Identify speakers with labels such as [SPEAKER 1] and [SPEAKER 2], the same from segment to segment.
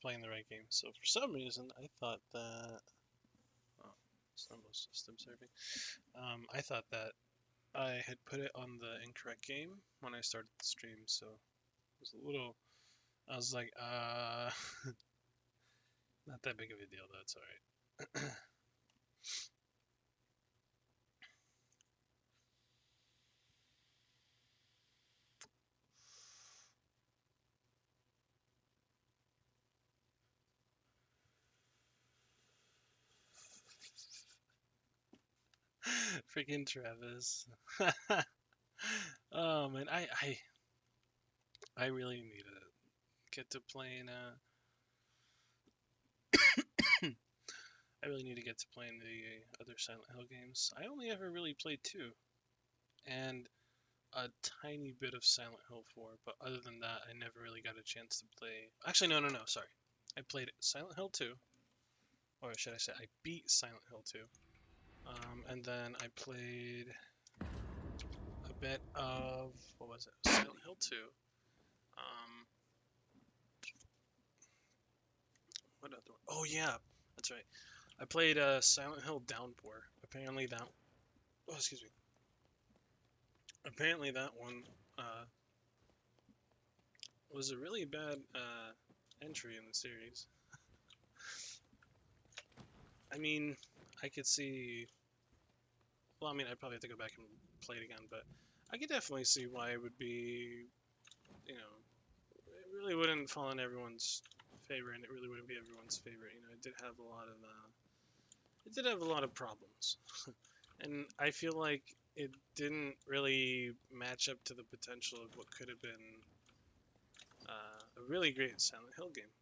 [SPEAKER 1] playing the right game. So for some reason, I thought that. Oh, Stumble system serving. I thought that I had put it on the incorrect game when I started the stream, so it was a little. I was like, not that big of a deal. That's all right. Freaking Travis. Oh man, I really need to get to playing. I really need to get to playing the other Silent Hill games. I only ever really played 2 and a tiny bit of Silent Hill 4, but other than that, I never really got a chance to play. Actually, no, sorry. I played Silent Hill 2, or should I say, I beat Silent Hill 2. And then I played a bit of, what was it? Silent Hill 2. What other one? Oh yeah, that's right. I played Silent Hill Downpour. Apparently that, oh excuse me. Apparently that one was a really bad entry in the series. I mean, I could see. Well, I mean, I'd probably have to go back and play it again, but I could definitely see why it would be. You know, it really wouldn't fall in everyone's favor, and it really wouldn't be everyone's favorite. You know, it did have a lot of. It did have a lot of problems, and I feel like it didn't really match up to the potential of what could have been a really great Silent Hill game.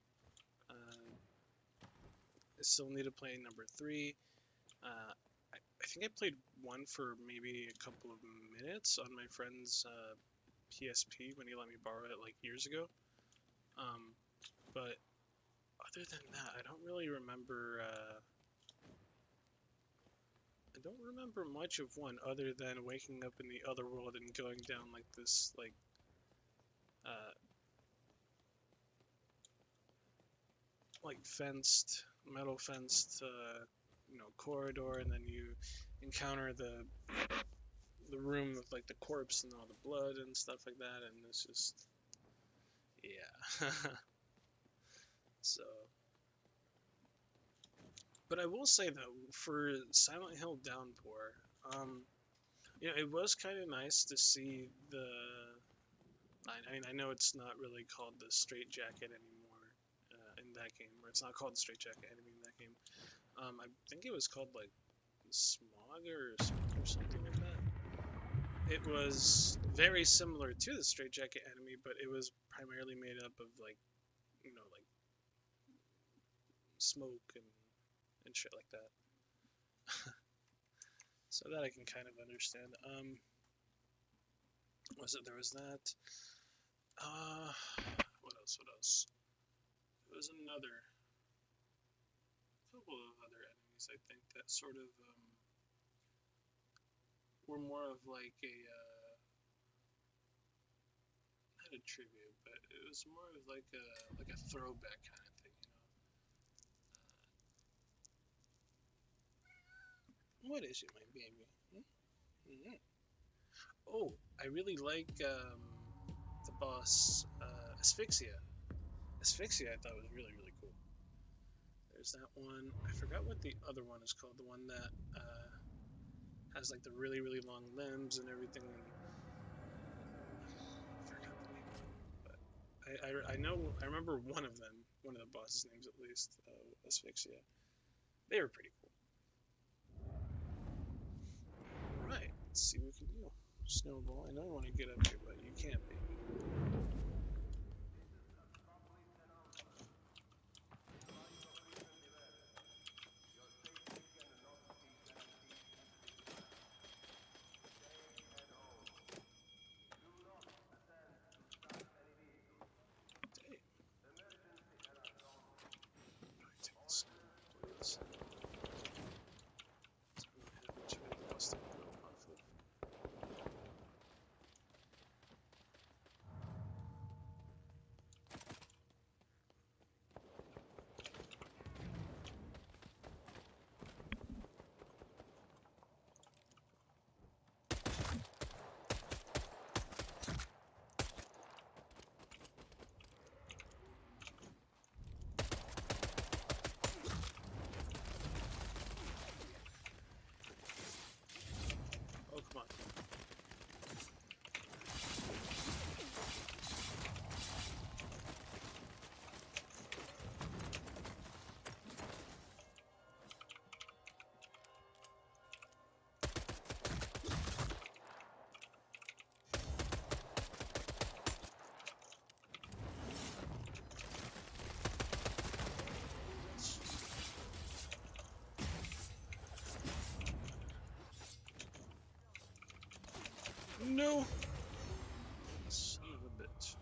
[SPEAKER 1] I still need to play number 3. I think I played 1 for maybe a couple of minutes on my friend's PSP when he let me borrow it like years ago. But other than that, I don't really remember. I don't remember much of 1 other than waking up in the other world and going down like this uh, like fenced, metal fenced, corridor, and then you encounter the room with like the corpse and all the blood and stuff like that, and it's just, yeah. So, but I will say though, for Silent Hill Downpour, it was kind of nice to see the. I mean, I know it's not really called the Straight Jacket anymore in that game, or it's not called the Straight Jacket enemy in that game. I think it was called like Smog or something like that. It was very similar to the Straight Jacket enemy, but it was primarily made up of like smoke and shit like that. So that I can kind of understand. There was that. What else? What else? There was another couple of other enemies I think that sort of were more of like a not a tribute, but it was more of like a throwback kind of thing, What is it, my baby? Mm-hmm. Oh, I really like the boss Asphyxia. Asphyxia I thought was really really cool. There's that one. I forgot what the other one is called. The one that has like the really really long limbs and everything. And I forgot the name of it, but I know I remember one of them. One of the bosses' names at least. Asphyxia. They were pretty cool. All right, let's see what we can do. Snowball. I know you want to get up here, but you can't, baby. No! Son of a bitch.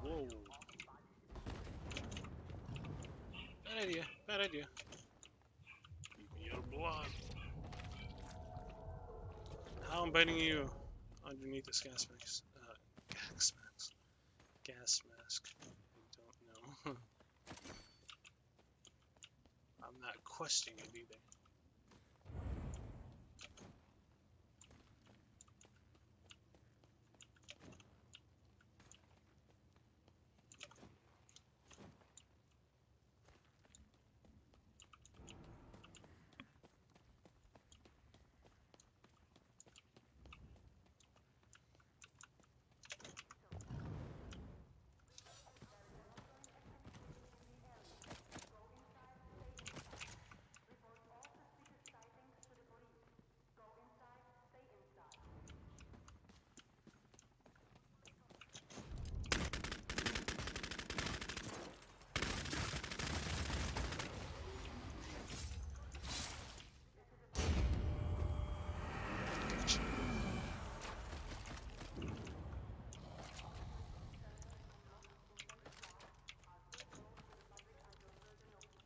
[SPEAKER 1] Whoa. Bad idea. Bad idea. Keep your blood. How I'm biting you underneath this gas mask. Gas mask. Gas mask. I don't know. I'm not questioning it either.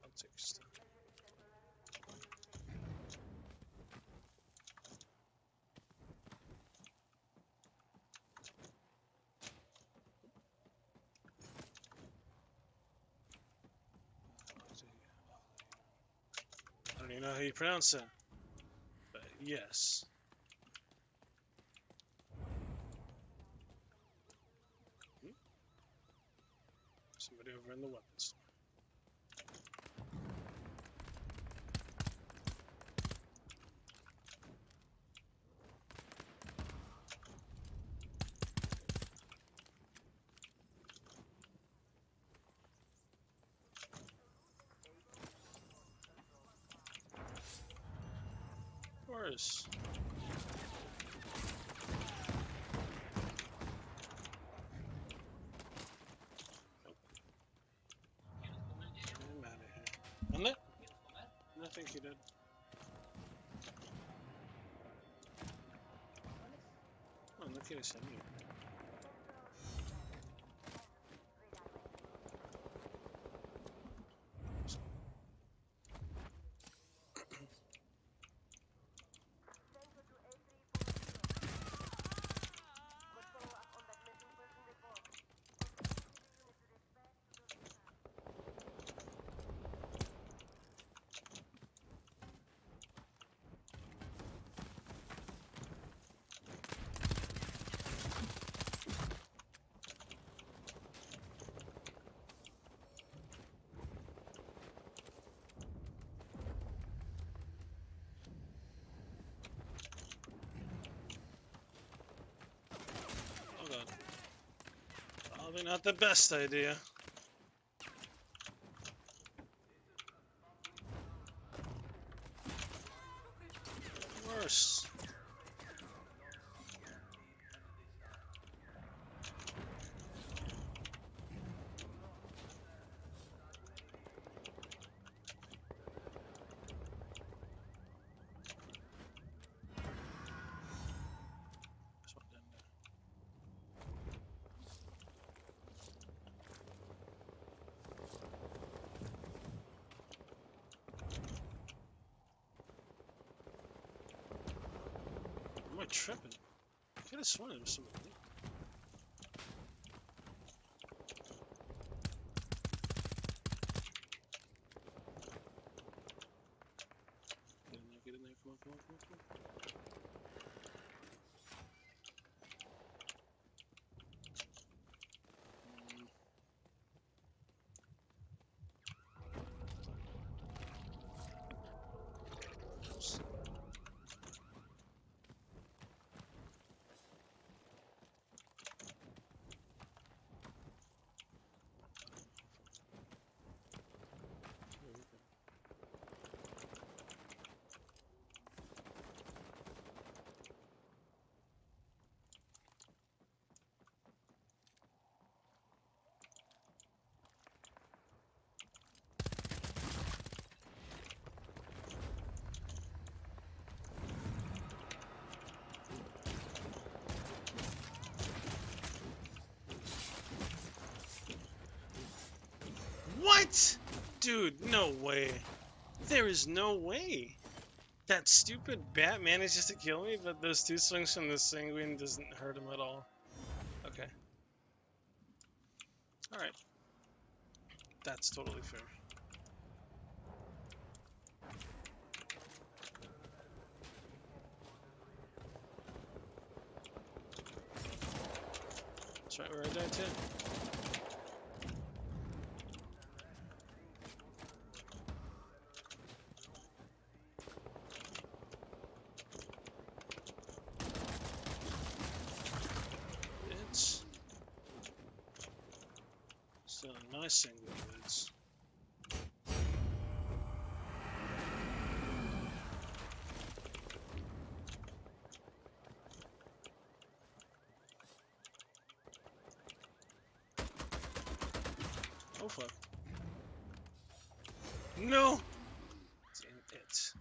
[SPEAKER 1] I'll take stuff. I don't even know how you pronounce that, but yes. Somebody over in the weapons store. Of course. I'm out of here. ¿Dónde? I think he did. Oh, no quiere salir. Oh god. Probably not the best idea. Worse. Am I tripping? I could have sworn it was somebody. Get in there, come on, come on, come on, come on. What? Dude, no way. There is no way. That stupid bat manages to kill me, but those 2 swings from the sanguine doesn't hurt him at all. Okay. Alright. That's totally fair. That's right where I died too. It's still a nice single woods. Oh fuck. No! Damn it.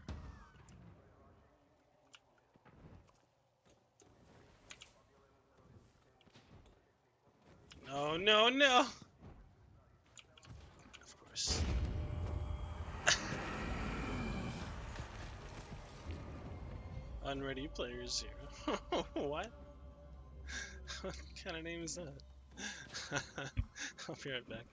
[SPEAKER 1] No, no, no! Of course. Unready players here. What? What kind of name is that? I'll be right back.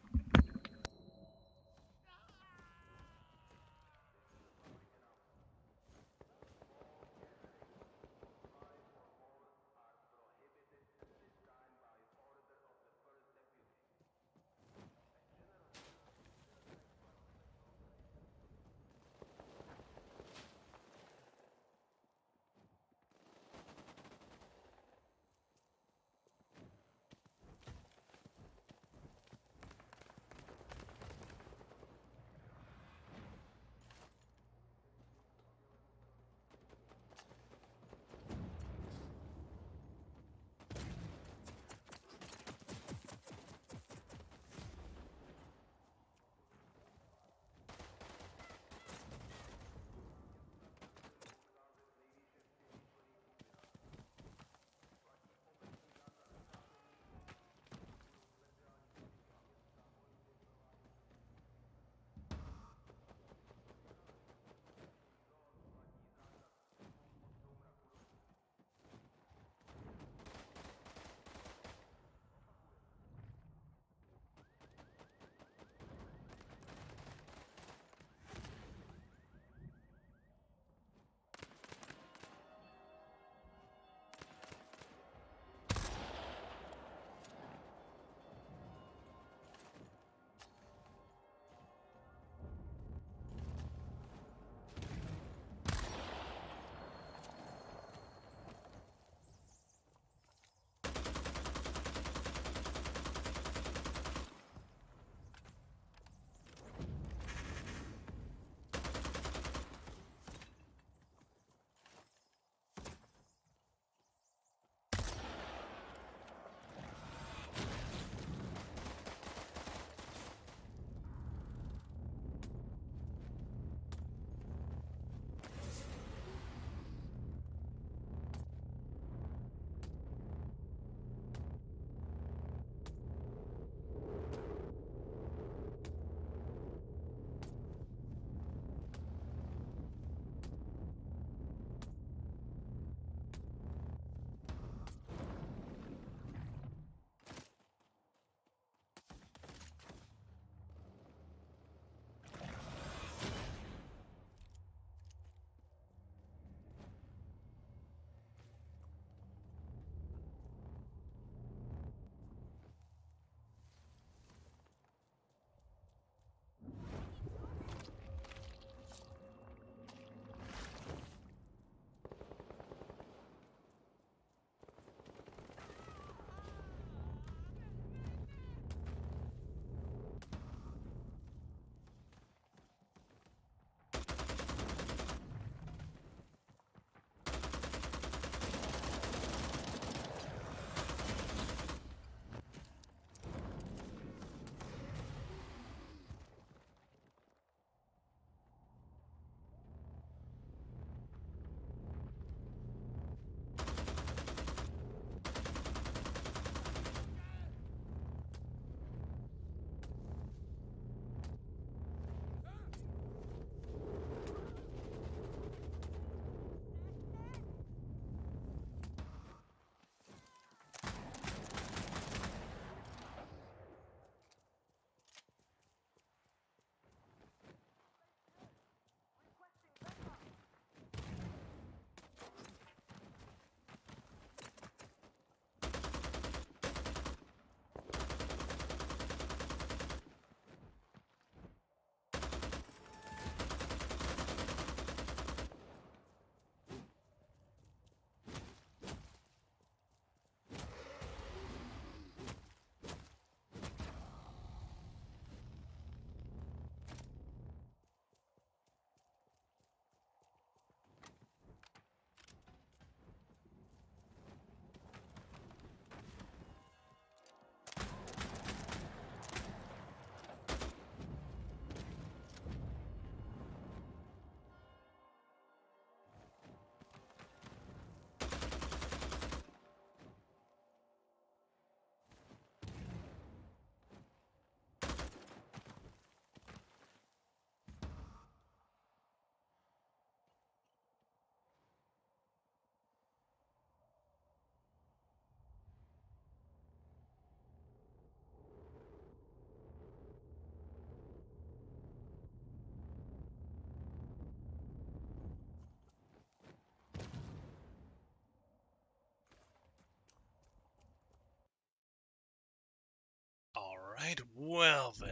[SPEAKER 1] Right, well then.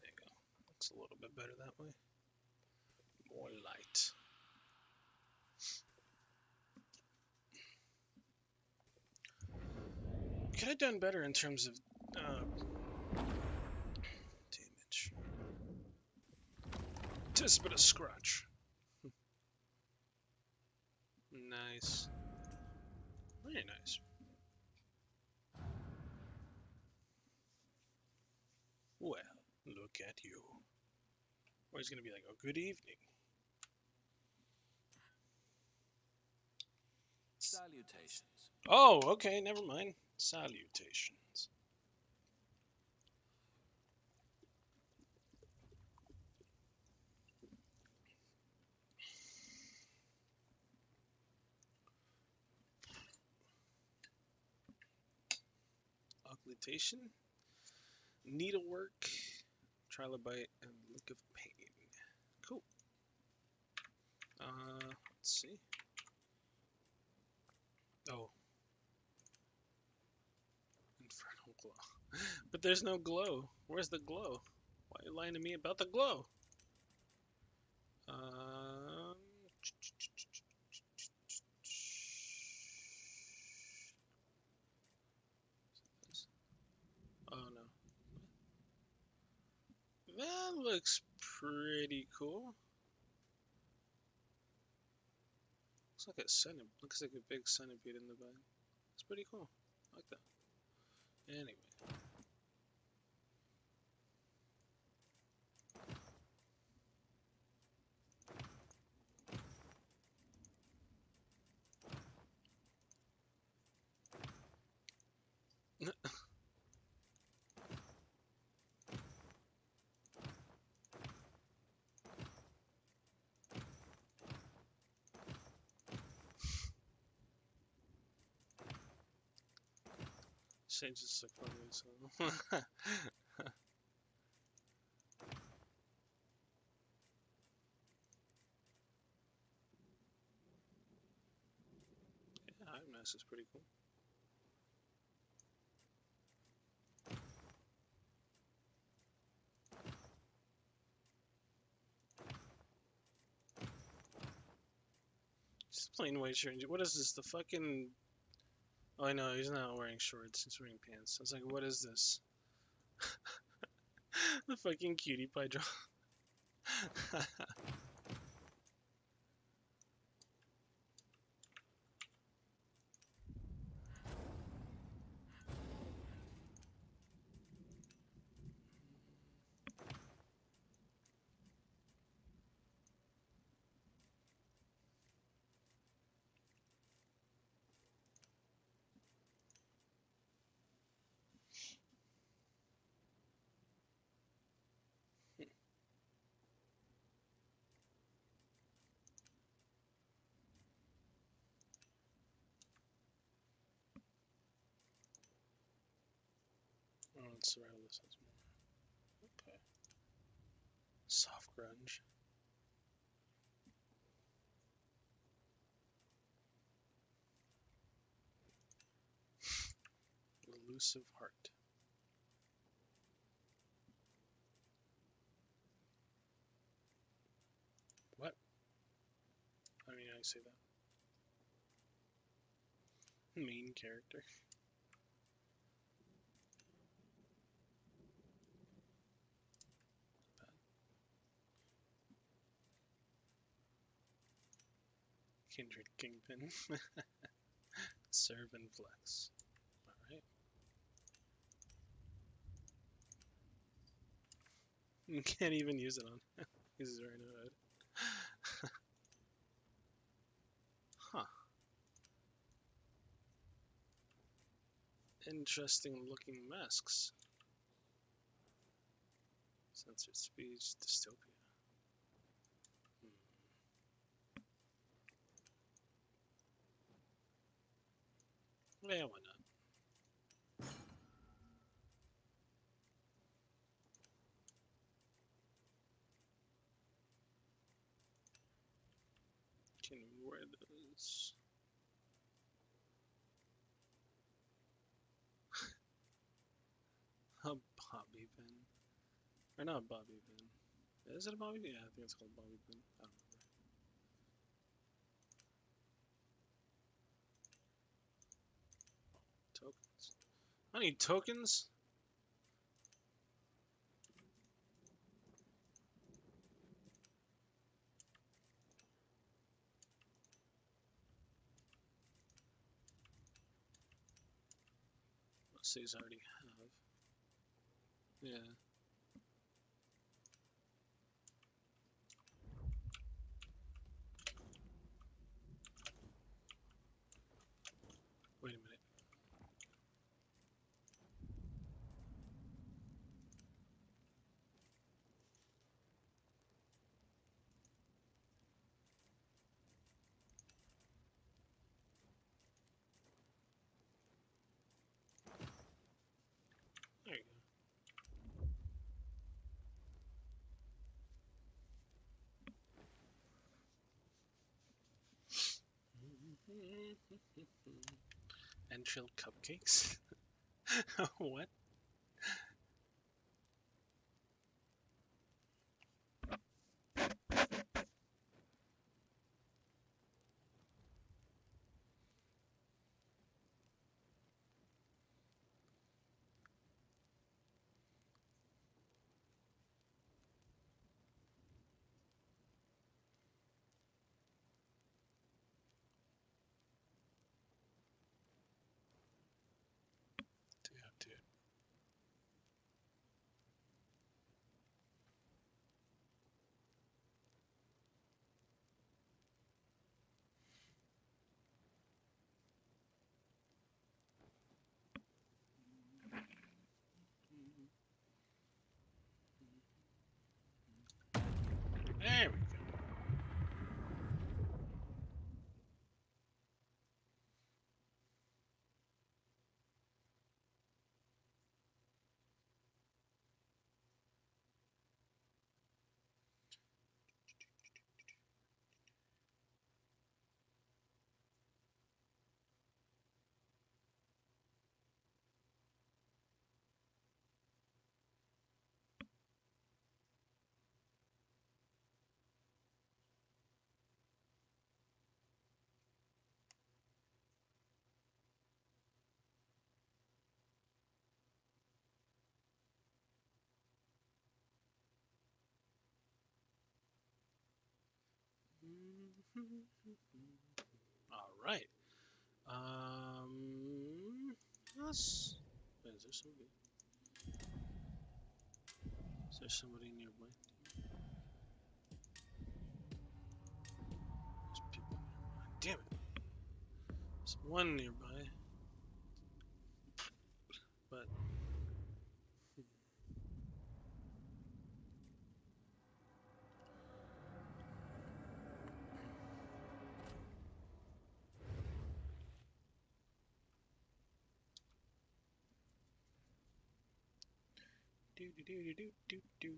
[SPEAKER 1] There you go. Looks a little bit better that way. More light. Could have done better in terms of damage. Just a bit of scratch. Nice. Very nice. Well, look at you. Or he's gonna be like, oh, good evening.
[SPEAKER 2] Salutations.
[SPEAKER 1] Oh, okay, never mind. Salutations. Augmentation, needlework, trilobite, and lick of pain. Cool. Let's see. Oh, infernal glow. But there's no glow. Where's the glow? Why are you lying to me about the glow? Um. Oh no. That looks pretty cool. Looks like a centipede. Looks like a big centipede in the bed. It's pretty cool. I like that. Anyway. Changes the color, so. Yeah, Hypnos is pretty cool. Just plain white shirt. What is this? The fucking. Oh, I know, he's not wearing shorts. He's wearing pants. I was like, what is this? The fucking cutie pie draw. Oh, it's around this has more. Okay. Soft grunge. Elusive heart. What? I mean, I say that. Main character. Kindred Kingpin. Serve and flex. Alright. You can't even use it on him. He's wearing a hood. Huh. Interesting looking masks. Censored speech, dystopia. Yeah, why not? Can we wear those? A bobby pin. Or not a bobby pin. Is it a bobby pin? Yeah, I think it's called a bobby pin. I don't remember. Tokens. I need tokens? Let's see, I already have. Yeah. Wait a minute. There you go. And chilled cupcakes? What? Dude. There we go. All right. Let's. Is there somebody? Is there somebody nearby? There's people nearby. Damn it. There's one nearby. But. Do.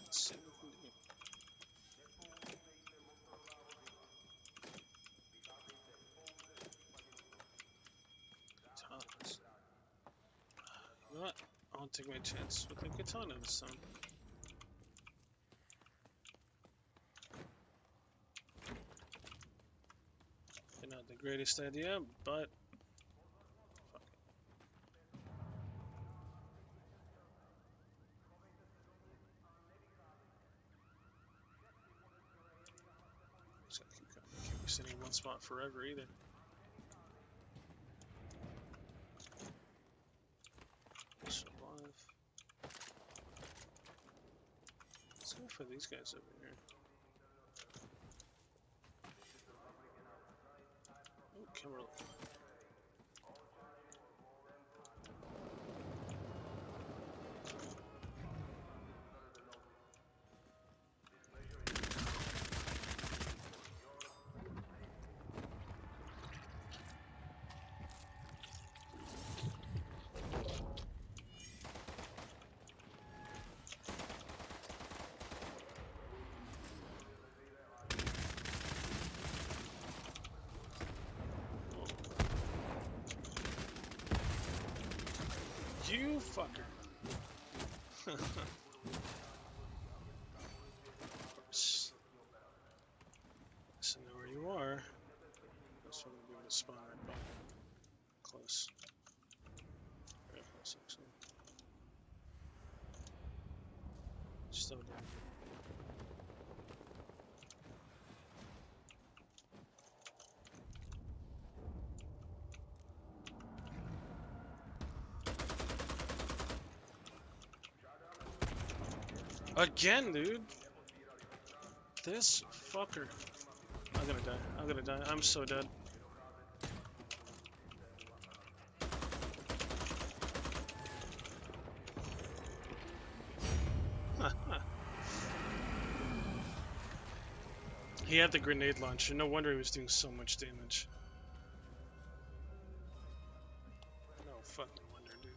[SPEAKER 1] Let's see what we can do. Katanas. You know what? I'll take my chance with the katana this time. Not the greatest idea, but fuck it. Just gotta keep going. Can't be sitting in one spot forever either. Survive. Let's go for these guys over here. Oh, camera. You fucker. So know where you are. This one will be able to spawn right by. Close. Very close, actually. Still down. Again, dude. This fucker. I'm gonna die. I'm gonna die. I'm so dead. He had the grenade launcher. No wonder he was doing so much damage. No fucking wonder, dude.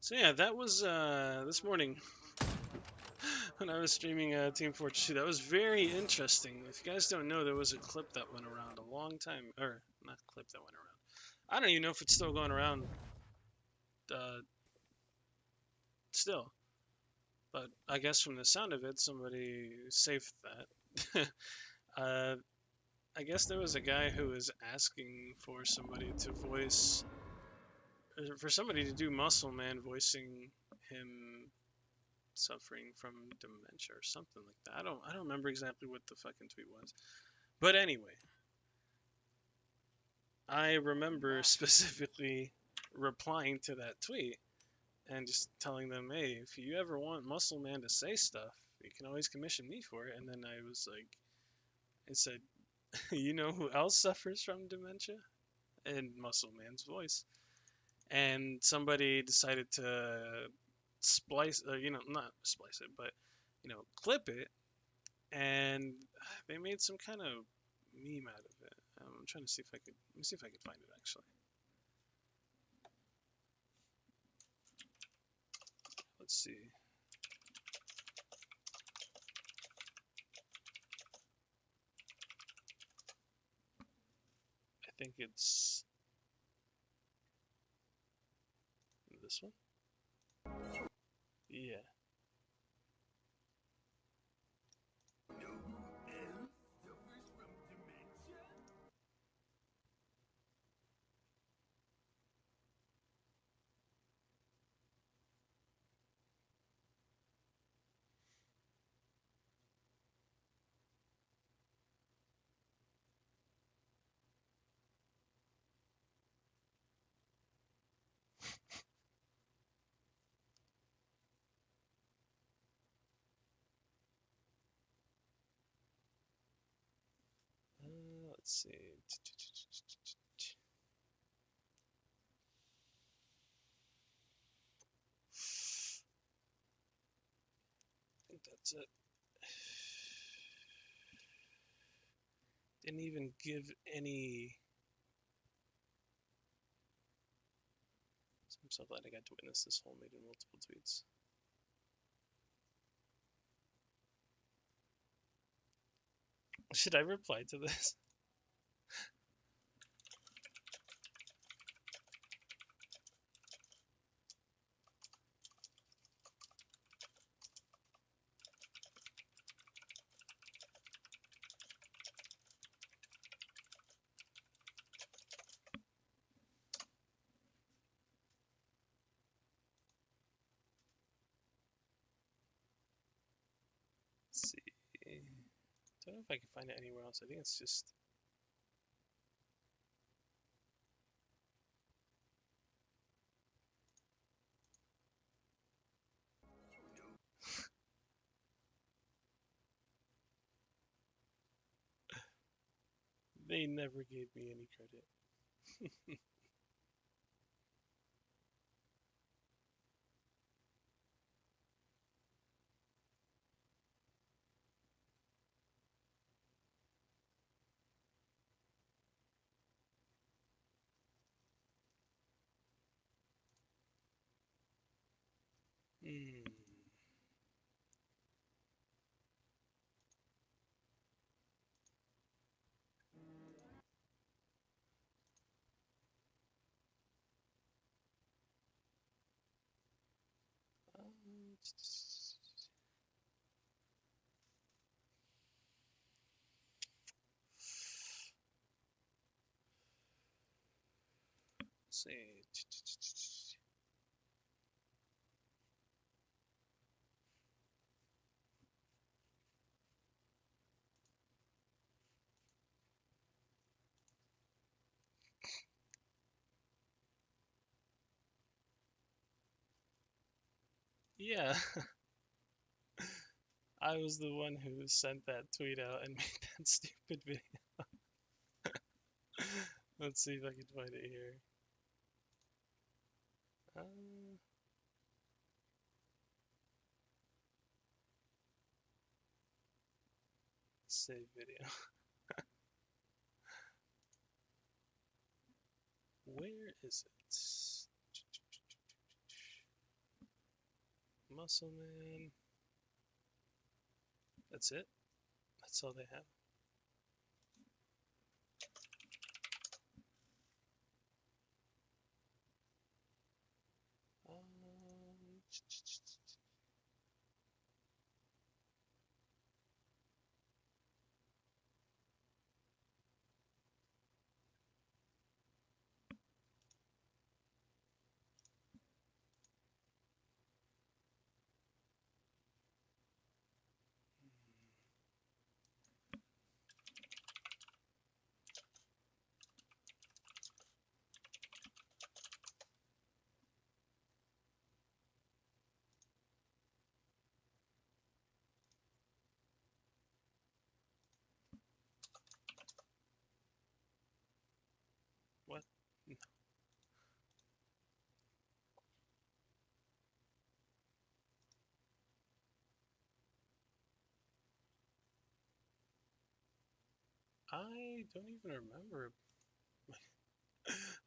[SPEAKER 1] So yeah, that was this morning when I was streaming Team Fortress 2. That was very interesting. If you guys don't know, there was a clip that went around a long time, or not clip that went around. I don't even know if it's still going around still, but I guess from the sound of it, somebody saved that. I guess there was a guy who was asking for somebody to voice, for somebody to do Muscle Man voicing him suffering from dementia or something like that. I don't remember exactly what the fucking tweet was. But anyway, I remember specifically replying to that tweet and just telling them, hey, if you ever want Muscle Man to say stuff, you can always commission me for it. And then I was like, I said, you know who else suffers from dementia? In Muscle Man's voice. And somebody decided to splice, not splice it, but, clip it. And they made some kind of meme out of it. I'm trying to see if I could, let me see if I could find it actually. Let's see. I think it's this one. Yeah. Let's see. I think that's it. Didn't even give any. I'm so glad I got to witness this whole made in multiple tweets. Should I reply to this? Let's see. Don't know if I can find it anywhere else. I think it's just. They never gave me any credit. see. Yeah, I was the one who sent that tweet out and made that stupid video. Let's see if I can find it here. Uh, save video. Where is it? Muscle Man. That's it? That's all they have? Um, what? I don't even remember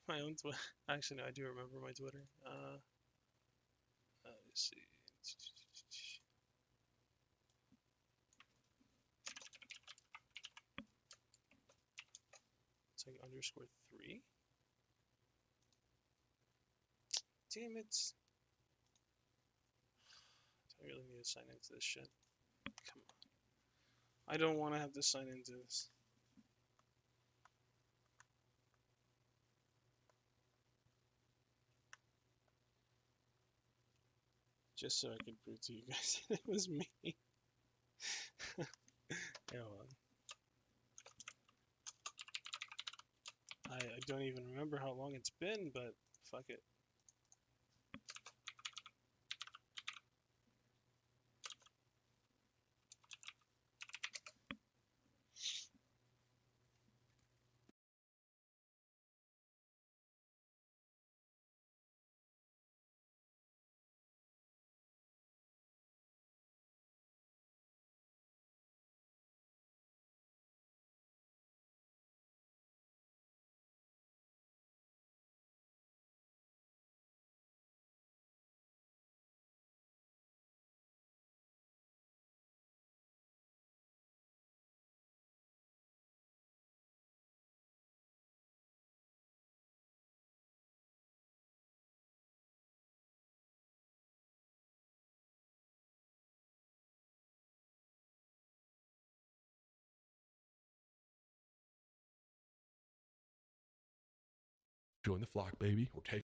[SPEAKER 1] my own Twitter. Actually, no, I do remember my Twitter. Let's see. It's like _3. Damn it. I really need to sign into this shit. Come on. I don't want to have to sign into this. Just so I can prove to you guys that it was me. Yeah, well, I don't even remember how long it's been, but fuck it.
[SPEAKER 2] Join the flock, baby. We're taking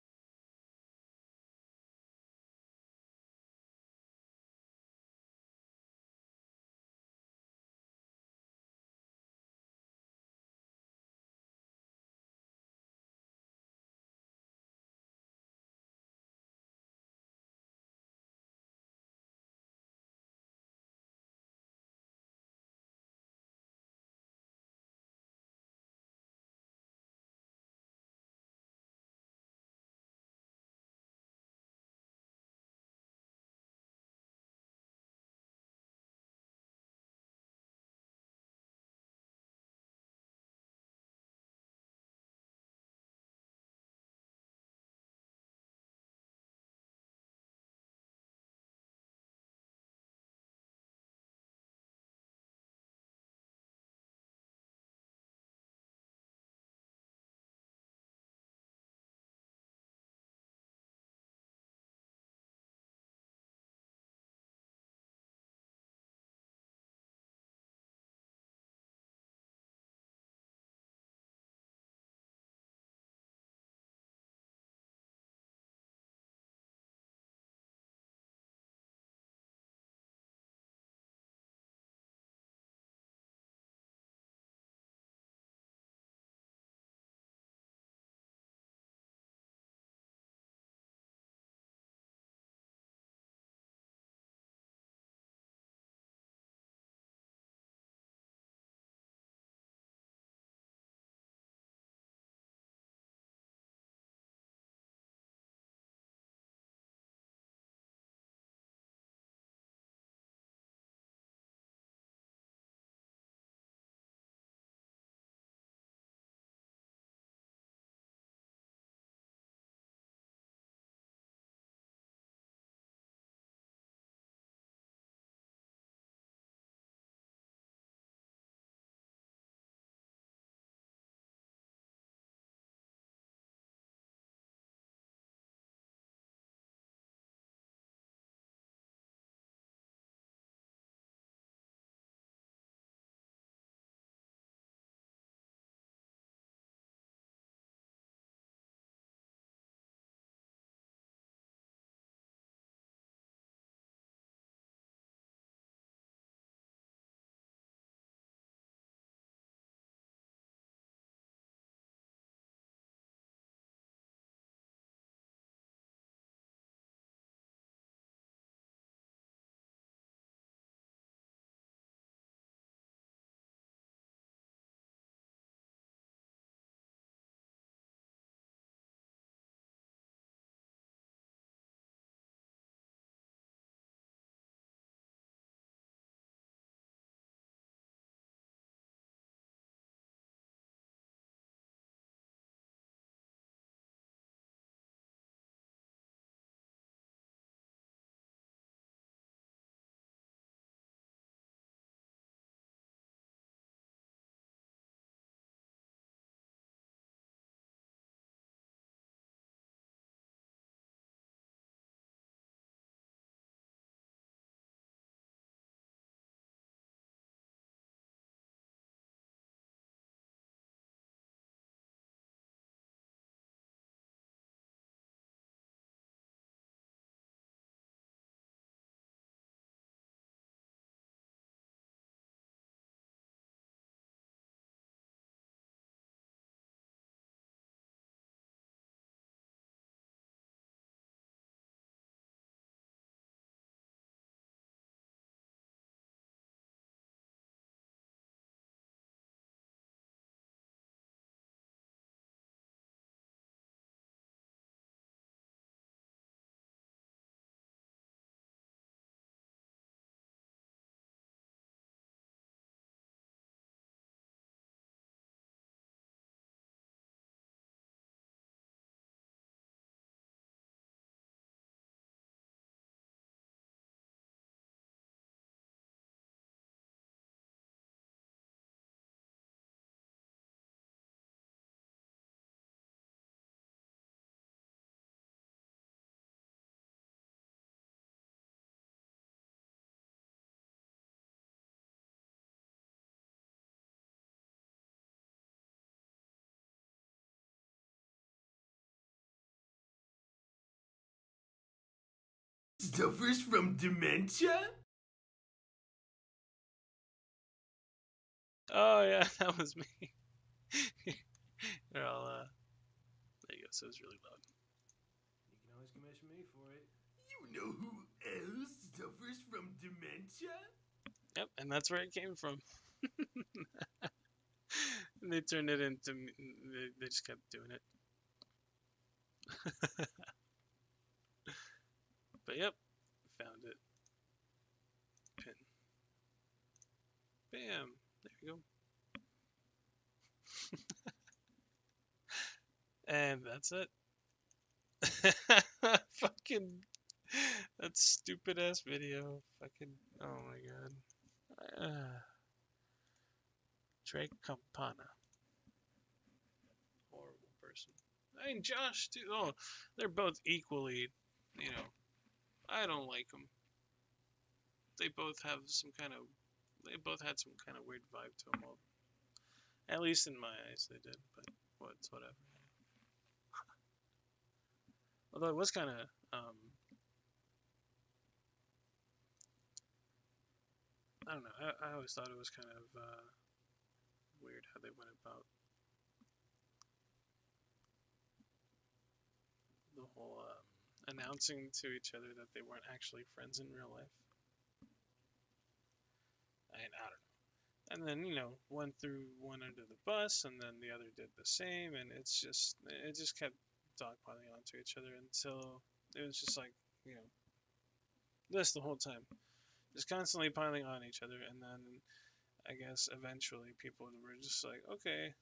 [SPEAKER 3] Suffers from dementia?
[SPEAKER 1] Oh yeah, that was me. They're all there you go. So it's really loud.
[SPEAKER 4] You can always commission me for it.
[SPEAKER 3] You know who else suffers from dementia?
[SPEAKER 1] Yep, and that's where it came from. And they turned it into. They just kept doing it. But yep, found it. Pin. Bam. There you go. And that's it. Fucking that stupid ass video. Fucking oh my god. Drake Campana. Horrible person. I mean Josh too. Oh, they're both equally. You know, I don't like them. They both have some kind of. They both had some kind of weird vibe to them. Well, at least in my eyes, they did. But what's whatever. Although it was kind of. I don't know. I always thought it was kind of weird how they went about the whole announcing to each other that they weren't actually friends in real life. I don't know. And then one threw one under the bus, and then the other did the same, and it just kept dogpiling onto each other until it was just like this the whole time, just constantly piling on each other, and then I guess eventually people were just like, okay,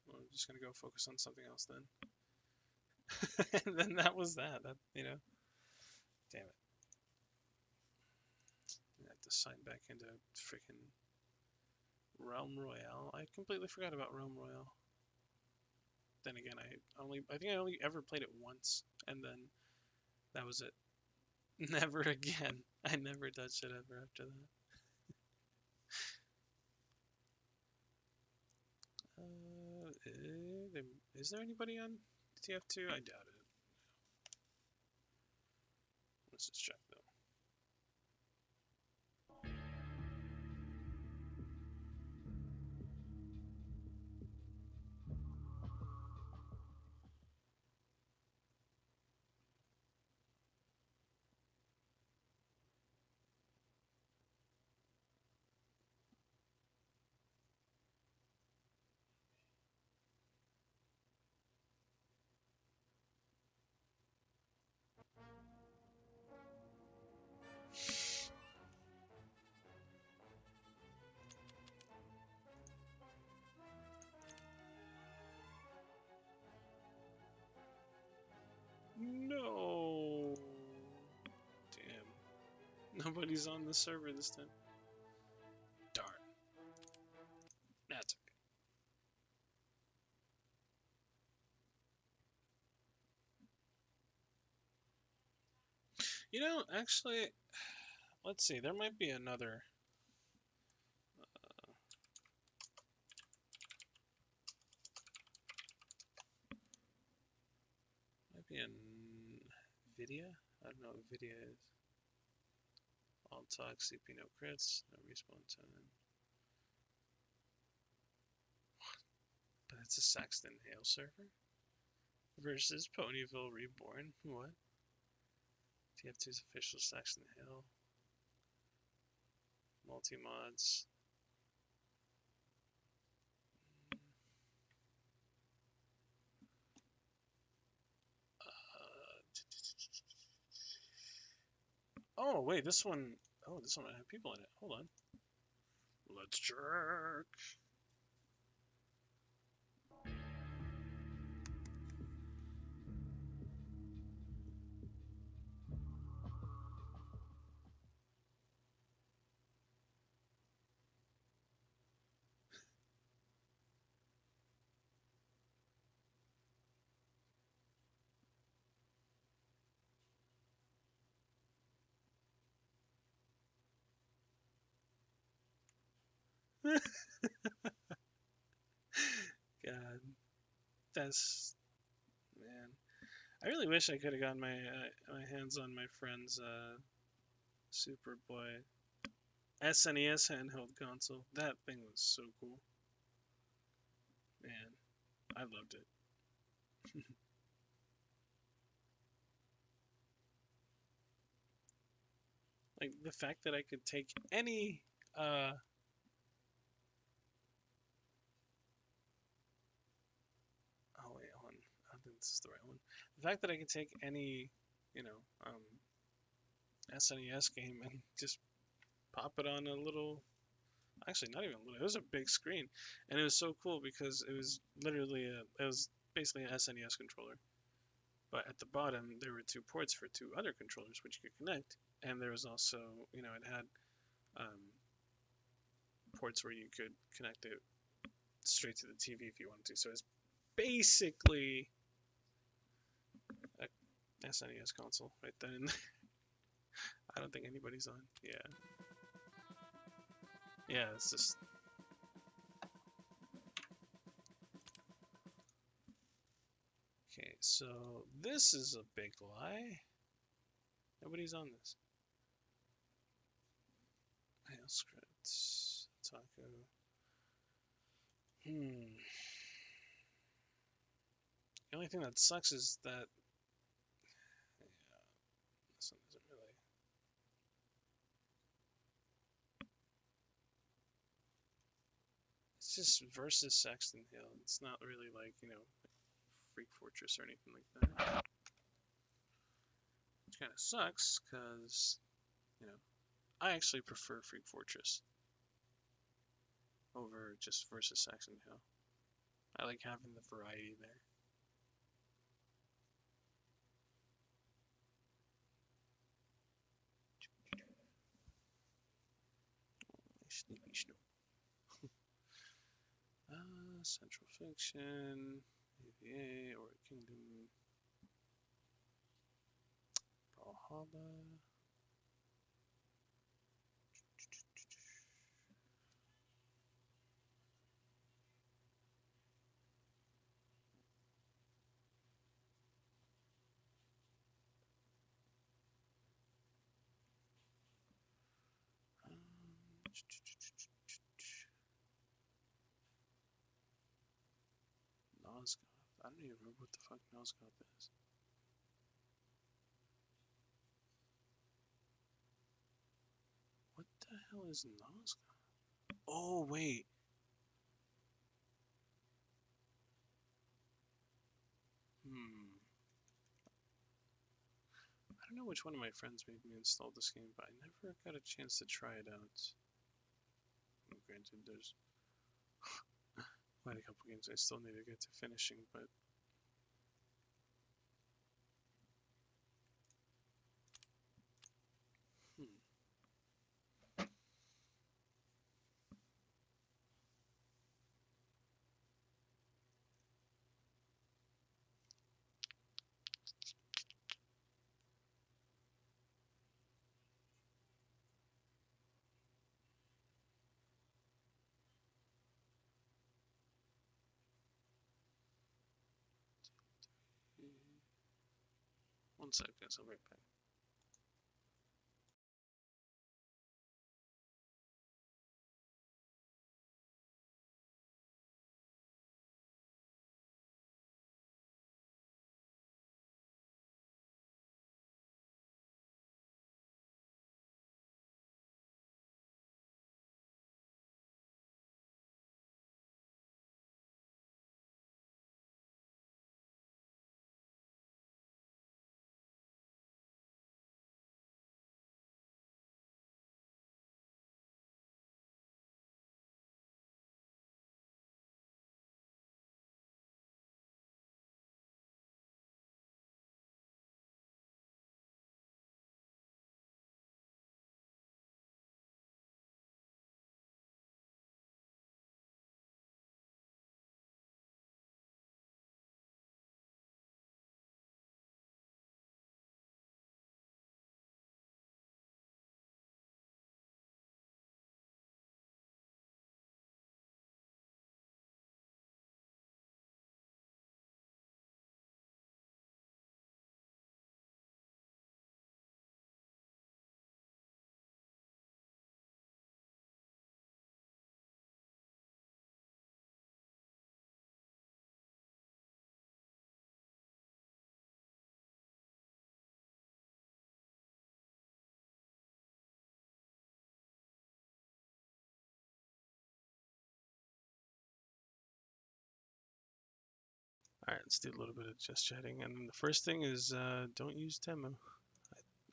[SPEAKER 1] well, we're just gonna go focus on something else then. And then that was that. Damn it. I have to sign back into freaking Realm Royale. I completely forgot about Realm Royale. Then again, I think I only ever played it once, and then that was it. Never again. I never touched it ever after that. Is there anybody on TF2? I doubt it. Let's just check though. No. Damn. Nobody's on the server this time. Darn. That's okay. Actually, let's see. There might be another. Might be a Nvidia. I don't know what Nvidia is. All talk, CP, no crits, no respawn time. But it's a Saxton Hale server versus Ponyville Reborn. What? TF2's official Saxton Hale. Multi mods. Oh wait, this one. Oh, this one might have people in it. Hold on. Let's check. God, that's man. I really wish I could have gotten my hands on my friend's Superboy SNES handheld console. That thing was so cool. Man, I loved it. Like the fact that I could take any oh wait, hold on. I think this is the right one. The fact that I could take any, you know, SNES game and just pop it on a little, actually not even a little, it was a big screen, and it was so cool because it was literally it was basically an SNES controller, but at the bottom there were two ports for two other controllers which you could connect, and there was also, you know, it had ports where you could connect it straight to the TV if you wanted to. So it's basically a SNES console right then. I don't think anybody's on. Yeah. Yeah, it's just. Okay, so this is a big lie. Nobody's on this. Mail script. Taco. The only thing that sucks is that. Yeah, this one isn't really. It's just versus Saxton Hill. It's not really like, you know, Freak Fortress or anything like that. Which kind of sucks, because, you know, I actually prefer Freak Fortress over just versus Saxon Hill. I like having the variety there. Sneaky Snoop. Central Fiction, AVA, or Kingdom, Brawlhalla. Nosgoth. I don't even remember what the fuck Nosgoth is. What the hell is Nosgoth? Oh, wait. I don't know which one of my friends made me install this game, but I never got a chance to try it out. And granted, there's quite a couple games I still need to get to finishing, but one sec, guys, I'll be right back. All right, let's do a little bit of just chatting. And then the first thing is don't use Temu.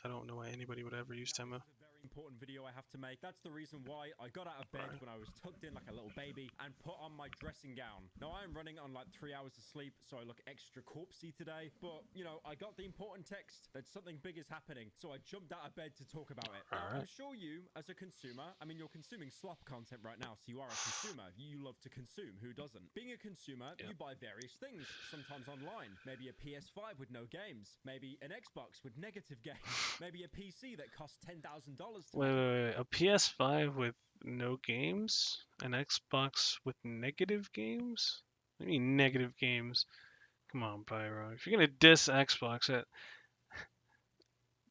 [SPEAKER 1] I don't know why anybody would ever use Temu.
[SPEAKER 5] This is a very important video I have to make. That's the reason why I got out of bed when I was tucked in like a little baby and put on my dressing gown. Now I'm running on like 3 hours of sleep, so I look extra corpsey today. But you know, I got the important text that something big is happening, so I jumped out of bed to talk about it. Now, I'm sure you, as a consumer, I mean, you're consuming slop content right now, so you are a consumer. You love to consume. Who doesn't? Being a consumer, you buy various things. Sometimes online, maybe a PS5 with no games, maybe an Xbox with negative games. Maybe a PC that costs $10,000 to
[SPEAKER 1] Wait. A PS5 with no games? An Xbox with negative games? What do you mean negative games? Come on, Pyro. If you're gonna diss Xbox,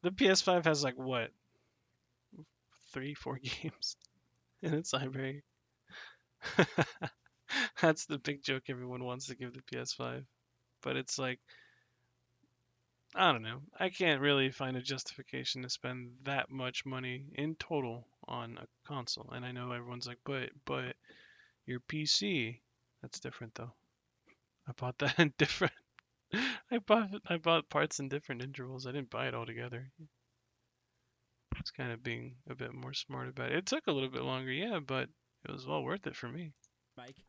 [SPEAKER 1] the PS5 has like what? 3, 4 games in its library. That's the big joke everyone wants to give the PS5. But it's like, I don't know. I can't really find a justification to spend that much money in total on a console. And I know everyone's like, but your PC, that's different though. I bought that in different. I bought parts in different intervals. I didn't buy it all together. It's kind of being a bit more smart about it. It took a little bit longer, yeah, but it was well worth it for me.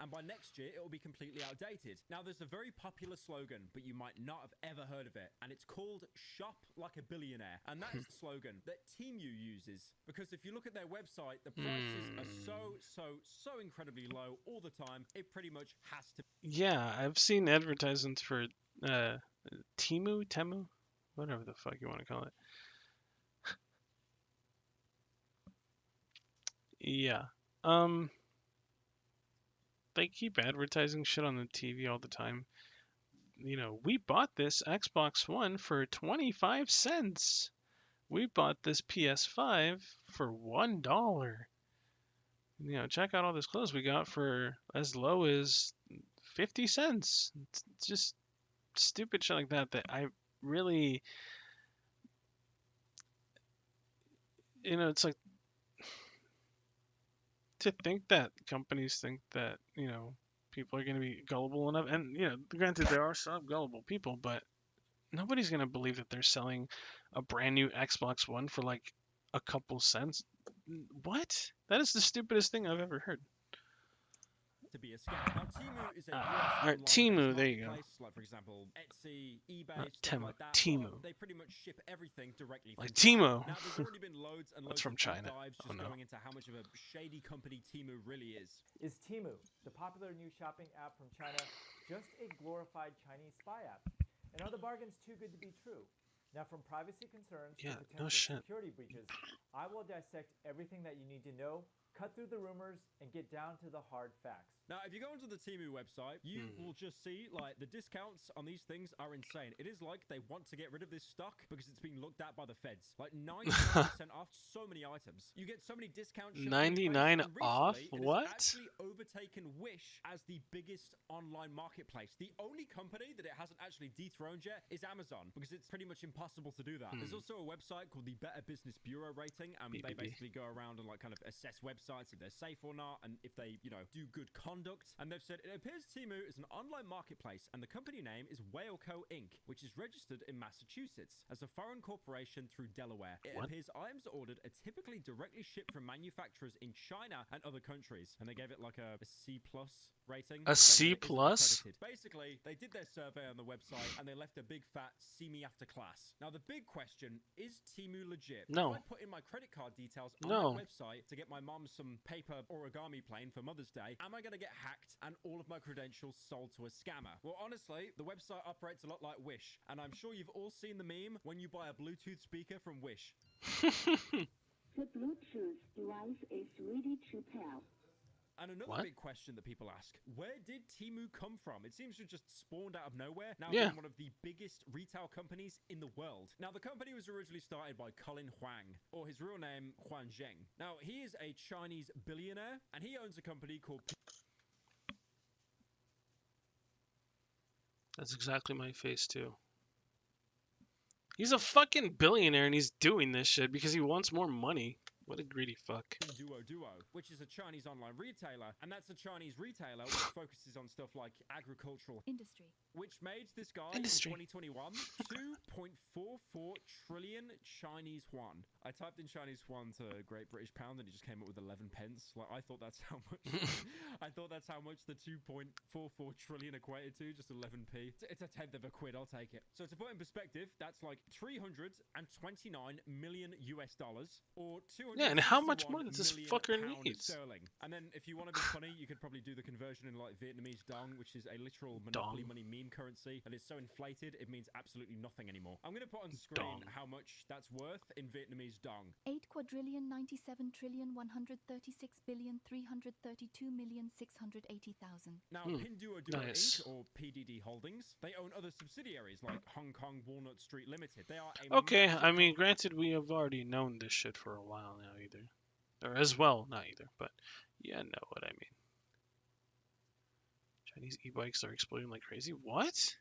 [SPEAKER 5] And by next year, it will be completely outdated. Now, there's a very popular slogan, but you might not have ever heard of it, and it's called Shop Like a Billionaire. And that is the slogan that Temu uses, because if you look at their website, the prices are so incredibly low all the time, it pretty much has to.
[SPEAKER 1] Yeah, I've seen advertisements for Temu, whatever the fuck you want to call it. Yeah. They keep advertising shit on the TV all the time. You know, we bought this Xbox One for 25 cents. We bought this PS5 for $1. You know, check out all this clothes we got for as low as 50 cents. It's just stupid shit like that that I really, you know, it's like to think that companies think that, you know, people are going to be gullible enough. And, you know, granted, there are some gullible people, but nobody's going to believe that they're selling a brand new Xbox One for like a couple cents. What? That is the stupidest thing I've ever heard.
[SPEAKER 5] To be a scam. Now, Temu is a US
[SPEAKER 1] Alright,
[SPEAKER 5] online
[SPEAKER 1] Temu, there you go.
[SPEAKER 5] marketplace, like for example, Etsy, eBay,
[SPEAKER 1] Not
[SPEAKER 5] stuff
[SPEAKER 1] Temu,
[SPEAKER 5] like that.
[SPEAKER 1] Temu.
[SPEAKER 5] But they pretty much ship everything directly
[SPEAKER 1] Like
[SPEAKER 5] from China.
[SPEAKER 1] Temu.
[SPEAKER 5] Now, there's already been loads and loads
[SPEAKER 1] from
[SPEAKER 5] of
[SPEAKER 1] China.
[SPEAKER 5] deep dives just
[SPEAKER 1] Oh, no.
[SPEAKER 5] going into how much of a shady company Temu really is.
[SPEAKER 6] Is Temu, the popular new shopping app from China, just a glorified Chinese spy app? And are the bargains too good to be true? Now, from privacy concerns to potential security breaches, I will dissect everything that you need to know, cut through the rumors, and get down to the hard facts.
[SPEAKER 5] Now, if you go onto the Temu website, you will just see, like, the discounts on these things are insane. It is like they want to get rid of this stock because it's being looked at by the feds. Like, 99% off so many items. You get so many discounts.
[SPEAKER 1] 99 off? What?
[SPEAKER 5] It has actually overtaken Wish as the biggest online marketplace. The only company that it hasn't actually dethroned yet is Amazon, because it's pretty much impossible to do that. There's also a website called the Better Business Bureau Rating, and they basically go around and, like, kind of assess websites if they're safe or not, and if they, you know, do good conduct. And they've said it appears Temu is an online marketplace, and the company name is Whaleco Inc., which is registered in Massachusetts as a foreign corporation through Delaware. It appears items ordered are typically directly shipped from manufacturers in China and other countries, and they gave it like a C+ rating.
[SPEAKER 1] A C+?
[SPEAKER 5] Basically, they did their survey on the website, and they left a big fat "see me after class." Now, the big question is Temu legit?
[SPEAKER 1] No.
[SPEAKER 5] If I put in my credit card details on that website to get my mom some paper origami plane for Mother's Day, am I going to get hacked and all of my credentials sold to a scammer? Well, honestly, the website operates a lot like Wish, and I'm sure you've all seen the meme when you buy a Bluetooth speaker from Wish.
[SPEAKER 7] The Bluetooth device is ready to pair.
[SPEAKER 5] And another big question that people ask, where did Temu come from? It seems to have just spawned out of nowhere, now being one of the biggest retail companies in the world. Now, the company was originally started by Colin Huang, or his real name, Huan Zheng. Now, he is a Chinese billionaire, and he owns a company called...
[SPEAKER 1] That's exactly my face, too. He's a fucking billionaire, and he's doing this shit because he wants more money. What a greedy fuck.
[SPEAKER 5] Duo, which is a Chinese online retailer, and that's a Chinese retailer which focuses on stuff like agricultural
[SPEAKER 8] industry,
[SPEAKER 5] which made this guy in 2021 2.44 trillion Chinese yuan. I typed in Chinese yuan to Great British Pound, and it just came up with 11 pence. Like, I thought that's how much. I thought that's how much the 2.44 trillion equated to, just 11p. It's a tenth of a quid. I'll take it. So to put in perspective, that's like 329 million US dollars, or 200.
[SPEAKER 1] Yeah, and how much more does this fucker need?
[SPEAKER 5] Sterling. And then if you want to be funny, you could probably do the conversion in like Vietnamese dong, which is a literal monopoly money meme currency, and it's so inflated it means absolutely nothing anymore. I'm going to put on screen how much that's worth in Vietnamese dong.
[SPEAKER 8] 8 quadrillion 97 trillion 136 billion 332 million 680,000.
[SPEAKER 5] Now, Pinduoduo Inc., or PDD Holdings, they own other subsidiaries like Hong Kong Walnut Street Limited. They are a
[SPEAKER 1] okay, I mean, granted, we have already known this shit for a while now, either. Or as well, not either, but you know what I mean. Chinese e-bikes are exploding like crazy. What?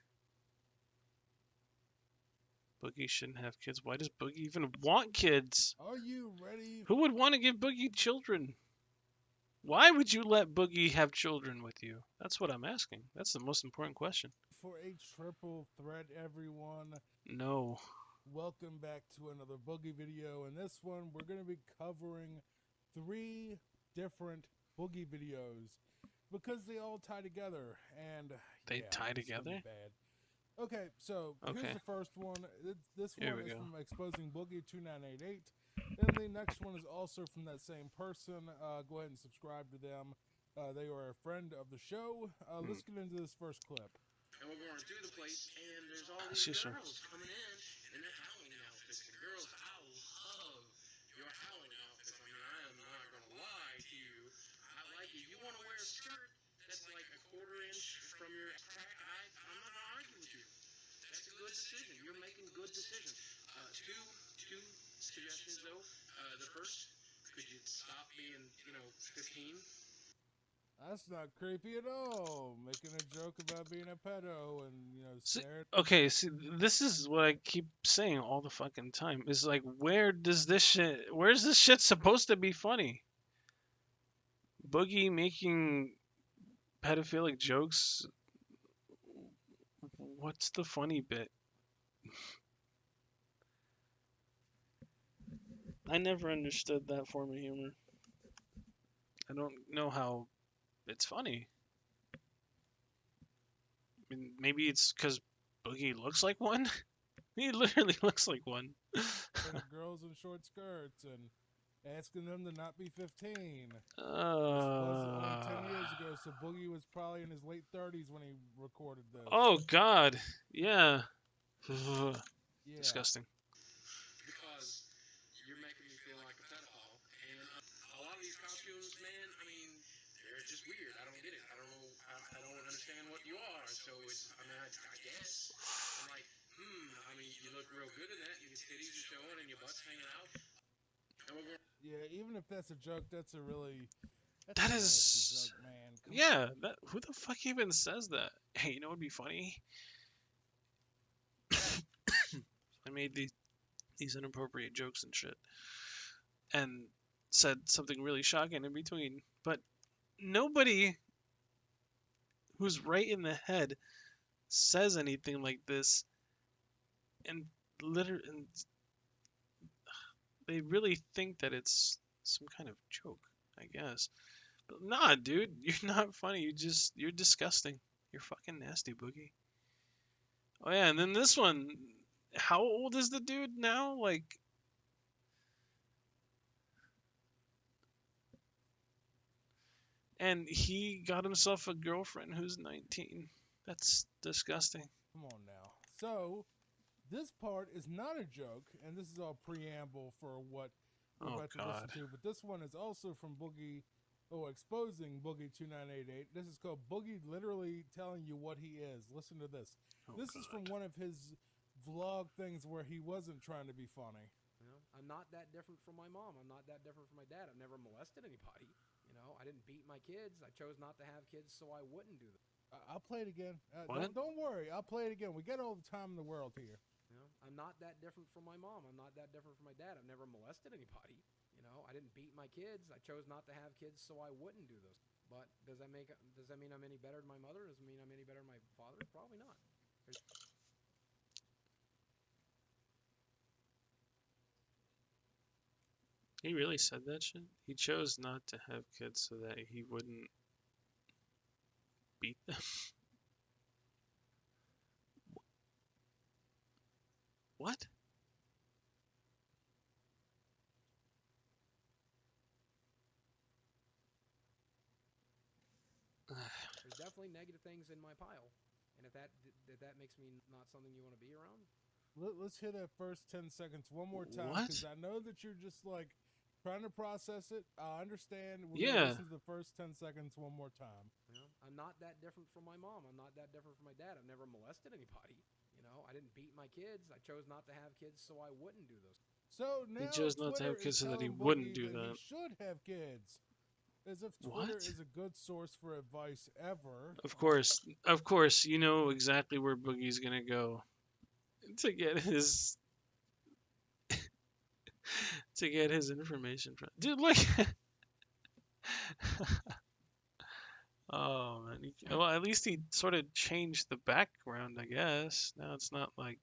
[SPEAKER 1] Boogie shouldn't have kids. Why does Boogie even want kids?
[SPEAKER 9] Are you ready?
[SPEAKER 1] Who would want to give Boogie children? Why would you let Boogie have children with you? That's what I'm asking. That's the most important question.
[SPEAKER 9] For a triple threat, everyone.
[SPEAKER 1] No.
[SPEAKER 9] Welcome back to another Boogie video. In this one, we're going to be covering 3 different Boogie videos because they all tie together. And
[SPEAKER 1] they tie together?
[SPEAKER 9] Bad. Okay, so here's the first one. This one is from Exposing Boogie 2988. And the next one is also from that same person. Go ahead and subscribe to them. They are a friend of the show. Let's get into this first clip.
[SPEAKER 10] And we're going through the place, and there's all these girls coming in their Halloween outfits. The girls, I love your Halloween outfits. I mean, I am not going to lie to you. I like it. You want to wear a skirt that's like a quarter-inch from your crack? I'm not going to argue with you. That's a good decision. You're making good decisions. Two suggestions, though. The first, could you stop being, 15?
[SPEAKER 9] That's not creepy at all. Making a joke about being a pedo and, scared.
[SPEAKER 1] Okay, see, this is what I keep saying all the fucking time. Is like, where's this shit supposed to be funny? Boogie making pedophilic jokes? What's the funny bit? I never understood that form of humor. I don't know how it's funny. I mean, maybe it's because Boogie looks like one? He literally looks like one.
[SPEAKER 9] And girls in short skirts and asking them to not be 15. This was only 10 years ago, so Boogie was probably in his late 30s when he recorded this.
[SPEAKER 1] Oh, God. Yeah. Disgusting.
[SPEAKER 10] Because you're making me feel like a pedophile. And a lot of these costumes, man, I mean, they're just weird. I don't get it. I don't know. I don't understand what you are. So it's, I mean, I guess. I'm like, I mean, you look real good in that. Your titties are showing and your butt's hanging out.
[SPEAKER 9] Yeah, even if that's a joke, that's a really...
[SPEAKER 1] That is...
[SPEAKER 9] joke, man.
[SPEAKER 1] Yeah, who the fuck even says that? Hey, you know what would be funny? I made these inappropriate jokes and shit. And said something really shocking in between. But nobody who's right in the head says anything like this. And they really think that it's some kind of joke, I guess. But nah, dude, you're not funny. You're disgusting. You're fucking nasty, Boogie. Oh yeah, and then this one, how old is the dude now? Like, and he got himself a girlfriend who's 19. That's disgusting.
[SPEAKER 9] Come on now. So, this part is not a joke, and this is all preamble for what we're about to listen to. But this one is also from Boogie, Exposing Boogie 2988. This is called Boogie literally telling you what he is. Listen to this. This is from one of his vlog things where he wasn't trying to be funny.
[SPEAKER 4] I'm not that different from my mom. I'm not that different from my dad. I've never molested anybody. I didn't beat my kids. I chose not to have kids so I wouldn't do that.
[SPEAKER 9] I'll play it again. Don't worry. I'll play it again. We got all the time in the world here.
[SPEAKER 4] I'm not that different from my mom. I'm not that different from my dad. I've never molested anybody. You know, I didn't beat my kids. I chose not to have kids so I wouldn't do those. But does that mean I'm any better than my mother? Does it mean I'm any better than my father? Probably not.
[SPEAKER 1] He really said that shit? He chose not to have kids so that he wouldn't beat them? What?
[SPEAKER 4] There's definitely negative things in my pile. And if that makes me not something you want to be around,
[SPEAKER 9] Let's hear that first 10 seconds one more time,
[SPEAKER 1] What?
[SPEAKER 9] because I know that you're just like trying to process it. I understand. We're
[SPEAKER 1] Yeah.
[SPEAKER 9] gonna listen to the first 10 seconds one more time.
[SPEAKER 4] you know, I'm not that different from my mom. I'm not that different from my dad. I've never molested anybody. You know, I didn't beat my kids. I chose not to have kids so I wouldn't do those.
[SPEAKER 9] So now
[SPEAKER 1] chose not to
[SPEAKER 9] Twitter
[SPEAKER 1] have kids
[SPEAKER 9] is
[SPEAKER 1] so that he
[SPEAKER 9] telling
[SPEAKER 1] wouldn't
[SPEAKER 9] Boogie
[SPEAKER 1] do that.
[SPEAKER 9] He should have kids. As if Twitter
[SPEAKER 1] What?
[SPEAKER 9] is a good source for advice ever.
[SPEAKER 1] Of course, you know exactly where Boogie's gonna go to get his information from. Dude, look. Oh man. Well, at least he sort of changed the background, I guess. Now it's not like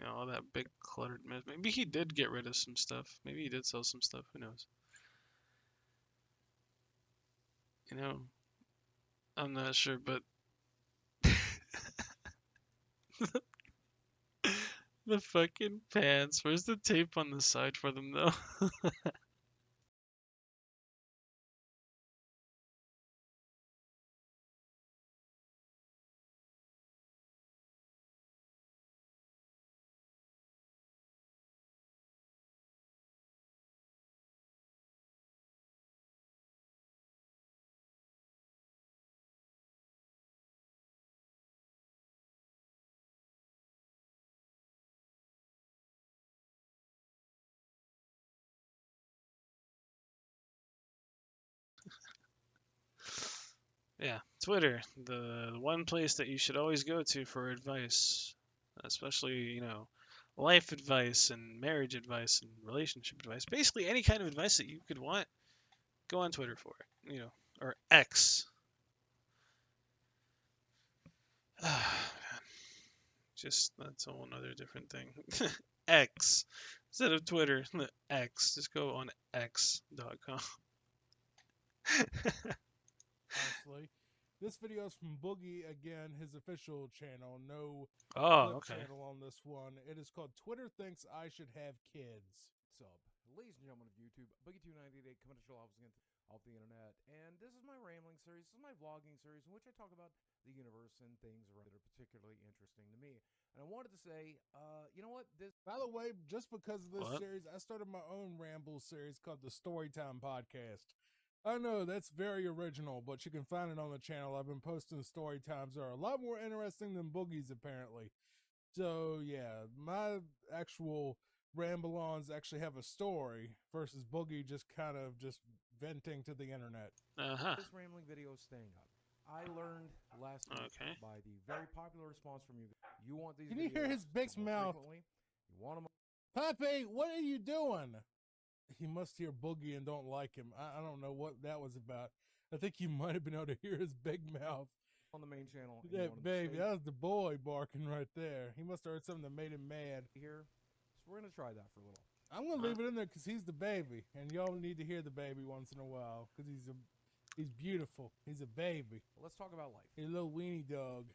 [SPEAKER 1] all that big cluttered mess. Maybe he did get rid of some stuff. Maybe he did sell some stuff. Who knows? You know, I'm not sure, but the fucking pants. Where's the tape on the side for them though? Yeah, Twitter, the one place that you should always go to for advice, especially, life advice and marriage advice and relationship advice. Basically, any kind of advice that you could want, go on Twitter for it, or X. Just that's a whole other different thing. X instead of Twitter, X. Just go on X.com.
[SPEAKER 9] Honestly, this video is from Boogie again, his official channel. No
[SPEAKER 1] Oh,
[SPEAKER 9] flip
[SPEAKER 1] okay.
[SPEAKER 9] channel on this one. It is called Twitter Thinks I Should Have Kids.
[SPEAKER 4] Sub. Ladies and gentlemen of YouTube, Boogie298 coming to show off again off the internet. And this is my rambling series. This is my vlogging series in which I talk about the universe and things that are particularly interesting to me. And I wanted to say, you know what?
[SPEAKER 9] By the way, just because of this
[SPEAKER 1] What?
[SPEAKER 9] series, I started my own ramble series called the Storytime Podcast. I know that's very original, but you can find it on the channel. I've been posting story times that are a lot more interesting than Boogie's, apparently. So, yeah, my actual ramble-ons actually have a story versus Boogie just kind of just venting to the internet.
[SPEAKER 1] Uh-huh.
[SPEAKER 4] This rambling video is staying up. I learned last week by the very popular response from you. You want these
[SPEAKER 9] Can you hear his big mouth?
[SPEAKER 4] You want them.
[SPEAKER 9] Pepe, what are you doing? He must hear Boogie and don't like him. I don't know what that was about. I think you might have been able to hear his big mouth
[SPEAKER 4] on the main channel.
[SPEAKER 9] That baby, that was the boy barking right there. He must have heard something that made him mad.
[SPEAKER 4] Here, so we're gonna try that for a little.
[SPEAKER 9] I'm gonna leave it in there because he's the baby, and y'all need to hear the baby once in a while because he's beautiful. He's a baby.
[SPEAKER 4] Well, let's talk about life.
[SPEAKER 9] He's a little weenie dog.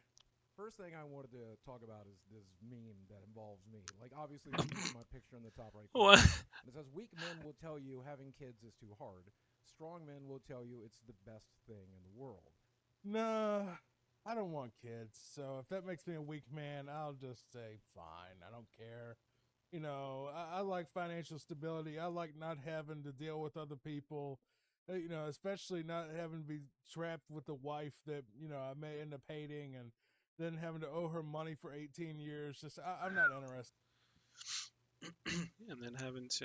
[SPEAKER 4] First thing I wanted to talk about is this meme that involves me. Like, obviously, you see my picture in the top right corner.
[SPEAKER 1] What?
[SPEAKER 4] And it says, weak men will tell you having kids is too hard. Strong men will tell you it's the best thing in the world.
[SPEAKER 9] Nah, I don't want kids. So if that makes me a weak man, I'll just say, fine. I don't care. You know, I like financial stability. I like not having to deal with other people. You know, especially not having to be trapped with a wife that, you know, I may end up hating and then having to owe her money for 18 years. Just, I'm not interested.
[SPEAKER 1] And then having to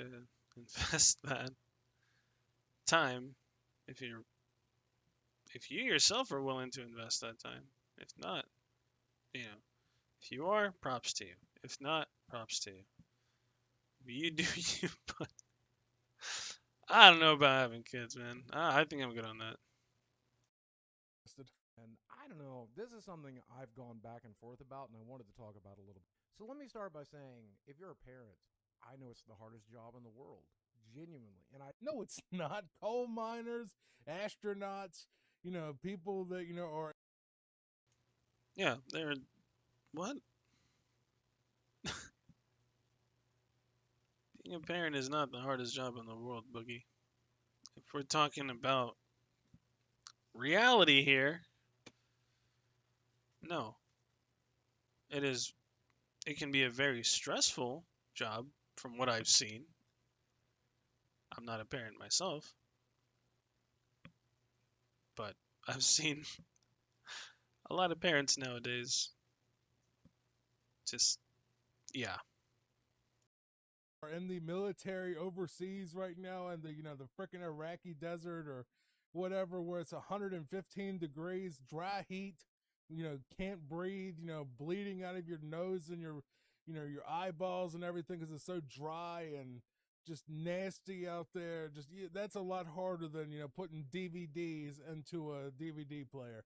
[SPEAKER 1] invest that time if you yourself are willing to invest that time. If not, if you are, props to you. If not, props to you. You do you, but I don't know about having kids, man. I think I'm good on that.
[SPEAKER 4] And I don't know, this is something I've gone back and forth about, and I wanted to talk about a little bit. So let me start by saying, if you're a parent, I know it's the hardest job in the world, genuinely. And I
[SPEAKER 9] No, it's not. Coal miners, astronauts, people that, are.
[SPEAKER 1] Yeah, they're what? Being a parent is not the hardest job in the world, Boogie. If we're talking about reality here, no. It is. It can be a very stressful job from what I've seen. I'm not a parent myself, but I've seen a lot of parents nowadays. Just, yeah.
[SPEAKER 9] Are in the military overseas right now in the the freaking Iraqi desert or whatever, where it's 115 degrees, dry heat, can't breathe, bleeding out of your nose and your eyeballs and everything because it's so dry and just nasty out there. Just that's a lot harder than putting DVDs into a DVD player.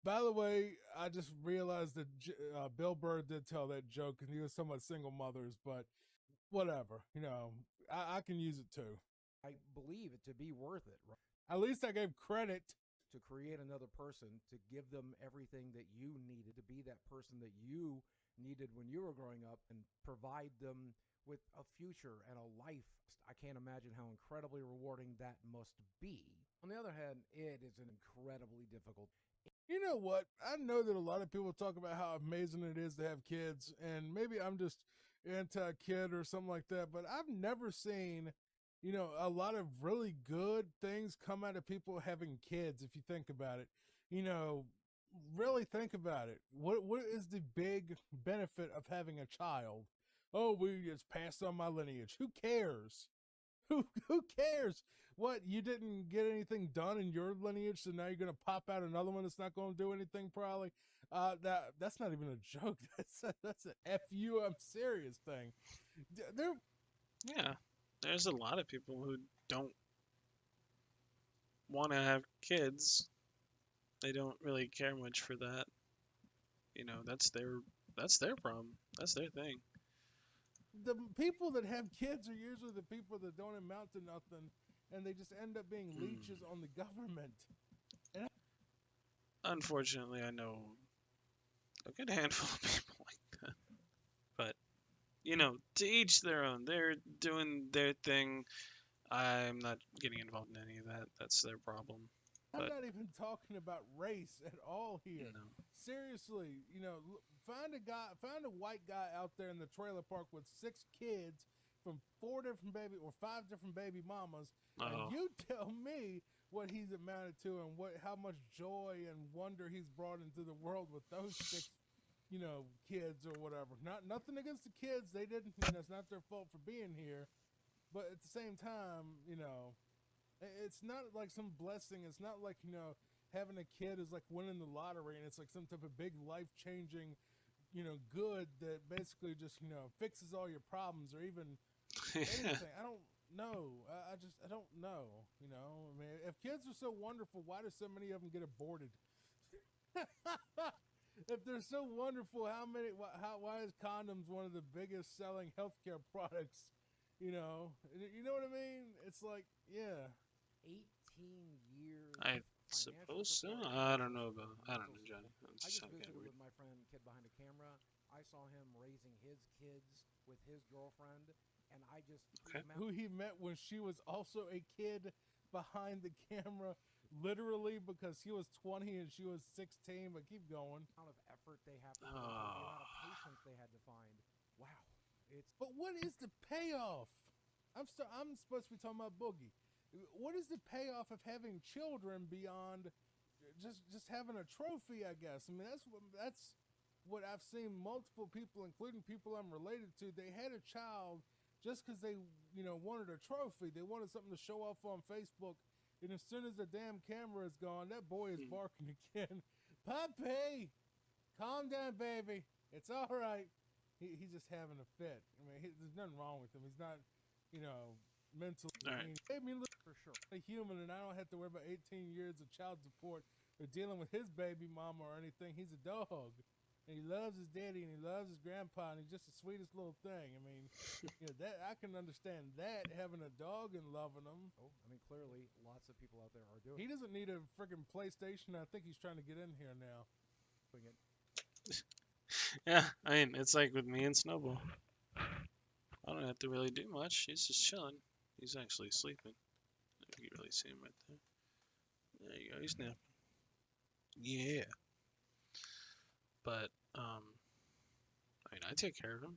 [SPEAKER 9] By the way, I just realized that Bill Burr did tell that joke, and he was talking about single mothers, but whatever, I can use it too.
[SPEAKER 4] I believe it to be worth it, right?
[SPEAKER 9] At least I gave credit
[SPEAKER 4] to create another person, to give them everything that you needed, to be that person that you needed when you were growing up, and provide them with a future and a life. I can't imagine how incredibly rewarding that must be. On the other hand, it is an incredibly difficult.
[SPEAKER 9] You know what? I know that a lot of people talk about how amazing it is to have kids, and maybe I'm just anti-kid or something like that, but I've never seen, a lot of really good things come out of people having kids, if you think about it. Really think about it. What is the big benefit of having a child? Oh, we just passed on my lineage. Who cares? Who cares? What, you didn't get anything done in your lineage, so now you're gonna pop out another one that's not gonna do anything probably? That's not even a joke. That's an fu. I'm serious thing.
[SPEAKER 1] Yeah, there's a lot of people who don't want to have kids. They don't really care much for that. That's their problem. That's their thing.
[SPEAKER 9] The people that have kids are usually the people that don't amount to nothing, and they just end up being leeches on the government.
[SPEAKER 1] Unfortunately, I know a good handful of people like that. But, to each their own. They're doing their thing. I'm not getting involved in any of that. That's their problem.
[SPEAKER 9] I'm not even talking about race at all here.
[SPEAKER 1] No.
[SPEAKER 9] Seriously, find a white guy out there in the trailer park with 6 kids from 5 different baby mamas, and you tell me what he's amounted to and how much joy and wonder he's brought into the world with those 6, kids or whatever. Nothing against the kids. They didn't, it's not their fault for being here. But at the same time, it's not like some blessing. It's not like, having a kid is like winning the lottery and it's like some type of big life-changing, good that basically just, fixes all your problems or even anything. I don't know. I don't know, I mean, if kids are so wonderful, why do so many of them get aborted? If they're so wonderful, why is condoms one of the biggest selling healthcare products? You know what I mean? It's like, yeah.
[SPEAKER 4] 18 years.
[SPEAKER 1] I suppose so. I don't know, Johnny.
[SPEAKER 4] I just visited with my friend, kid behind a camera. I saw him raising his kids with his girlfriend, and I just
[SPEAKER 9] who he met when she was also a kid behind the camera, literally, because he was 20 and she was 16. But keep going.
[SPEAKER 4] The amount of effort they have to put, the amount of patience they had to find. Wow.
[SPEAKER 9] But what is the payoff? I'm supposed to be talking about Boogie. What is the payoff of having children beyond just having a trophy? I guess. I mean, that's what I've seen multiple people, including people I'm related to. They had a child just because they wanted a trophy. They wanted something to show off on Facebook. And as soon as the damn camera is gone, that boy is barking again. Puppy, calm down, baby. It's all right. he's just having a fit. I mean, there's nothing wrong with him. He's not, you know, mentally.
[SPEAKER 1] All right.
[SPEAKER 9] I mean, look, for sure, a human, and I don't have to worry about 18 years of child support or dealing with his baby mama or anything. He's a dog. And he loves his daddy and he loves his grandpa and he's just the sweetest little thing. I mean, you know, that I can understand that, having a dog and loving him.
[SPEAKER 4] Oh, I mean, clearly lots of people out there are doing
[SPEAKER 9] He doesn't need a freaking PlayStation. I think he's trying to get in here now.
[SPEAKER 4] it.
[SPEAKER 1] Yeah, I mean, it's like with me and Snowball. I don't have to really do much. He's just chilling. He's actually sleeping. You can really see him right there. There you go. He's napping. Yeah. But I mean, I take care of him.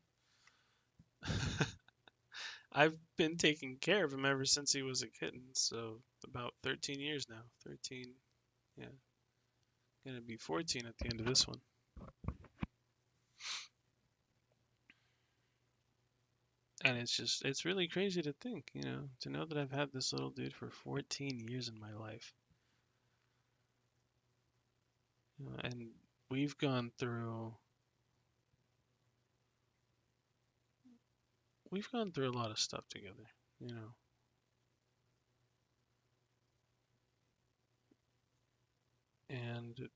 [SPEAKER 1] I've been taking care of him ever since he was a kitten, so about 13 years now. 13, yeah. Gonna be 14 at the end of this one. And it's really crazy to think, you know, to know that I've had this little dude for 14 years in my life. You know, and we've gone through a lot of stuff together, you know. And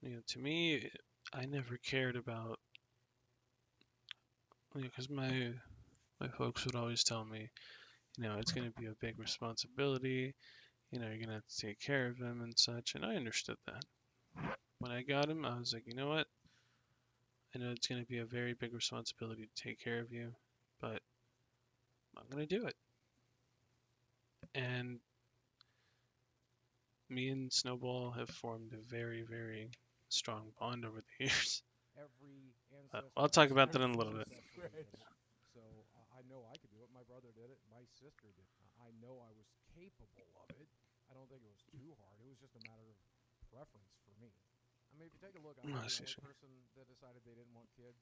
[SPEAKER 1] you know, to me, I never cared about, you know, because my folks would always tell me, you know, it's going to be a big responsibility. You know, you're going to have to take care of him and such. And I understood that. When I got him, I was like, you know what? I know it's going to be a very big responsibility to take care of you, but I'm going to do it. And me and Snowball have formed a very, very strong bond over the years.
[SPEAKER 4] Every ancestor.
[SPEAKER 1] I'll talk about that in a little bit.
[SPEAKER 4] So I know I could do it. My brother did it. My sister did. I know I was capable of it. I don't think it was too hard. It was just a matter of preference for me. I mean, if you take a look, I'm not the only person that decided they didn't want kids.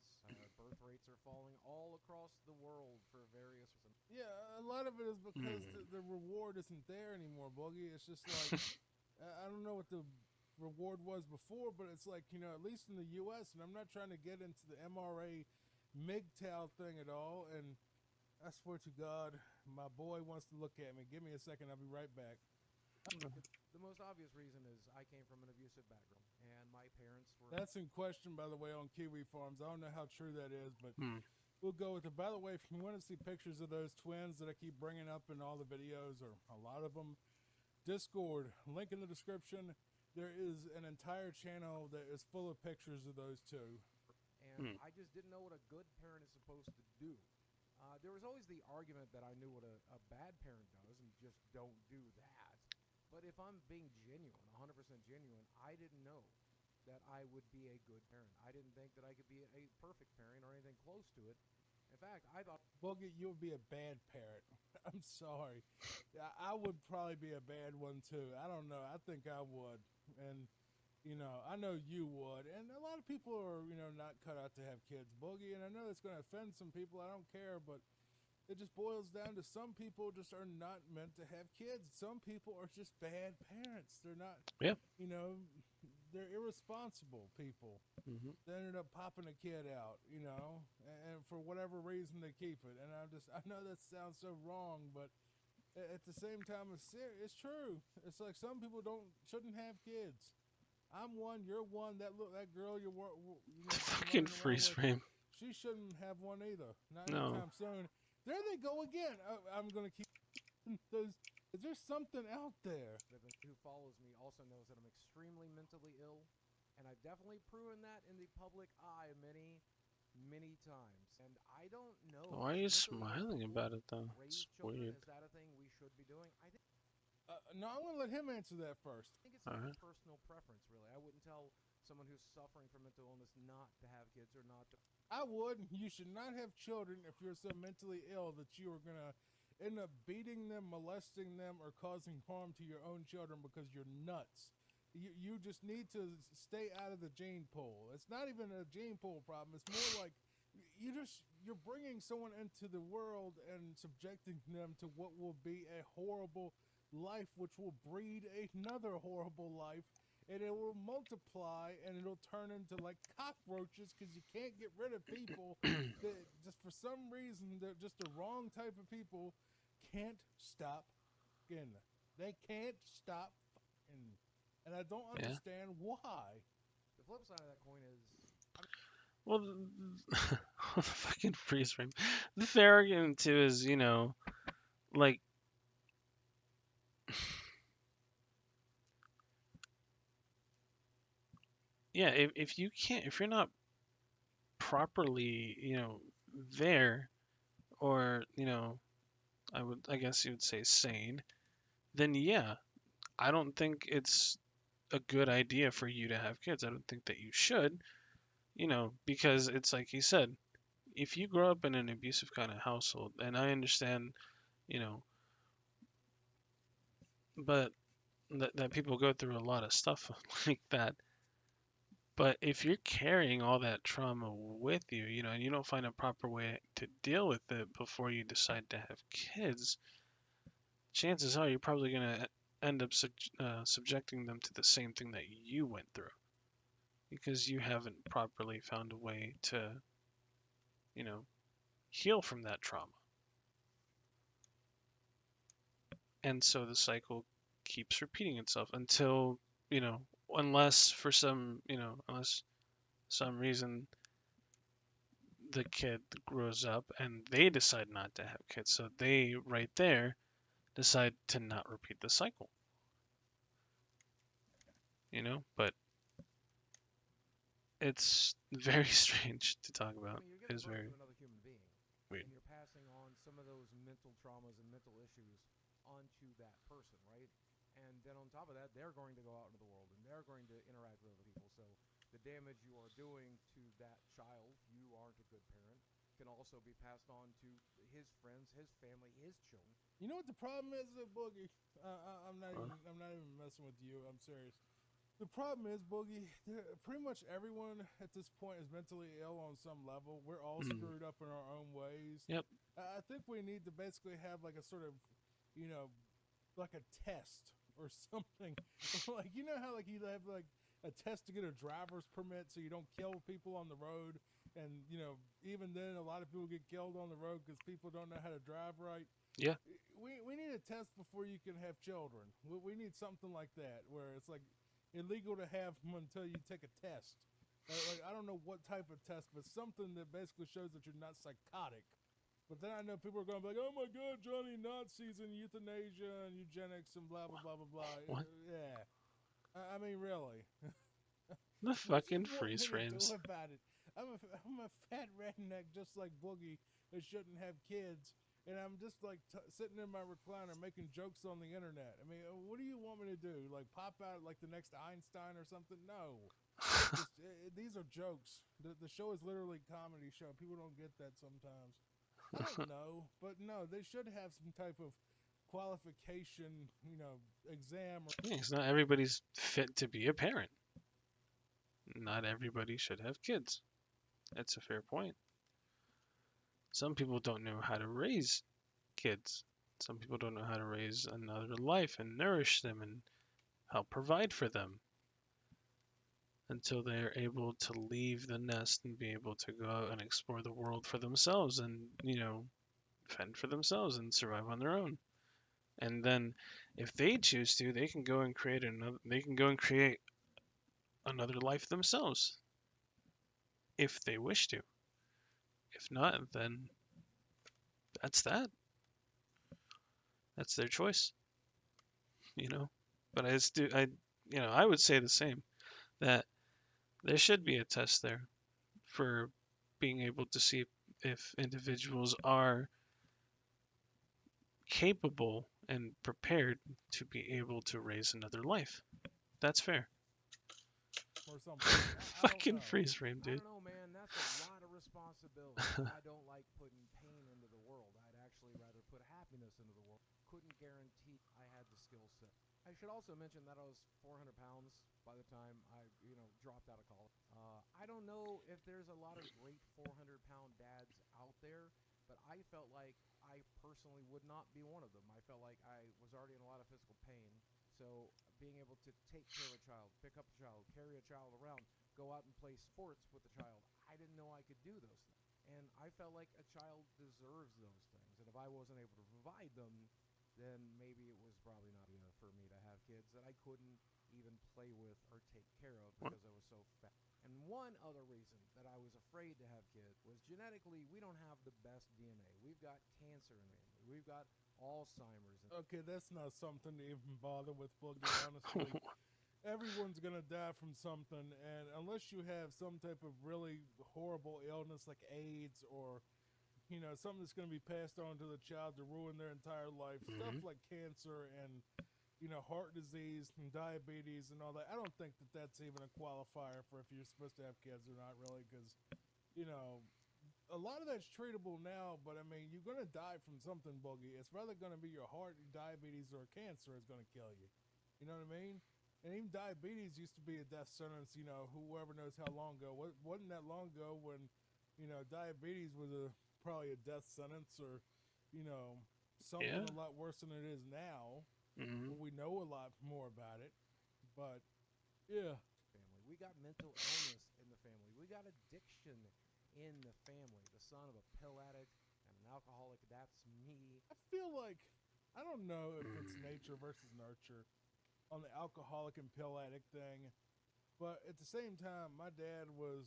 [SPEAKER 4] Birth rates are falling all across the world for various reasons.
[SPEAKER 9] Yeah, a lot of it is because the reward isn't there anymore, Boogie. It's just like, I don't know what the reward was before, but it's like, you know, at least in the U.S., and I'm not trying to get into the MRA MGTOW thing at all, and I swear to God, my boy wants to look at me. Give me a second, I'll be right back.
[SPEAKER 4] The most obvious reason is I came from an abusive background, and my parents were...
[SPEAKER 9] That's in question, by the way, on Kiwi Farms. I don't know how true that is, but we'll go with it. By the way, if you want to see pictures of those twins that I keep bringing up in all the videos, or a lot of them, Discord, link in the description. There is an entire channel that is full of pictures of those two.
[SPEAKER 4] And I just didn't know what a good parent is supposed to do. There was always the argument that I knew what a bad parent does and just don't do that. But if I'm being genuine, 100% genuine, I didn't know that I would be a good parent. I didn't think that I could be a perfect parent or anything close to it. In fact, I thought...
[SPEAKER 9] Boogie, you would be a bad parent. I'm sorry. I would probably be a bad one, too. I don't know. I think I would. And, you know, I know you would. And a lot of people are, you know, not cut out to have kids, Boogie. And I know it's going to offend some people. I don't care. But it just boils down to some people just are not meant to have kids. Some people are just bad parents. They're not, you know, they're irresponsible people. They ended up popping a kid out, you know, and for whatever reason they keep it. And I know that sounds so wrong, but at the same time, it's true. It's like some people shouldn't have kids. I'm one, you're one. That girl you
[SPEAKER 1] fucking freeze frame.
[SPEAKER 9] She shouldn't have one either. Not anytime soon. There they go again. I'm gonna keep those. Is there something out there?
[SPEAKER 4] Who follows me also knows that I'm extremely mentally ill, and I've definitely proven that in the public eye many, many times. And I don't know.
[SPEAKER 1] Why are you smiling about it though? It's weird.
[SPEAKER 4] Is that a thing we should be doing? I think.
[SPEAKER 9] No, I'm gonna let him answer that first.
[SPEAKER 4] I think it's a personal preference, really. I wouldn't tell someone who's suffering from mental illness not to have kids or not to.
[SPEAKER 9] I would. You should not have children if you're so mentally ill that you are gonna end up beating them, molesting them, or causing harm to your own children because you're nuts. You just need to stay out of the gene pool. It's not even a gene pool problem. It's more like you're bringing someone into the world and subjecting them to what will be a horrible life, which will breed another horrible life. and it will multiply, and it'll turn into like cockroaches because you can't get rid of people that just for some reason they're just the wrong type of people can't stop fucking. They can't stop fucking, and I don't understand why.
[SPEAKER 4] The flip side of that coin is,
[SPEAKER 1] Well, the fucking freeze frame. The fair argument too is, you know, like, yeah, if you can't, if you're not properly, you know, there, or, you know, I guess you would say sane, then yeah, I don't think it's a good idea for you to have kids. I don't think that you should, you know, because it's like you said, if you grow up in an abusive kind of household, and I understand, you know, but that people go through a lot of stuff like that. But if you're carrying all that trauma with you, you know, and you don't find a proper way to deal with it before you decide to have kids, chances are you're probably going to end up subjecting them to the same thing that you went through because you haven't properly found a way to, you know, heal from that trauma. And so the cycle keeps repeating itself until, you know, unless for some, you know, unless some reason the kid grows up and they decide not to have kids. So they, right there, decide to not repeat the cycle. You know, but it's very strange to talk about.
[SPEAKER 4] you're
[SPEAKER 1] It
[SPEAKER 4] giving
[SPEAKER 1] is
[SPEAKER 4] birth
[SPEAKER 1] very
[SPEAKER 4] to another human being,
[SPEAKER 1] weird.
[SPEAKER 4] and you're passing on some of those mental traumas and mental issues onto that person, right? And then on top of that, they're going to go out into the world and they're going to interact with other people. So the damage you are doing to that child, you aren't a good parent, can also be passed on to his friends, his family, his children.
[SPEAKER 9] You know what the problem is, Boogie? I'm not even messing with you. I'm serious. The problem is, Boogie, pretty much everyone at this point is mentally ill on some level. We're all screwed up in our own ways.
[SPEAKER 1] Yep.
[SPEAKER 9] I think we need to basically have like a sort of, you know, like a test or something. Like, you know how like you have like a test to get a driver's permit so you don't kill people on the road, and you know even then a lot of people get killed on the road because people don't know how to drive right.
[SPEAKER 1] Yeah.
[SPEAKER 9] We need a test before you can have children. We need something like that where it's like illegal to have them until you take a test. Like I don't know what type of test, but something that basically shows that you're not psychotic. But then I know people are going to be like, "Oh my God, Johnny, Nazis and euthanasia and eugenics and blah blah blah blah blah."
[SPEAKER 1] What?
[SPEAKER 9] Yeah, I mean, really.
[SPEAKER 1] The
[SPEAKER 9] What you
[SPEAKER 1] fucking
[SPEAKER 9] want
[SPEAKER 1] freeze
[SPEAKER 9] me to
[SPEAKER 1] frames.
[SPEAKER 9] do about it? I'm a fat redneck just like Boogie that shouldn't have kids, and I'm just like sitting in my recliner making jokes on the internet. I mean, what do you want me to do? Like pop out like the next Einstein or something? No. These are jokes. The show is literally a comedy show. People don't get that sometimes. I don't know, but no, they should have some type of qualification, you know, exam.
[SPEAKER 1] Yeah, 'cause not everybody's fit to be a parent. Not everybody should have kids. That's a fair point. Some people don't know how to raise kids. Some people don't know how to raise another life and nourish them and help provide for them until they're able to leave the nest and be able to go out and explore the world for themselves and, you know, fend for themselves and survive on their own. And then if they choose to, they can go and create another life themselves if they wish to. If not, then that's that. That's their choice, you know. But I would say the same, that there should be a test there for being able to see if individuals are capable and prepared to be able to raise another life. That's fair.
[SPEAKER 9] Or something.
[SPEAKER 1] Fucking freeze frame,
[SPEAKER 4] I
[SPEAKER 1] dude.
[SPEAKER 4] don't know, man. That's a lot of responsibility. I don't like putting pain into the world. I'd actually rather put happiness into the world. Couldn't guarantee I had the skill set. I should also mention that I was 400 pounds by the time I, dropped out of college. I don't know if there's a lot of great 400-pound dads out there, but I felt like I personally would not be one of them. I felt like I was already in a lot of physical pain. So being able to take care of a child, pick up a child, carry a child around, go out and play sports with a child. I didn't know I could do those things. And I felt like a child deserves those things. And if I wasn't able to provide them, then maybe it was probably not for me to have kids that I couldn't even play with or take care of because I was so fat. And one other reason that I was afraid to have kids was genetically, we don't have the best DNA. We've got cancer in the family. We've got Alzheimer's.
[SPEAKER 9] Okay, that's not something to even bother with, Boogie, honestly. Everyone's going to die from something, and unless you have some type of really horrible illness like AIDS or, you know, something that's going to be passed on to the child to ruin their entire life, stuff like cancer and, you know, heart disease and diabetes and all that, I don't think that that's even a qualifier for if you're supposed to have kids or not, really, because, you know, a lot of that's treatable now, but I mean, you're going to die from something, Boogie. It's rather going to be your heart, diabetes, or cancer is going to kill you. You know what I mean? And even diabetes used to be a death sentence, you know, whoever knows how long ago. Wasn't that long ago when, you know, diabetes was probably a death sentence or, you know, something a lot worse than it is now. Well, we know a lot more about it. But, yeah.
[SPEAKER 4] Family. We got mental illness in the family. We got addiction in the family. The son of a pill addict and an alcoholic, that's me.
[SPEAKER 9] I feel like, I don't know if it's nature versus nurture on the alcoholic and pill addict thing, but at the same time, my dad was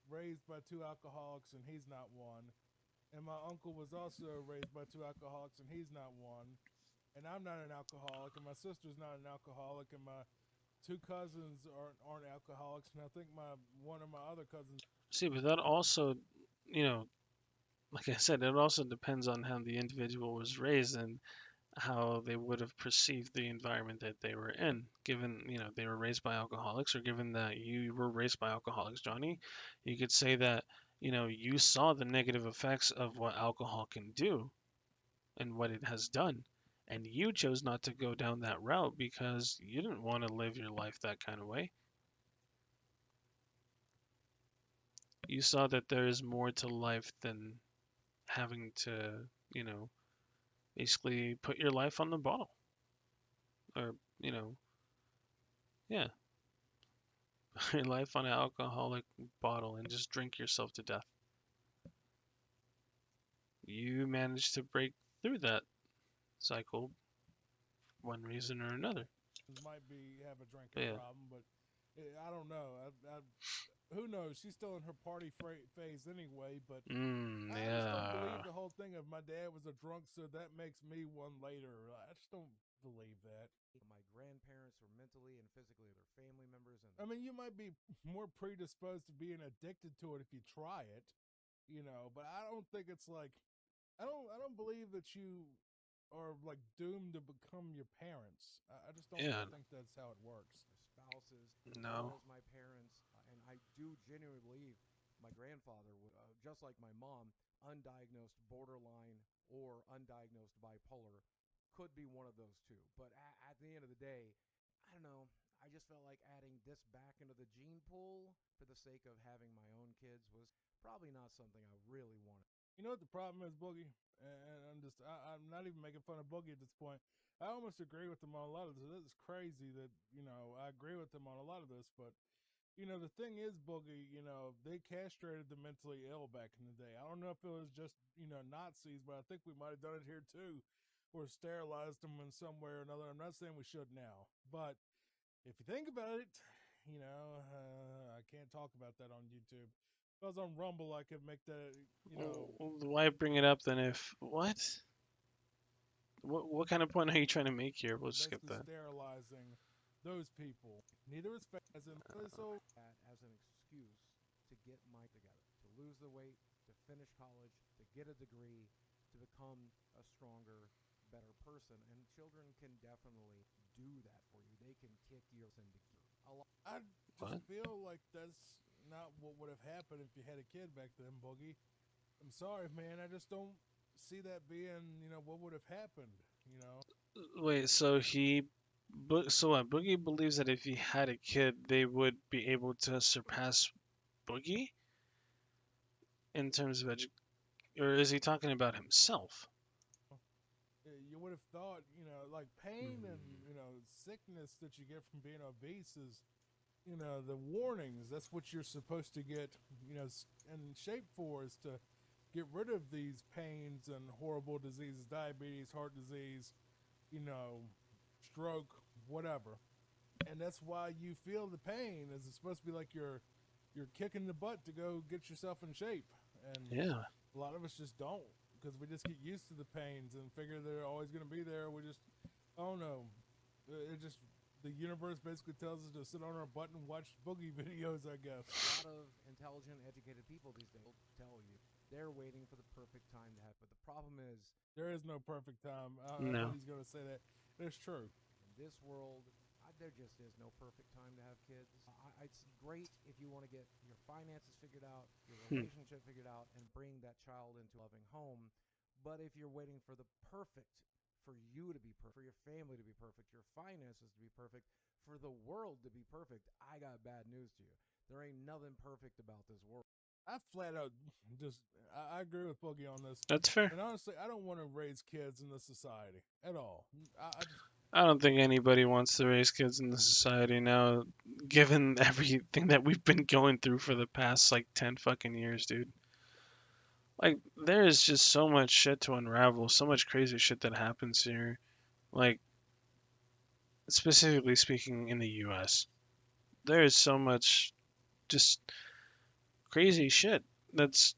[SPEAKER 9] raised by two alcoholics and he's not one, and my uncle was also raised by two alcoholics and he's not one, and I'm not an alcoholic, and my sister's not an alcoholic, and my two cousins aren't alcoholics, and I think one of my other cousins.
[SPEAKER 1] See, but that also, you know, like I said, it also depends on how the individual was raised and how they would have perceived the environment that they were in. Given, you know, they were raised by alcoholics, or given that you were raised by alcoholics, Johnny, you could say that, you know, you saw the negative effects of what alcohol can do and what it has done. And you chose not to go down that route because you didn't want to live your life that kind of way. You saw that there is more to life than having to, you know, basically put your life on the bottle. Or, you know, yeah, put your life on an alcoholic bottle and just drink yourself to death. You managed to break through that cycle for one reason or another.
[SPEAKER 9] Might have a drinking problem, but I don't know. Who knows? She's still in her party phase anyway, but I just don't believe the whole thing of my dad was a drunk, so that makes me one later. I just don't believe that.
[SPEAKER 4] My grandparents were mentally and physically their family members. And
[SPEAKER 9] I mean, you might be more predisposed to being addicted to it if you try it, you know, but I don't think it's like, I don't believe that you are like doomed to become your parents. I just don't think that's how it works.
[SPEAKER 4] Spouses, as
[SPEAKER 1] no.
[SPEAKER 4] well as my parents, and I do genuinely believe my grandfather, just like my mom, undiagnosed borderline or undiagnosed bipolar, could be one of those two. But at the end of the day, I don't know. I just felt like adding this back into the gene pool for the sake of having my own kids was probably not something I really wanted.
[SPEAKER 9] You know what the problem is, Boogie? And I'm not even making fun of Boogie at this point. I almost agree with them on a lot of this. It's crazy that, you know, I agree with them on a lot of this, but, you know, the thing is, Boogie, you know, they castrated the mentally ill back in the day. I don't know if it was just, you know, Nazis, but I think we might have done it here too, or sterilized them in some way or another. I'm not saying we should now, but if you think about it, you know, I can't talk about that on YouTube. If I was on Rumble, I could make that, you know.
[SPEAKER 1] Why bring it up then if, what? What kind of point are you trying to make here? We'll skip that.
[SPEAKER 9] Sterilizing those people. Neither is as in so
[SPEAKER 4] that as an excuse to get my together, to lose the weight, to finish college, to get a degree, to become a stronger, better person. And children can definitely do that for you. They can kick your into gear.
[SPEAKER 9] I just feel like that's not what would have happened if you had a kid back then, Boogie. I'm sorry, man. I just don't see that being, you know, what would have happened, you know.
[SPEAKER 1] Wait, so what? Boogie believes that if he had a kid, they would be able to surpass Boogie in terms of or is he talking about himself?
[SPEAKER 9] You would would have thought, like pain and, sickness that you get from being obese is, the warnings. That's what you're supposed to get, and shape for is to get rid of these pains and horrible diseases, diabetes, heart disease, stroke, whatever. And that's why you feel the pain, is it's supposed to be like you're kicking the butt to go get yourself in shape. And
[SPEAKER 1] Yeah.
[SPEAKER 9] a lot of us just don't, because we just get used to the pains and figure they're always going to be there. We just, I don't know. The universe basically tells us to sit on our butt and watch boogie videos, I guess.
[SPEAKER 4] A lot of intelligent, educated people these days will tell you they're waiting for the perfect time to happen. But the problem is,
[SPEAKER 9] there is no perfect time.
[SPEAKER 1] No.
[SPEAKER 9] He's going to say that. It's true.
[SPEAKER 4] In this world, there just is no perfect time to have kids. It's great if you want to get your finances figured out, your relationship figured out, and bring that child into a loving home. But if you're waiting for the perfect, for you to be perfect, for your family to be perfect, your finances to be perfect, for the world to be perfect, I got bad news to you. There ain't nothing perfect about this world.
[SPEAKER 9] I flat out I agree with Boogie on this.
[SPEAKER 1] That's fair.
[SPEAKER 9] And honestly, I don't want to raise kids in this society at all.
[SPEAKER 1] I don't think anybody wants to raise kids in the society now, given everything that we've been going through for the past, 10 fucking years, dude. There is just so much shit to unravel, so much crazy shit that happens here. Specifically speaking in the US. There is so much just crazy shit that's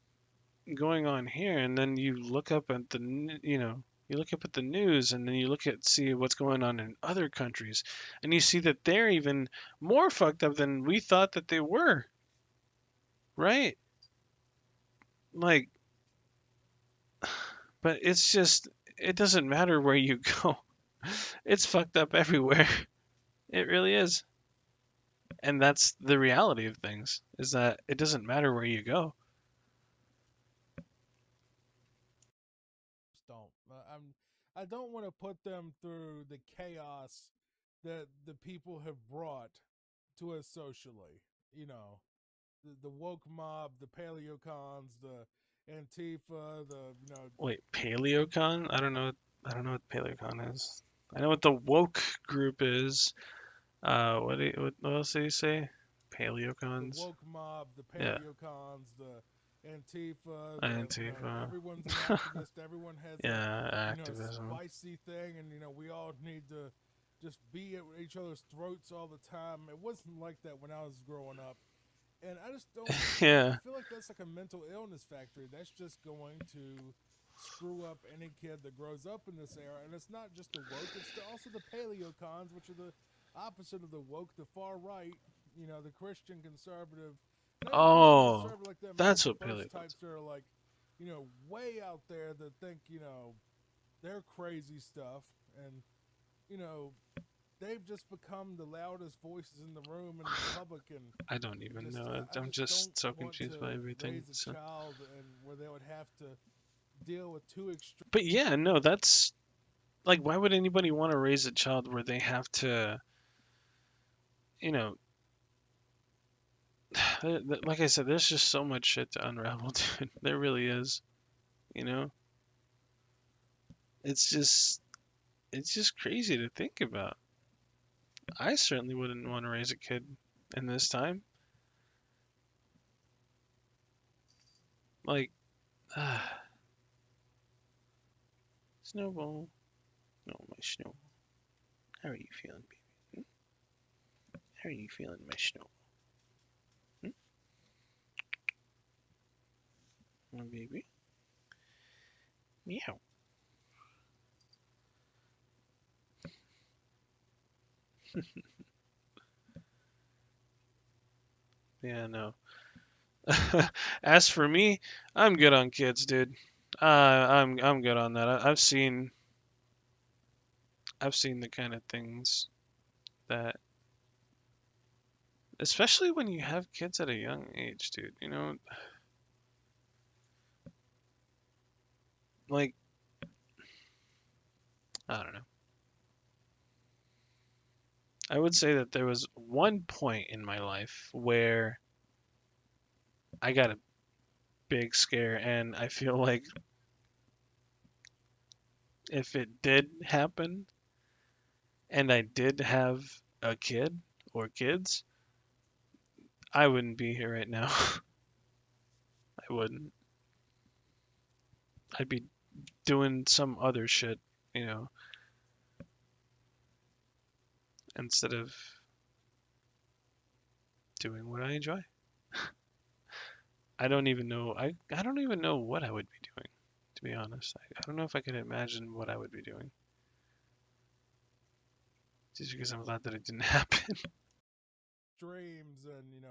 [SPEAKER 1] going on here, and then you look up at the news, and then you see what's going on in other countries, and you see that they're even more fucked up than we thought that they were. Right? But it's just, it doesn't matter where you go. It's fucked up everywhere. It really is. And that's the reality of things, is that it doesn't matter where you go.
[SPEAKER 9] I don't want to put them through the chaos that the people have brought to us socially. The woke mob, the paleocons, the Antifa,
[SPEAKER 1] Wait, Paleocon? I don't know what Paleocon is. I know what the woke group is. What else did you say? Paleocons.
[SPEAKER 9] The woke mob, the
[SPEAKER 1] Yeah.
[SPEAKER 9] paleocons, the Antifa,
[SPEAKER 1] Antifa.
[SPEAKER 9] everyone's an activist. Everyone has
[SPEAKER 1] activism.
[SPEAKER 9] A spicy thing, and we all need to just be at each other's throats all the time. It wasn't like that when I was growing up, and I just don't.
[SPEAKER 1] Yeah.
[SPEAKER 9] I feel like that's like a mental illness factory. That's just going to screw up any kid that grows up in this era. And it's not just the woke; it's also the paleocons, which are the opposite of the woke, the far right. The Christian conservative.
[SPEAKER 1] Oh, that's what paleocons
[SPEAKER 9] types are like, way out there that think, they're crazy stuff, and they've just become the loudest voices in the room in the public. And
[SPEAKER 1] I don't even know. I'm just so confused by everything.
[SPEAKER 9] Raise a child, and where they would have to deal with two extreme.
[SPEAKER 1] But yeah, no, that's why would anybody want to raise a child where they have to, like I said, there's just so much shit to unravel, dude. There really is. It's just crazy to think about. I certainly wouldn't want to raise a kid in this time. Snowball. No, my Snowball. How are you feeling, baby? How are you feeling, my Snowball? My baby. Meow. Yeah, no. As for me, I'm good on kids, dude. I'm good on that. I've seen the kind of things that, especially when you have kids at a young age, dude. I don't know. I would say that there was one point in my life where I got a big scare, and I feel like if it did happen and I did have a kid or kids, I wouldn't be here right now. I wouldn't. I'd be doing some other shit, you know, instead of doing what I enjoy. I don't even know. I don't even know what I would be doing, to be honest. I don't know if I could imagine what I would be doing. Just because I'm glad that it didn't happen.
[SPEAKER 9] Dreams and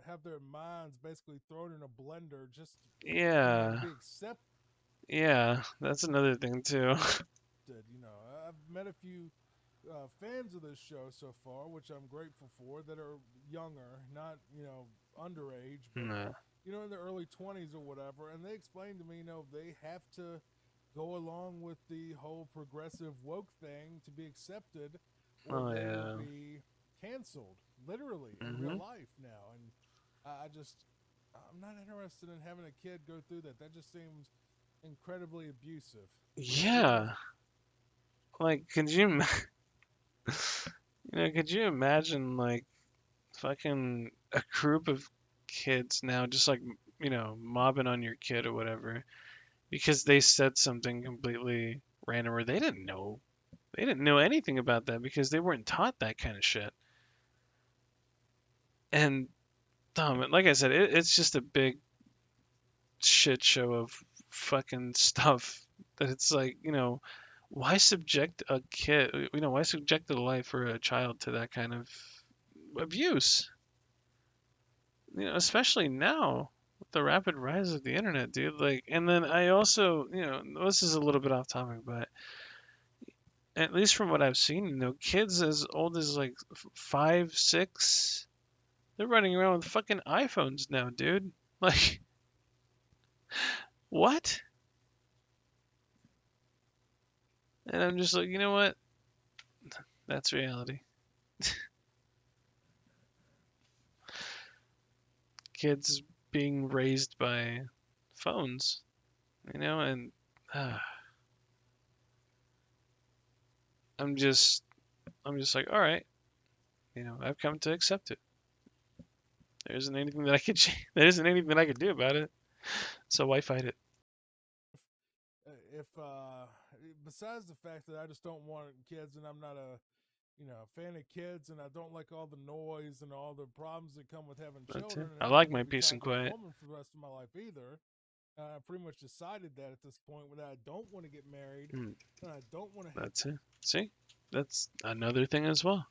[SPEAKER 9] have their minds basically thrown in a blender just
[SPEAKER 1] Yeah.
[SPEAKER 9] to be accepted.
[SPEAKER 1] Yeah, that's another thing too.
[SPEAKER 9] I've met a few fans of this show so far, which I'm grateful for, that are younger, not underage, but
[SPEAKER 1] Nah.
[SPEAKER 9] In their early 20s or whatever, and they explained to me, they have to go along with the whole progressive woke thing to be accepted, or they will be canceled, literally, in real life now. And I'm not interested in having a kid go through that. That just seems incredibly abusive.
[SPEAKER 1] Yeah. Like, could you imagine like fucking a group of kids now just like, mobbing on your kid or whatever because they said something completely random or they didn't know. They didn't know anything about that because they weren't taught that kind of shit. And like I said, it's just a big shit show of fucking stuff that it's like, why subject a kid, why subject a life or a child to that kind of abuse? Especially now with the rapid rise of the internet, dude. Like, and then I also, this is a little bit off topic, but at least from what I've seen, kids as old as like 5, 6, they're running around with fucking iPhones now, dude. Like, what? And I'm just like, you know what? That's reality. Kids being raised by phones, and I'm just like, all right, I've come to accept it. There isn't anything that I could there isn't anything that I could do about it. So why fight it?
[SPEAKER 9] If besides the fact that I just don't want kids, and I'm not a fan of kids, and I don't like all the noise and all the problems that come with having children.
[SPEAKER 1] I like my peace and quiet.
[SPEAKER 9] Woman for the rest of my life either. I pretty much decided that at this point, that I don't want to get married, and I don't want to.
[SPEAKER 1] That's it. See, that's another thing as well.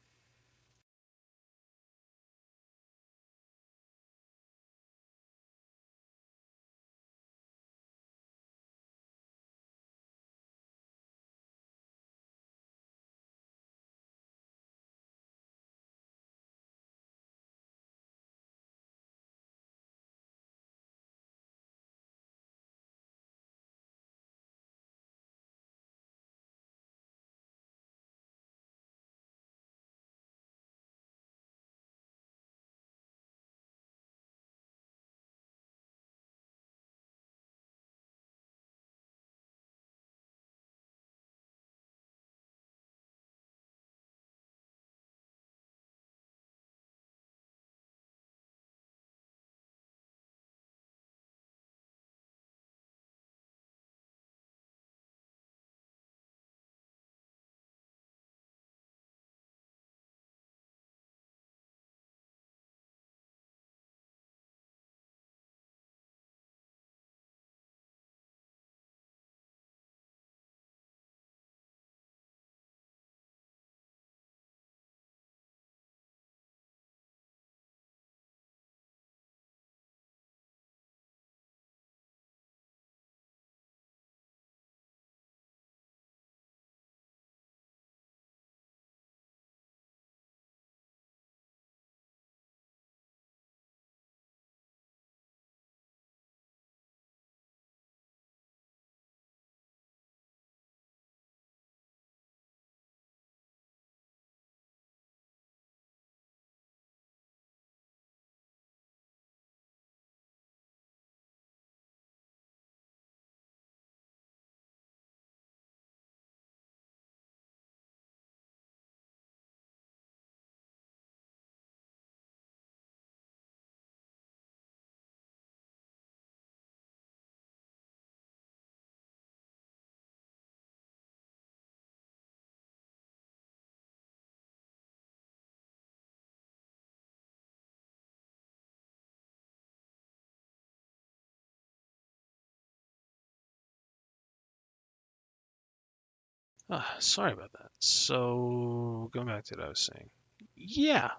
[SPEAKER 1] Sorry about that. So, going back to what I was saying. Yeah.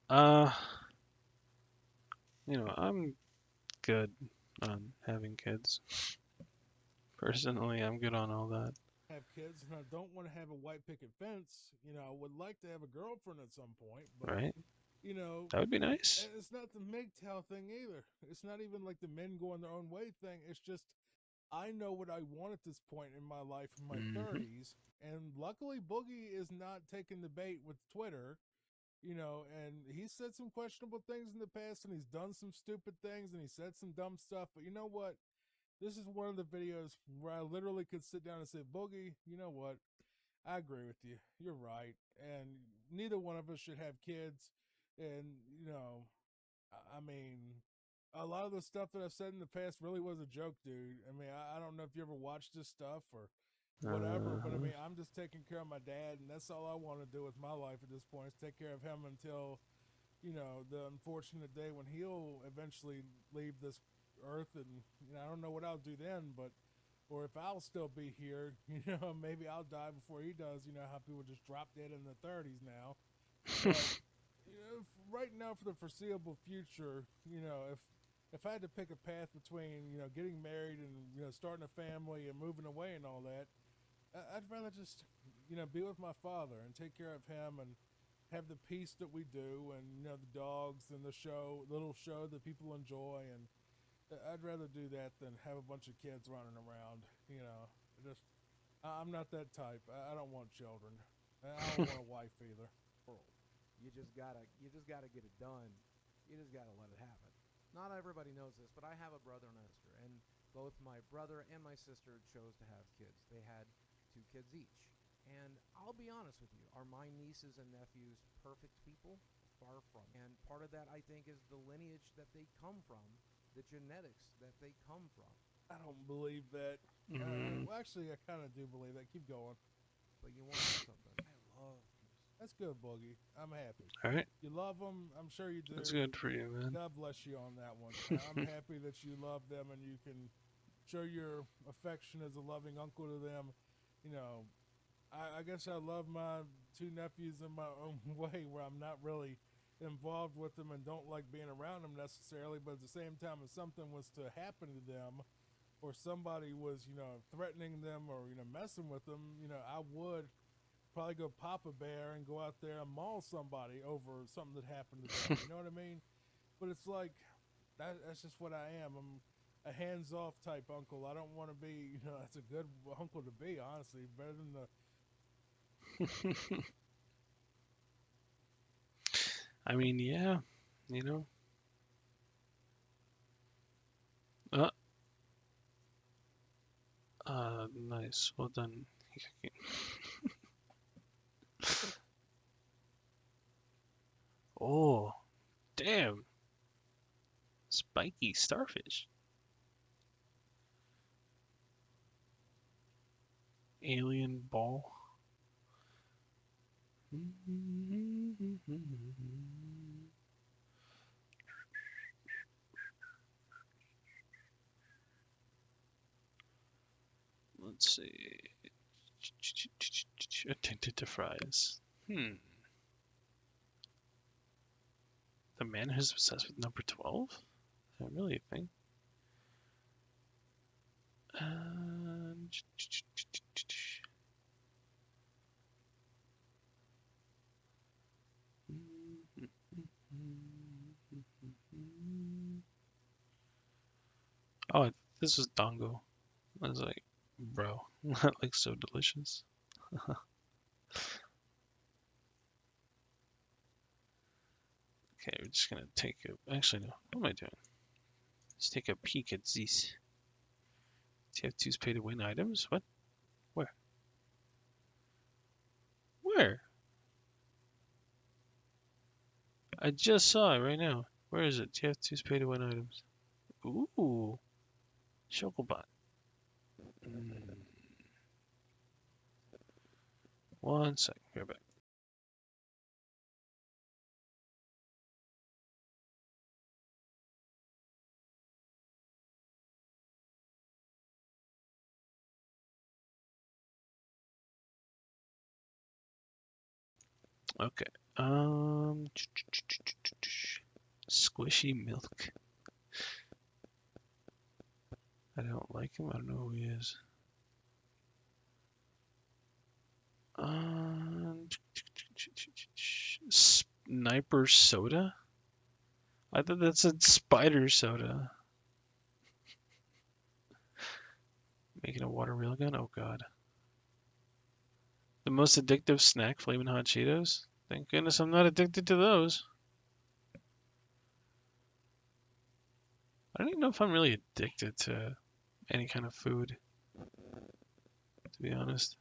[SPEAKER 1] Uh, I'm good on having kids. Personally, I'm good on all that.
[SPEAKER 9] Have kids, and I don't want to have a white picket fence. I would like to have a girlfriend at some point, but
[SPEAKER 1] Right? That would be nice.
[SPEAKER 9] it's not the MGTOW thing either. It's not even like the men going their own way thing. It's just I know what I want at this point in my life in my 30s, and luckily Boogie is not taking the bait with Twitter. And he said some questionable things in the past, and he's done some stupid things, and he said some dumb stuff. But you know what? This is one of the videos where I literally could sit down and say, Boogie, you know what? I agree with you. You're right. And neither one of us should have kids. And, I mean, a lot of the stuff that I've said in the past really was a joke, dude. I mean, I don't know if you ever watched this stuff or whatever, but I mean, I'm just taking care of my dad, and that's all I want to do with my life at this point is take care of him until, the unfortunate day when he'll eventually leave this earth. And, I don't know what I'll do then, or if I'll still be here, maybe I'll die before he does. You know how people just drop dead in their 30s now. But, right now for the foreseeable future, if I had to pick a path between, getting married and, starting a family and moving away and all that, I'd rather just, be with my father and take care of him and have the peace that we do and, the dogs and the little show that people enjoy. And I'd rather do that than have a bunch of kids running around. I'm not that type. I don't want children. I don't want a wife either.
[SPEAKER 4] You just gotta get it done. You just gotta let it happen. Not everybody knows this, but I have a brother and a sister, and both my brother and my sister chose to have kids. They had 2 kids each. And I'll be honest with you, are my nieces and nephews perfect people? Far from. And part of that, I think, is the lineage that they come from, the genetics that they come from.
[SPEAKER 9] I don't believe that. Well, actually, I kind of do believe that. Keep going.
[SPEAKER 4] But you want to know something? I love kids.
[SPEAKER 9] That's good, Boogie. I'm happy.
[SPEAKER 1] All right.
[SPEAKER 9] You love them. I'm sure you do.
[SPEAKER 1] That's good for you, man.
[SPEAKER 9] God bless you on that one. I'm happy that you love them and you can show your affection as a loving uncle to them. I guess I love my 2 nephews in my own way, where I'm not really involved with them and don't like being around them necessarily, but at the same time, if something was to happen to them or somebody was, threatening them or, messing with them, I would probably go pop a bear and go out there and maul somebody over something that happened to them. You know what I mean? But it's like, that's just what I am. I'm a hands-off type uncle. I don't want to be, that's a good uncle to be, honestly. Better than the...
[SPEAKER 1] I mean, yeah, nice. Well done. Oh, damn. Spiky starfish. Alien ball. Let's see. Addicted to fries. The man who's obsessed with number 12? Is that really a thing? Oh, this was Dongo. I was like, bro, that looks so delicious. Okay, we're just gonna take a. Actually, no. What am I doing? Let's take a peek at these. TF2's pay to win items? What? Where? Where? I just saw it right now. Where is it? TF2's pay to win items. Ooh. Shokobot. 1 sec. We're back. Okay. Squishy milk. I don't like him. I don't know who he is. Sniper soda? I thought that said spider soda. Making a water rail gun? Oh god. The most addictive snack, Flamin' Hot Cheetos? Thank goodness I'm not addicted to those. I don't even know if I'm really addicted to any kind of food, to be honest.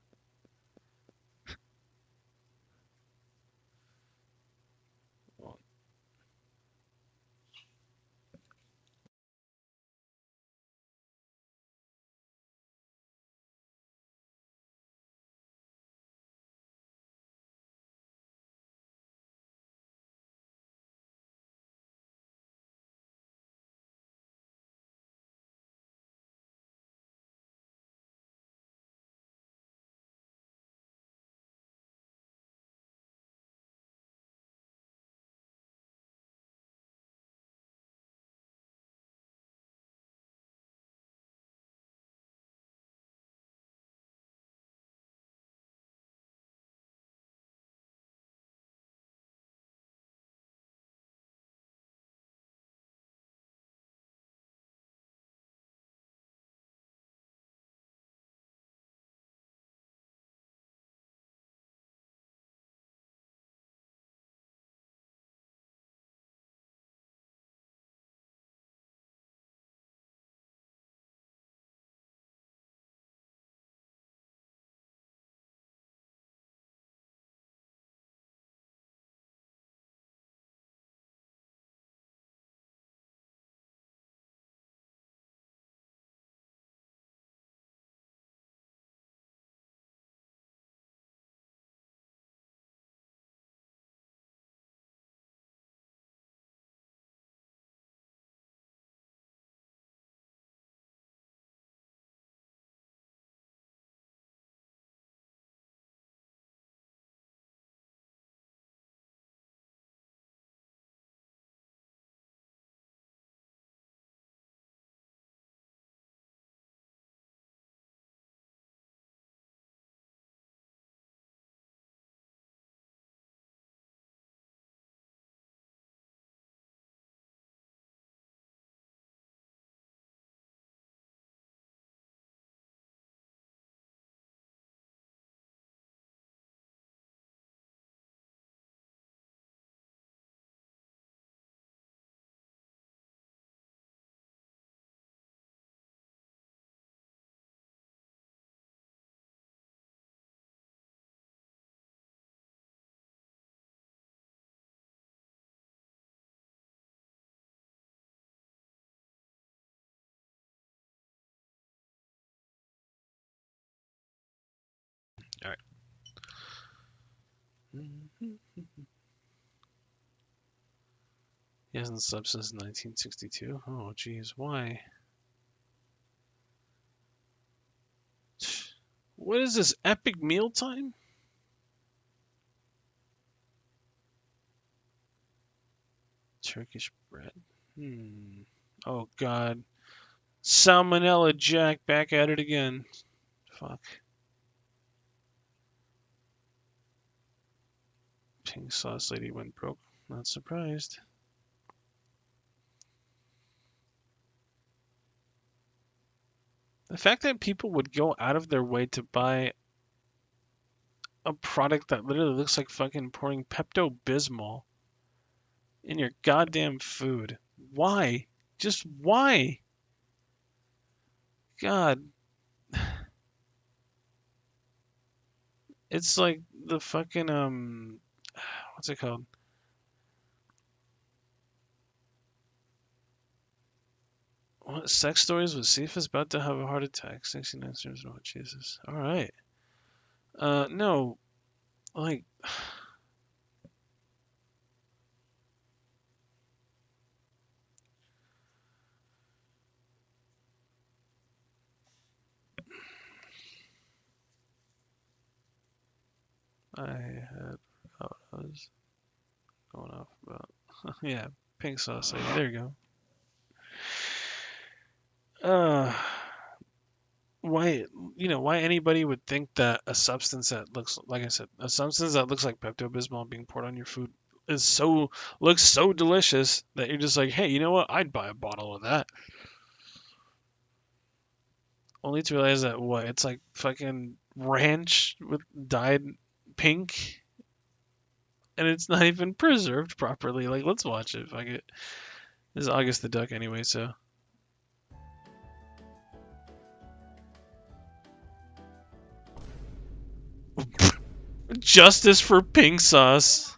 [SPEAKER 1] Alright. He hasn't slept since 1962? Oh, geez, why? What is this, epic mealtime? Turkish bread. Oh, God. Salmonella Jack back at it again. Fuck. Pink sauce lady went broke. Not surprised. The fact that people would go out of their way to buy a product that literally looks like fucking pouring Pepto-Bismol in your goddamn food. Why? Just why? God. It's like the fucking, what's it called? What, sex stories with Cephas about to have a heart attack. 69 streams. Oh, Jesus. Alright. No. Like... I had Oh, I was going off about yeah, pink sauce lady. There you go. Why why anybody would think that a substance that looks like I said, a substance that looks like Pepto-Bismol being poured on your food looks so delicious that you're just like, hey, you know what? I'd buy a bottle of that. Only to realize that it's like fucking ranch with dyed pink, and it's not even preserved properly. Like, let's watch it. Fuck it. This is August the Duck anyway, so. Justice for pink sauce.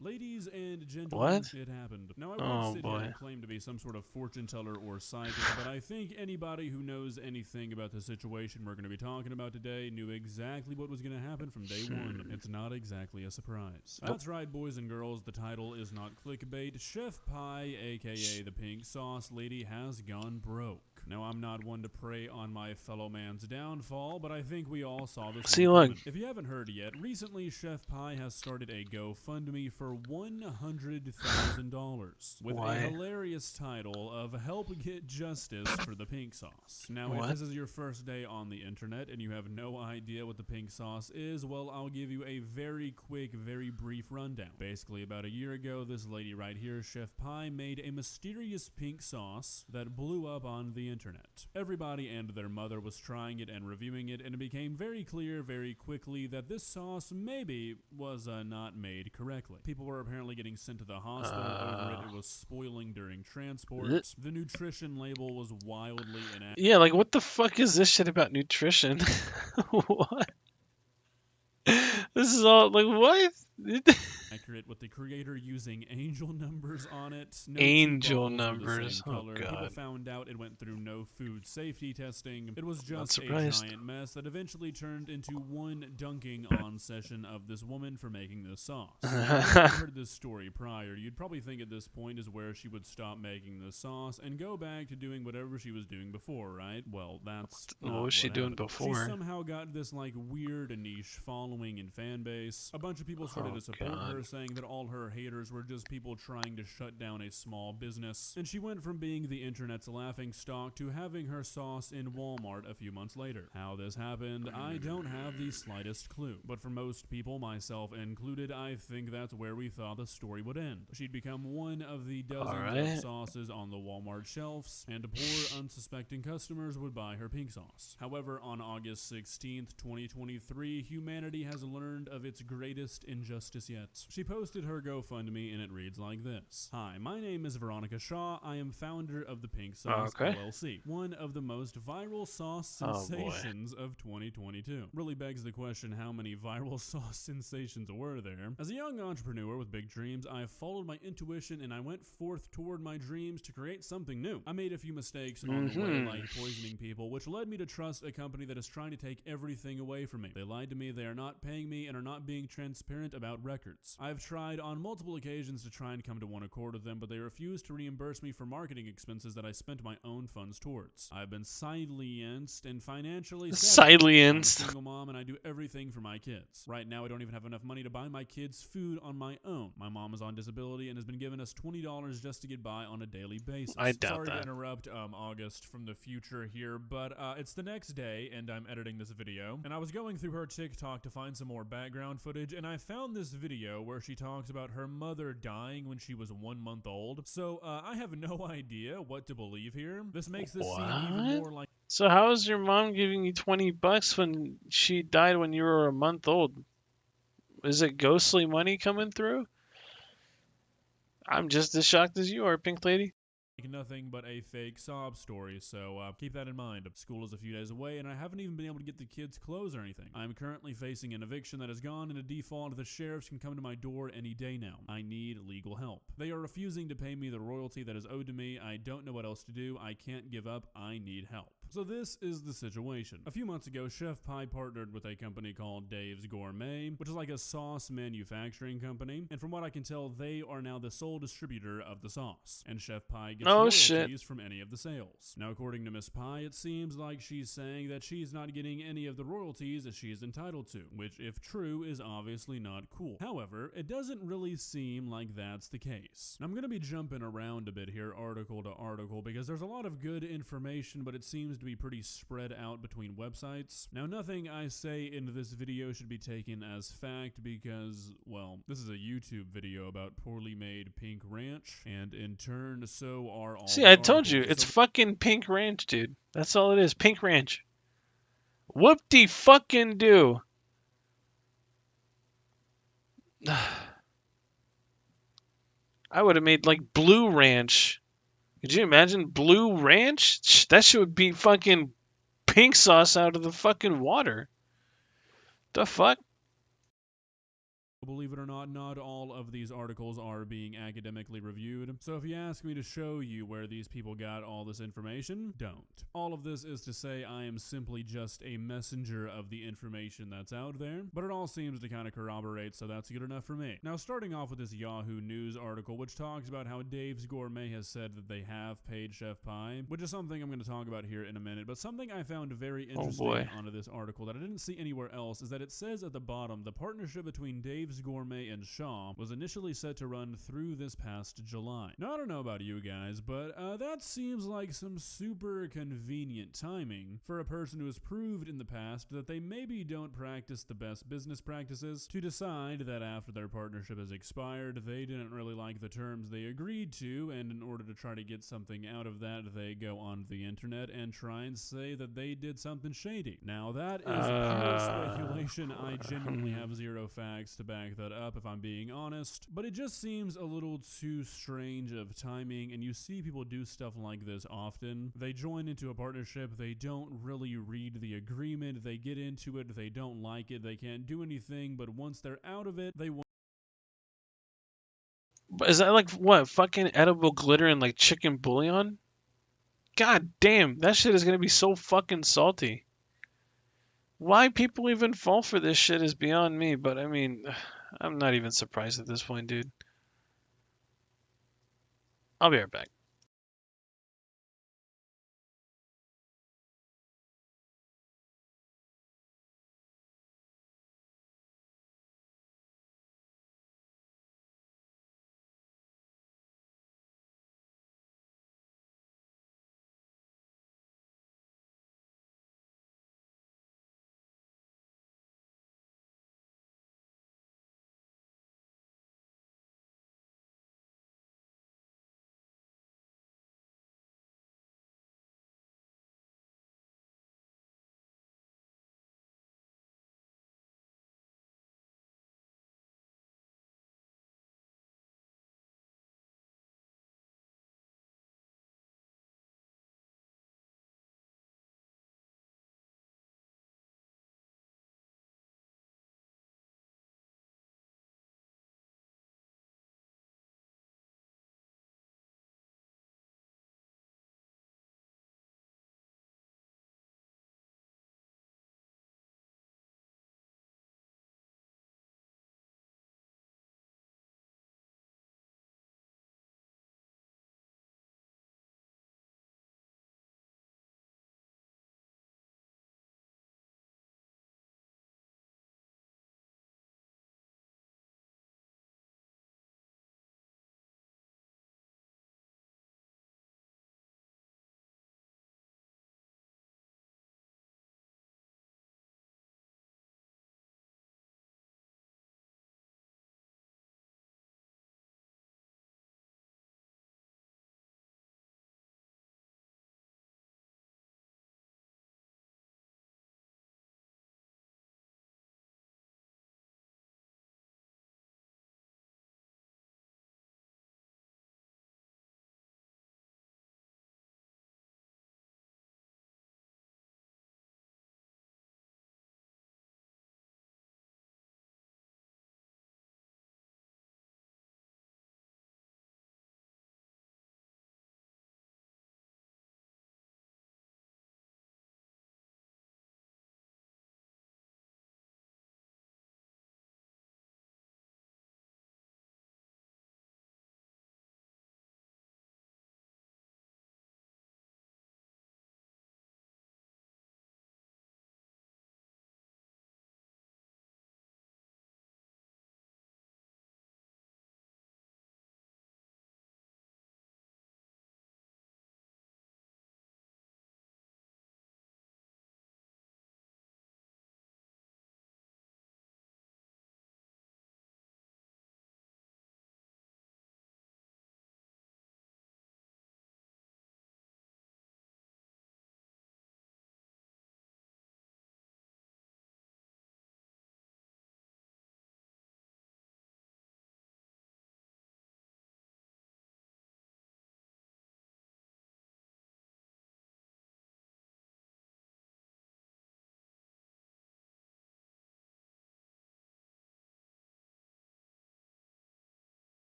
[SPEAKER 11] Ladies and gentlemen,
[SPEAKER 1] What?
[SPEAKER 11] it happened. Now, I
[SPEAKER 1] Oh,
[SPEAKER 11] won't sit here
[SPEAKER 1] boy.
[SPEAKER 11] and claim to be some sort of fortune teller or psychic, but I think anybody who knows anything about the situation we're going to be talking about today knew exactly what was going to happen from day one. It's not exactly a surprise.
[SPEAKER 1] Nope.
[SPEAKER 11] That's right, boys and girls, the title is not clickbait. Chef Pie, aka the pink sauce lady, has gone broke. Now, I'm not one to prey on my fellow man's downfall, but I think we all saw this
[SPEAKER 1] See,
[SPEAKER 11] one
[SPEAKER 1] look.
[SPEAKER 11] coming. If you haven't heard yet, recently Chef Pie has started a GoFundMe for $100,000 with
[SPEAKER 1] Why?
[SPEAKER 11] a hilarious title of Help Get Justice for the Pink Sauce. Now,
[SPEAKER 1] What?
[SPEAKER 11] if this is your first day on the internet and you have no idea what the pink sauce is, well, I'll give you a very quick, very brief rundown. Basically, about a year ago, this lady right here, Chef Pie, made a mysterious pink sauce that blew up on the internet. Everybody and their mother was trying it and reviewing it, and it became very clear very quickly that this sauce maybe was not made correctly. People were apparently getting sent to the hospital over it. It was spoiling during transport. The nutrition label was wildly inaccurate.
[SPEAKER 1] Yeah, like, what the fuck is this shit about nutrition? What? This is all, like, what?
[SPEAKER 11] Accurate, with the creator using angel numbers on it. No
[SPEAKER 1] Angel
[SPEAKER 11] two bottles were the
[SPEAKER 1] numbers.
[SPEAKER 11] same
[SPEAKER 1] Oh,
[SPEAKER 11] color. People
[SPEAKER 1] God.
[SPEAKER 11] found out it went through no food safety testing. It was
[SPEAKER 1] Not
[SPEAKER 11] just a
[SPEAKER 1] surprised.
[SPEAKER 11] giant mess that eventually turned into one dunking on session of this woman for making this sauce. If you haven't heard this story prior, you'd probably think at this point is where she would stop making the sauce and go back to doing whatever she was doing before, right? Well, that's
[SPEAKER 1] What
[SPEAKER 11] not
[SPEAKER 1] was she doing
[SPEAKER 11] happened.
[SPEAKER 1] before?
[SPEAKER 11] She somehow got this like weird niche following and fan base. A bunch of people started
[SPEAKER 1] Oh,
[SPEAKER 11] to support
[SPEAKER 1] God.
[SPEAKER 11] her, saying that all her haters were just people trying to shut down a small business. And she went from being the internet's laughing stock to having her sauce in Walmart a few months later. How this happened, I don't have the slightest clue. But for most people, myself included, I think that's where we thought the story would end. She'd become one of the dozens
[SPEAKER 1] Alright.
[SPEAKER 11] of sauces on the Walmart shelves, and poor, unsuspecting customers would buy her pink sauce. However, on August 16th, 2023, humanity has learned of its greatest injustice yet. She posted her GoFundMe, and it reads like this. Hi, my name is Veronica Shaw. I am founder of the Pink Sauce
[SPEAKER 1] Okay.
[SPEAKER 11] LLC, one of the most viral sauce
[SPEAKER 1] Oh, boy.
[SPEAKER 11] sensations of 2022. Really begs the question, how many viral sauce sensations were there? As a young entrepreneur with big dreams, I followed my intuition and I went forth toward my dreams to create something new. I made a few mistakes on the way, like poisoning people, which led me to trust a company that is trying to take everything away from me. They lied to me, they are not paying me, and are not being transparent about records. I've tried on multiple occasions to try and come to one accord with them, but they refuse to reimburse me for marketing expenses that I spent my own funds towards. I've been silenced and financially
[SPEAKER 1] Silenced.
[SPEAKER 11] I'm a single mom and I do everything for my kids. Right now, I don't even have enough money to buy my kids food on my own. My mom is on disability and has been giving us $20 just to get by on a daily basis.
[SPEAKER 1] I doubt
[SPEAKER 11] Sorry
[SPEAKER 1] that.
[SPEAKER 11] to interrupt August from the future here, but it's the next day and I'm editing this video, and I was going through her TikTok to find some more background footage, and I found this video where she talks about her mother dying when she was 1 month old. So I have no idea what to believe here. This makes this seem even
[SPEAKER 1] What?
[SPEAKER 11] more like
[SPEAKER 1] So how is your mom giving you $20 when she died when you were a month old? Is it ghostly money coming through? I'm just as shocked as you are, Pink Lady.
[SPEAKER 11] nothing but a fake sob story, so keep that in mind. School is a few days away, and I haven't even been able to get the kids clothes or anything. I'm currently facing an eviction that has gone into default. The sheriffs can come to my door any day now. I need legal help. They are refusing to pay me the royalty that is owed to me. I don't know what else to do. I can't give up. I need help. So this is the situation. A few months ago, Chef Pie partnered with a company called Dave's Gourmet, which is like a sauce manufacturing company, and from what I can tell, they are now the sole distributor of the sauce, and Chef Pie gets royalties from any of the sales. Now, according to Miss Pie, it seems like she's saying that she's not getting any of the royalties that she is entitled to, which, if true, is obviously not cool. However, it doesn't really seem like that's the case. Now, I'm going to be jumping around a bit here, article to article, because there's a lot of good information, but it seems to be pretty spread out between websites. Now, nothing I say in this video should be taken as fact because, well, this is a YouTube video about poorly made pink ranch, and in turn, so are all
[SPEAKER 1] See, I told you, it's fucking pink ranch, dude. That's all it is, pink ranch. Whoop-de-fucking-do. I would have made, like, blue ranch. Could you imagine blue ranch? That shit would be fucking pink sauce out of the fucking water. The fuck?
[SPEAKER 11] Believe it or not, not all of these articles are being academically reviewed. So if you ask me to show you where these people got all this information, don't. All of this is to say I am simply just a messenger of the information that's out there, but it all seems to kind of corroborate, so that's good enough for me. Now, starting off with this Yahoo News article, which talks about how Dave's Gourmet has said that they have paid Chef Pie, which is something I'm going to talk about here in a minute, but something I found very interesting onto this article that I didn't see anywhere else is that it says at the bottom, the partnership between Dave's Gourmet and Shaw was initially set to run through this past July. Now, I don't know about you guys, but that seems like some super convenient timing for a person who has proved in the past that they maybe don't practice the best business practices to decide that after their partnership has expired, they didn't really like the terms they agreed to, and in order to try to get something out of that, they go on the internet and try and say that they did something shady. Now, that is pure speculation. I genuinely have zero facts to back that up if I'm being honest, but it just seems a little too strange of timing, and you see people do stuff like this often. They join into a partnership, they don't really read the agreement, they get into it, they don't like it, they can't do anything, but once they're out of it, they want.
[SPEAKER 1] Is that like what? Fucking edible glitter and like chicken bouillon? God damn, that shit is gonna be so fucking salty. Why people even fall for this shit is beyond me, but I mean, I'm not even surprised at this point, dude. I'll be right back.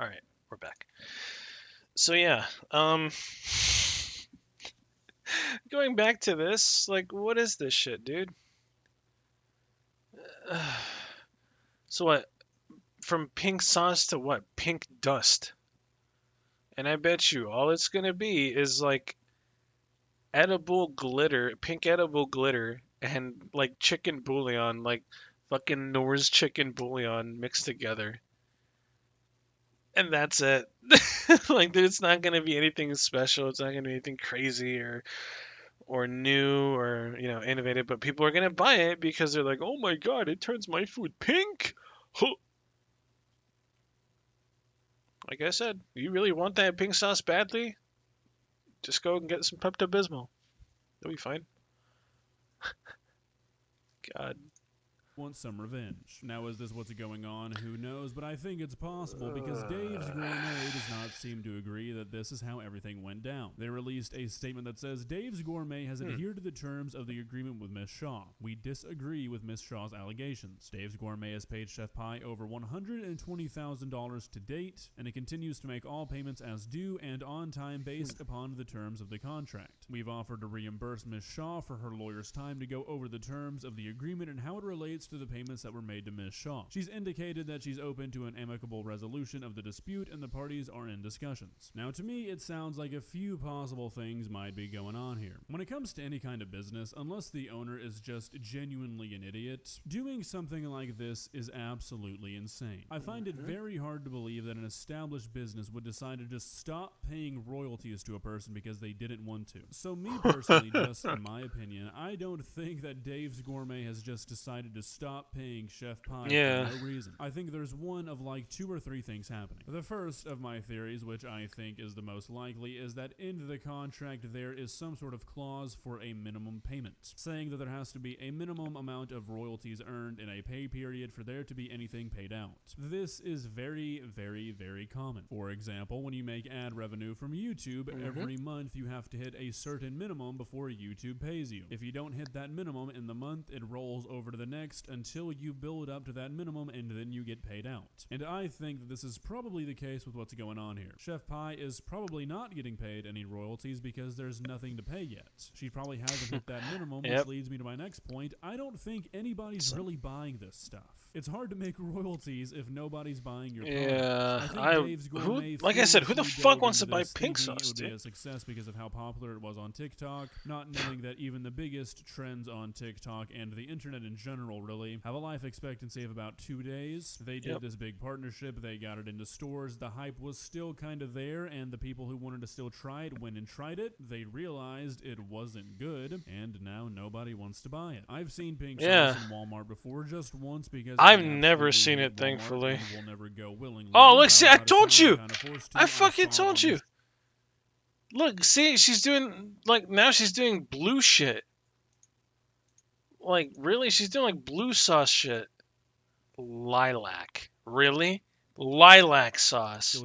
[SPEAKER 1] All right, we're back. So yeah, going back to this, like, what is this shit, dude? So what? From pink sauce to what? Pink dust. And I bet you all it's gonna be is like edible glitter, pink edible glitter, and like chicken bouillon, like fucking Nor's chicken bouillon mixed together. And that's it. Like, dude, it's not gonna be anything special. It's not gonna be anything crazy or new or innovative. But people are gonna buy it because they're like, oh my god, it turns my food pink. Huh. Like I said, you really want that pink sauce badly? Just go and get some Pepto-Bismol. You'll be fine. God.
[SPEAKER 11] Want some revenge. Now, is this what's going on? Who knows? But I think it's possible because Dave's Gourmet does not seem to agree that this is how everything went down. They released a statement that says, Dave's Gourmet has adhered to the terms of the agreement with Miss Shaw. We disagree with Miss Shaw's allegations. Dave's Gourmet has paid Chef Pie over $120,000 to date, and it continues to make all payments as due and on time based upon the terms of the contract. We've offered to reimburse Miss Shaw for her lawyer's time to go over the terms of the agreement and how it relates to the payments that were made to Miss Shaw. She's indicated that she's open to an amicable resolution of the dispute and the parties are in discussions. Now, to me, it sounds like a few possible things might be going on here. When it comes to any kind of business, unless the owner is just genuinely an idiot, doing something like this is absolutely insane. I find it very hard to believe that an established business would decide to just stop paying royalties to a person because they didn't want to. So me personally, just in my opinion, I don't think that Dave's Gourmet has just decided to stop paying Chef Pie for no reason. I think there's one of like 2 or 3 things happening. The first of my theories, which I think is the most likely, is that in the contract there is some sort of clause for a minimum payment, saying that there has to be a minimum amount of royalties earned in a pay period for there to be anything paid out. This is very, very, very common. For example, when you make ad revenue from YouTube, every month you have to hit a certain minimum before YouTube pays you. If you don't hit that minimum in the month, it rolls over to the next until you build up to that minimum and then you get paid out. And I think that this is probably the case with what's going on here. Chef Pie is probably not getting paid any royalties because there's nothing to pay yet. She probably hasn't hit that minimum, which leads me to my next point. I don't think anybody's really buying this stuff. It's hard to make royalties if nobody's buying your product.
[SPEAKER 1] Like I said, who the fuck wants to buy pink sauce?
[SPEAKER 11] It would be a success because of how popular it was on TikTok, not knowing that even the biggest trends on TikTok and the internet in general really have a life expectancy of about 2 days. They did this big partnership, they got it into stores, the hype was still kind of there, and the people who wanted to still try it went and tried it. They realized it wasn't good, and now nobody wants to buy it. I've seen pink sauce in Walmart before, just once, because
[SPEAKER 1] I've never seen it, thankfully.
[SPEAKER 11] Will never go willingly.
[SPEAKER 1] Oh, look, see, I told you! I fucking told you! Look, see, she's doing, like, now she's doing blue shit. Like, really? She's doing, like, blue sauce shit. Lilac. Really? Lilac sauce.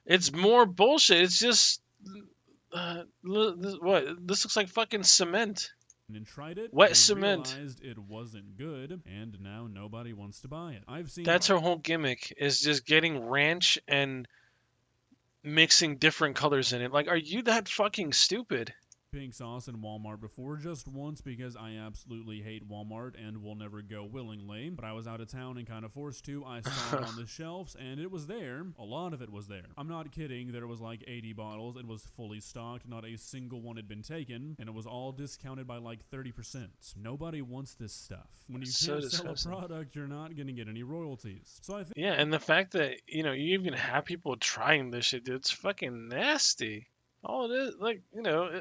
[SPEAKER 1] It's more bullshit. It's just... what? This looks like fucking cement.
[SPEAKER 11] And tried it,
[SPEAKER 1] wet cement.
[SPEAKER 11] Realized it wasn't good, and now nobody wants to buy it. I've seen
[SPEAKER 1] that's her whole gimmick, is just getting ranch and mixing different colors in it. Like, are you that fucking stupid?
[SPEAKER 11] Pink sauce in Walmart before, just once, because I absolutely hate Walmart and will never go willingly, but I was out of town and kind of forced to. I saw it on the shelves and it was there. A lot of it was there. I'm not kidding, there was like 80 bottles. It was fully stocked, not a single one had been taken, and it was all discounted by like 30%. Nobody wants this stuff. When you can't sell a product, you're not gonna get any royalties. So I think
[SPEAKER 1] and the fact that, you even have people trying this shit, dude, it's fucking nasty. All it is, like,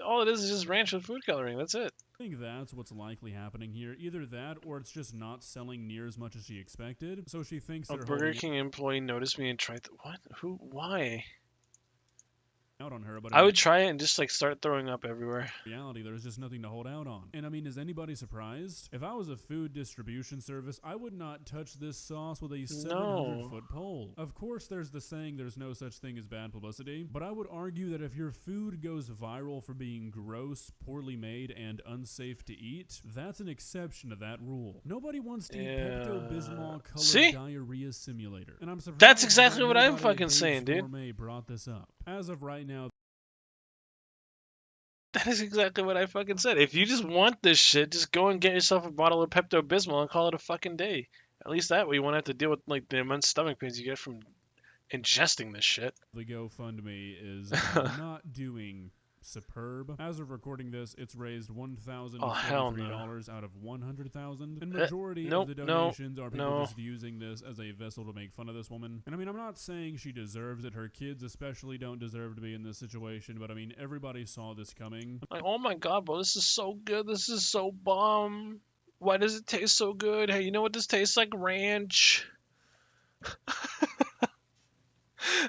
[SPEAKER 1] all it is just ranch with food coloring. That's it.
[SPEAKER 11] I think that's what's likely happening here. Either that, or it's just not selling near as much as she expected. So she thinks
[SPEAKER 1] a Burger King employee noticed me and tried. What? Who? Why?
[SPEAKER 11] out on her, but
[SPEAKER 1] I would try it and just like start throwing up everywhere.
[SPEAKER 11] reality, there's just nothing to hold out on. And I mean, is anybody surprised? If I was a food distribution service, I would not touch this sauce with a 700-foot pole. Of course, there's the saying there's no such thing as bad publicity, but I would argue that if your food goes viral for being gross, poorly made, and unsafe to eat, that's an exception to that rule. Nobody wants to eat Pepto-Bismol colored diarrhea simulator. And I'm surprised
[SPEAKER 1] that's exactly what I'm
[SPEAKER 11] nobody at
[SPEAKER 1] fucking saying, dude.
[SPEAKER 11] Gourmet brought this up. As of right now,
[SPEAKER 1] that is exactly what I fucking said. If you just want this shit, just go and get yourself a bottle of Pepto-Bismol and call it a fucking day. At least that way you won't have to deal with like the immense stomach pains you get from ingesting this shit.
[SPEAKER 11] the GoFundMe is not doing superb. As of recording this, it's raised $1,043 out of $100,000, and majority of the donations are people just using this as a vessel to make fun of this woman. And I mean, I'm not saying she deserves it. Her kids especially don't deserve to be in this situation, but I mean, everybody saw this coming.
[SPEAKER 1] Like, oh my god, bro, this is so good. This is so bomb. Why does it taste so good? Hey, you know what this tastes like? Ranch.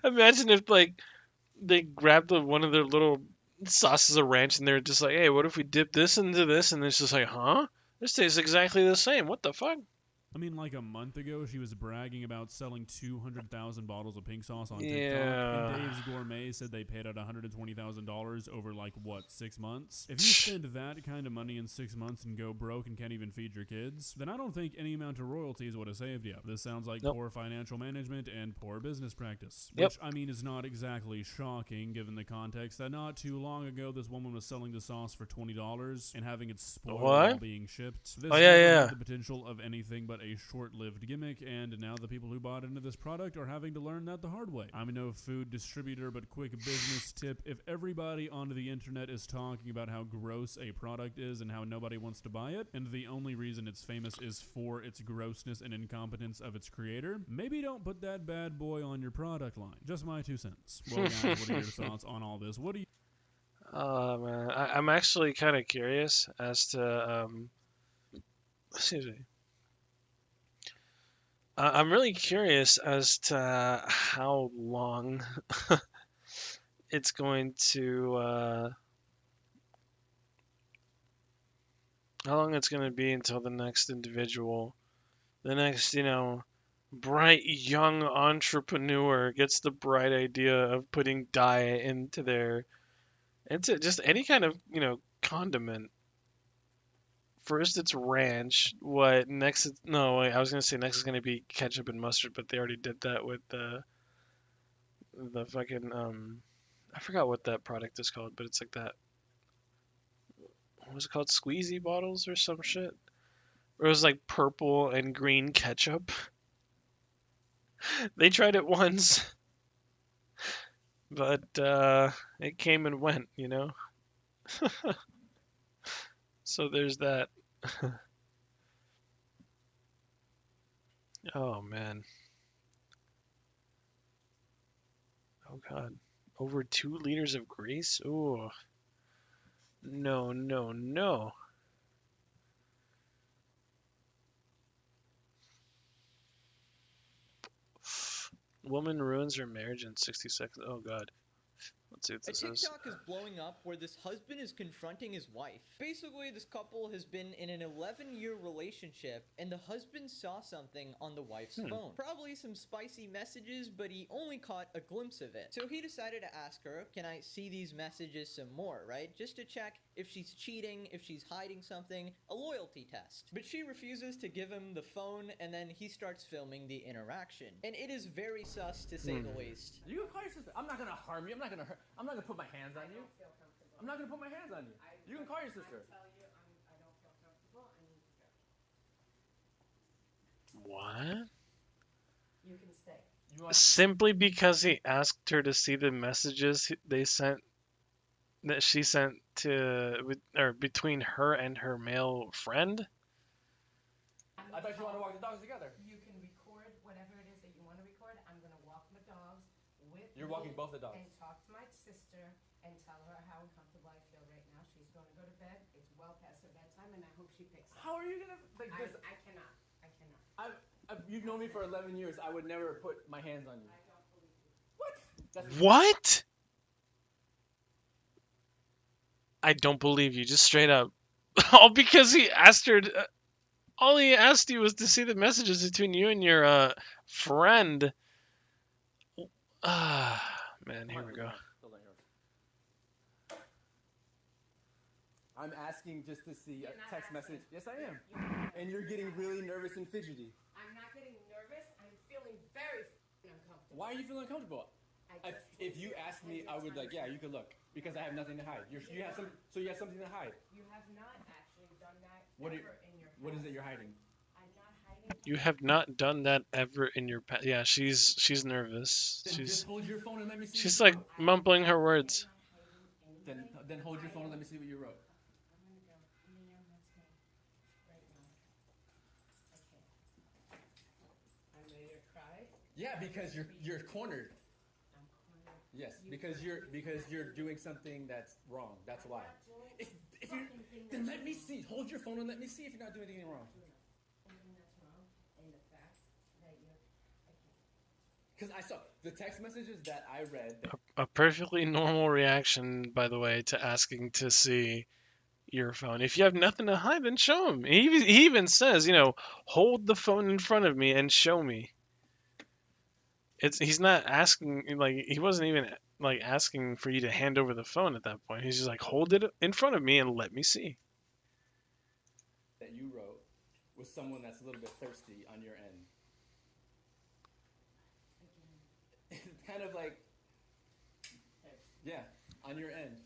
[SPEAKER 1] Imagine if like they grabbed one of their little sauces of ranch and they're just like, hey, what if we dip this into this? And it's just like, huh? This tastes exactly the same. What the fuck?
[SPEAKER 11] I mean, like a month ago, she was bragging about selling 200,000 bottles of pink sauce on TikTok.
[SPEAKER 1] Yeah.
[SPEAKER 11] And Dave's Gourmet said they paid out $120,000 over, like, what, 6 months? If you spend that kind of money in 6 months and go broke and can't even feed your kids, then I don't think any amount of royalties would have saved you. This sounds like poor financial management and poor business practice. Which, I mean, is not exactly shocking given the context that not too long ago, this woman was selling the sauce for $20 and having it spoiled while being shipped. This had the potential of anything but a short-lived gimmick, and now the people who bought into this product are having to learn that the hard way. I'm no food distributor, but quick business tip: if everybody on the internet is talking about how gross a product is and how nobody wants to buy it, and the only reason it's famous is for its grossness and incompetence of its creator, maybe don't put that bad boy on your product line. Just my 2 cents. Well, guys, what are your thoughts on all this? What do you...
[SPEAKER 1] Man, I'm actually kind of curious as to, excuse me. I'm really curious as to how long it's going to, how long it's going to be until the next individual, the next, you know, bright young entrepreneur gets the bright idea of putting dye into just any kind of, you know, condiment. First it's ranch. What next? No, wait, I was gonna say next is gonna be ketchup and mustard, but they already did that with the fucking I forgot what that product is called, but it's like that. What was it called? Squeezy bottles or some shit. Or it was like purple and green ketchup. They tried it once, but it came and went, you know. So there's that. Oh man. Oh god. Over 2 liters of grease? Ooh. No, no, no. Woman ruins her marriage in 60 seconds. Oh god. Let's see what this is.
[SPEAKER 12] TikTok is blowing up where this husband is confronting his wife. Basically, this couple has been in an 11-year relationship, and the husband saw something on the wife's phone. Probably some spicy messages, but he only caught a glimpse of it. So he decided to ask her, can I see these messages some more, right? Just to check if she's cheating, if she's hiding something, a loyalty test. But she refuses to give him the phone, and then he starts filming the interaction. And it is very sus, to say the least.
[SPEAKER 13] You can call your sister. I'm not gonna harm you. I'm not gonna put my hands on you. I'm not gonna put my hands on you. You can call your sister.
[SPEAKER 14] I tell you, I don't feel comfortable. I need to go.
[SPEAKER 1] What?
[SPEAKER 14] You can stay.
[SPEAKER 1] Simply because he asked her to see the messages that she sent between her and her male friend?
[SPEAKER 13] I thought you wanted to walk the dogs together.
[SPEAKER 14] You can record whatever it is that you want to record. I'm going to walk the dogs with
[SPEAKER 13] You're walking both the dogs.
[SPEAKER 14] And talk to my sister and tell her how uncomfortable I feel right now. She's going to go to bed. It's well past her bedtime, and I hope she picks up.
[SPEAKER 13] How are you going to... Like this?
[SPEAKER 14] I cannot. I cannot.
[SPEAKER 13] You've known me for 11 years. I would never put my hands on you.
[SPEAKER 14] I don't believe you.
[SPEAKER 13] What?
[SPEAKER 1] What? I don't believe you. Just straight up. All because he asked her. All he asked you was to see the messages between you and your friend. Ah, man, here we go.
[SPEAKER 13] I'm asking just to see a text message. Yes, I am. And you're getting really nervous and fidgety.
[SPEAKER 14] I'm not getting nervous. I'm feeling very uncomfortable.
[SPEAKER 13] Why are you feeling uncomfortable? If you asked me, I would like, yeah, you could look because I have nothing to hide. You have some, so you have something to hide.
[SPEAKER 14] You have not actually done that
[SPEAKER 13] What
[SPEAKER 14] ever in your past.
[SPEAKER 13] What is it you're hiding?
[SPEAKER 14] I'm not hiding.
[SPEAKER 1] You have not done that ever in your past. Yeah, she's nervous.
[SPEAKER 13] Then just hold your phone and let me see.
[SPEAKER 1] She's like mumbling her words.
[SPEAKER 13] Then hold your phone and let me see what you wrote. Yeah, because you're cornered.
[SPEAKER 14] I'm cornered.
[SPEAKER 13] Yes, because you're doing something that's wrong. That's why. If you then let me see. Hold your phone and let me see if you're not doing anything wrong.
[SPEAKER 14] Something that's wrong in the fact that you're.
[SPEAKER 13] Because I saw the text messages that I read.
[SPEAKER 1] A perfectly normal reaction, by the way, to asking to see your phone. If you have nothing to hide, then show him. He even says, hold the phone in front of me and show me. He's not asking, like, he wasn't even like asking for you to hand over the phone at that point. He's just like, hold it in front of me and let me see.
[SPEAKER 13] That you wrote was someone that's a little bit thirsty on your end. It's kind of like, yeah, on your end.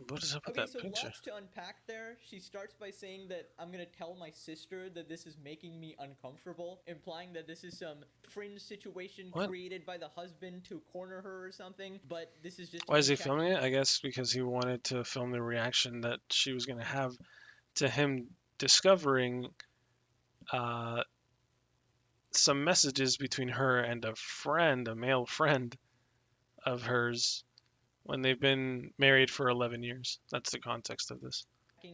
[SPEAKER 1] What is up with
[SPEAKER 12] Okay,
[SPEAKER 1] that
[SPEAKER 12] so
[SPEAKER 1] picture?
[SPEAKER 12] lots to unpack there. She starts by saying that I'm gonna tell my sister that this is making me uncomfortable, implying that this is some fringe situation created by the husband to corner her or something, but this is just...
[SPEAKER 1] Why is he filming it? I guess because he wanted to film the reaction that she was going to have to him discovering some messages between her and a friend, a male friend of hers, when they've been married for 11 years. That's the context of this.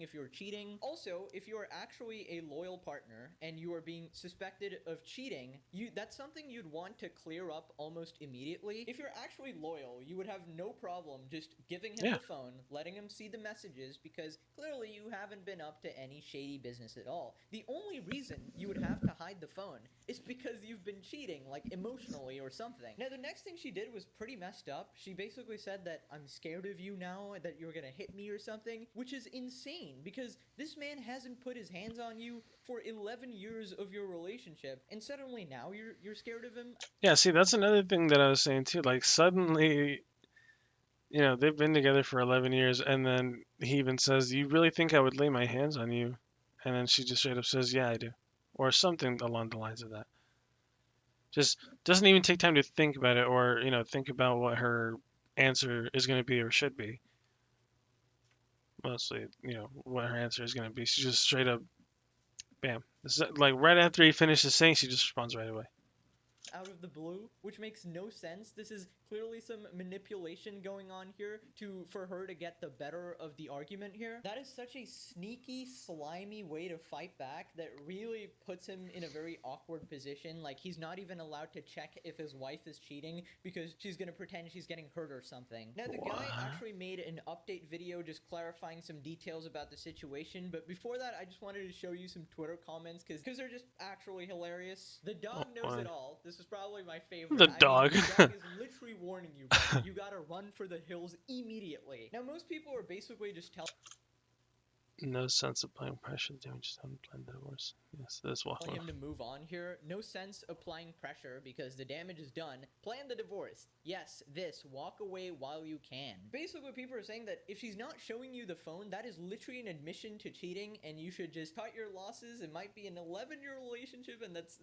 [SPEAKER 12] If you're cheating. Also, if you are actually a loyal partner and you are being suspected of cheating, that's something you'd want to clear up almost immediately. If you're actually loyal, you would have no problem just giving him the phone, letting him see the messages, because clearly you haven't been up to any shady business at all. The only reason you would have to hide the phone is because you've been cheating, like emotionally or something. Now, the next thing she did was pretty messed up. She basically said that I'm scared of you now, that you're gonna hit me or something, which is insane. Because this man hasn't put his hands on you for 11 years of your relationship, and suddenly now you're scared of him?
[SPEAKER 1] Yeah, see, that's another thing that I was saying too. Like, suddenly, they've been together for 11 years, and then he even says, "You really think I would lay my hands on you?" And then she just straight up says, "Yeah, I do." Or something along the lines of that. Just doesn't even take time to think about it, or, think about what her answer is going to be or should be. Mostly, what her answer is going to be. She just straight up, bam. This is, like, right after he finishes saying, she just responds right away.
[SPEAKER 12] Out of the blue, which makes no sense. This is clearly some manipulation going on here for her to get the better of the argument here. That is such a sneaky, slimy way to fight back that really puts him in a very awkward position. Like, he's not even allowed to check if his wife is cheating because she's gonna pretend she's getting hurt or something. Now, the guy actually made an update video just clarifying some details about the situation, but before that, I just wanted to show you some Twitter comments because they're just actually hilarious. The dog knows it all. This is probably my favorite.
[SPEAKER 1] The dog.
[SPEAKER 12] The dog is literally warning you, buddy. You gotta run for the hills immediately. Now, most people are basically just telling...
[SPEAKER 1] No sense applying pressure, damages unplanned divorce. Yes, this will
[SPEAKER 12] him to move on here. No sense applying pressure because the damage is done. Plan the divorce. Yes, walk away while you can. Basically, people are saying that if she's not showing you the phone, that is literally an admission to cheating, and you should just cut your losses. It might be an 11-year relationship, and that's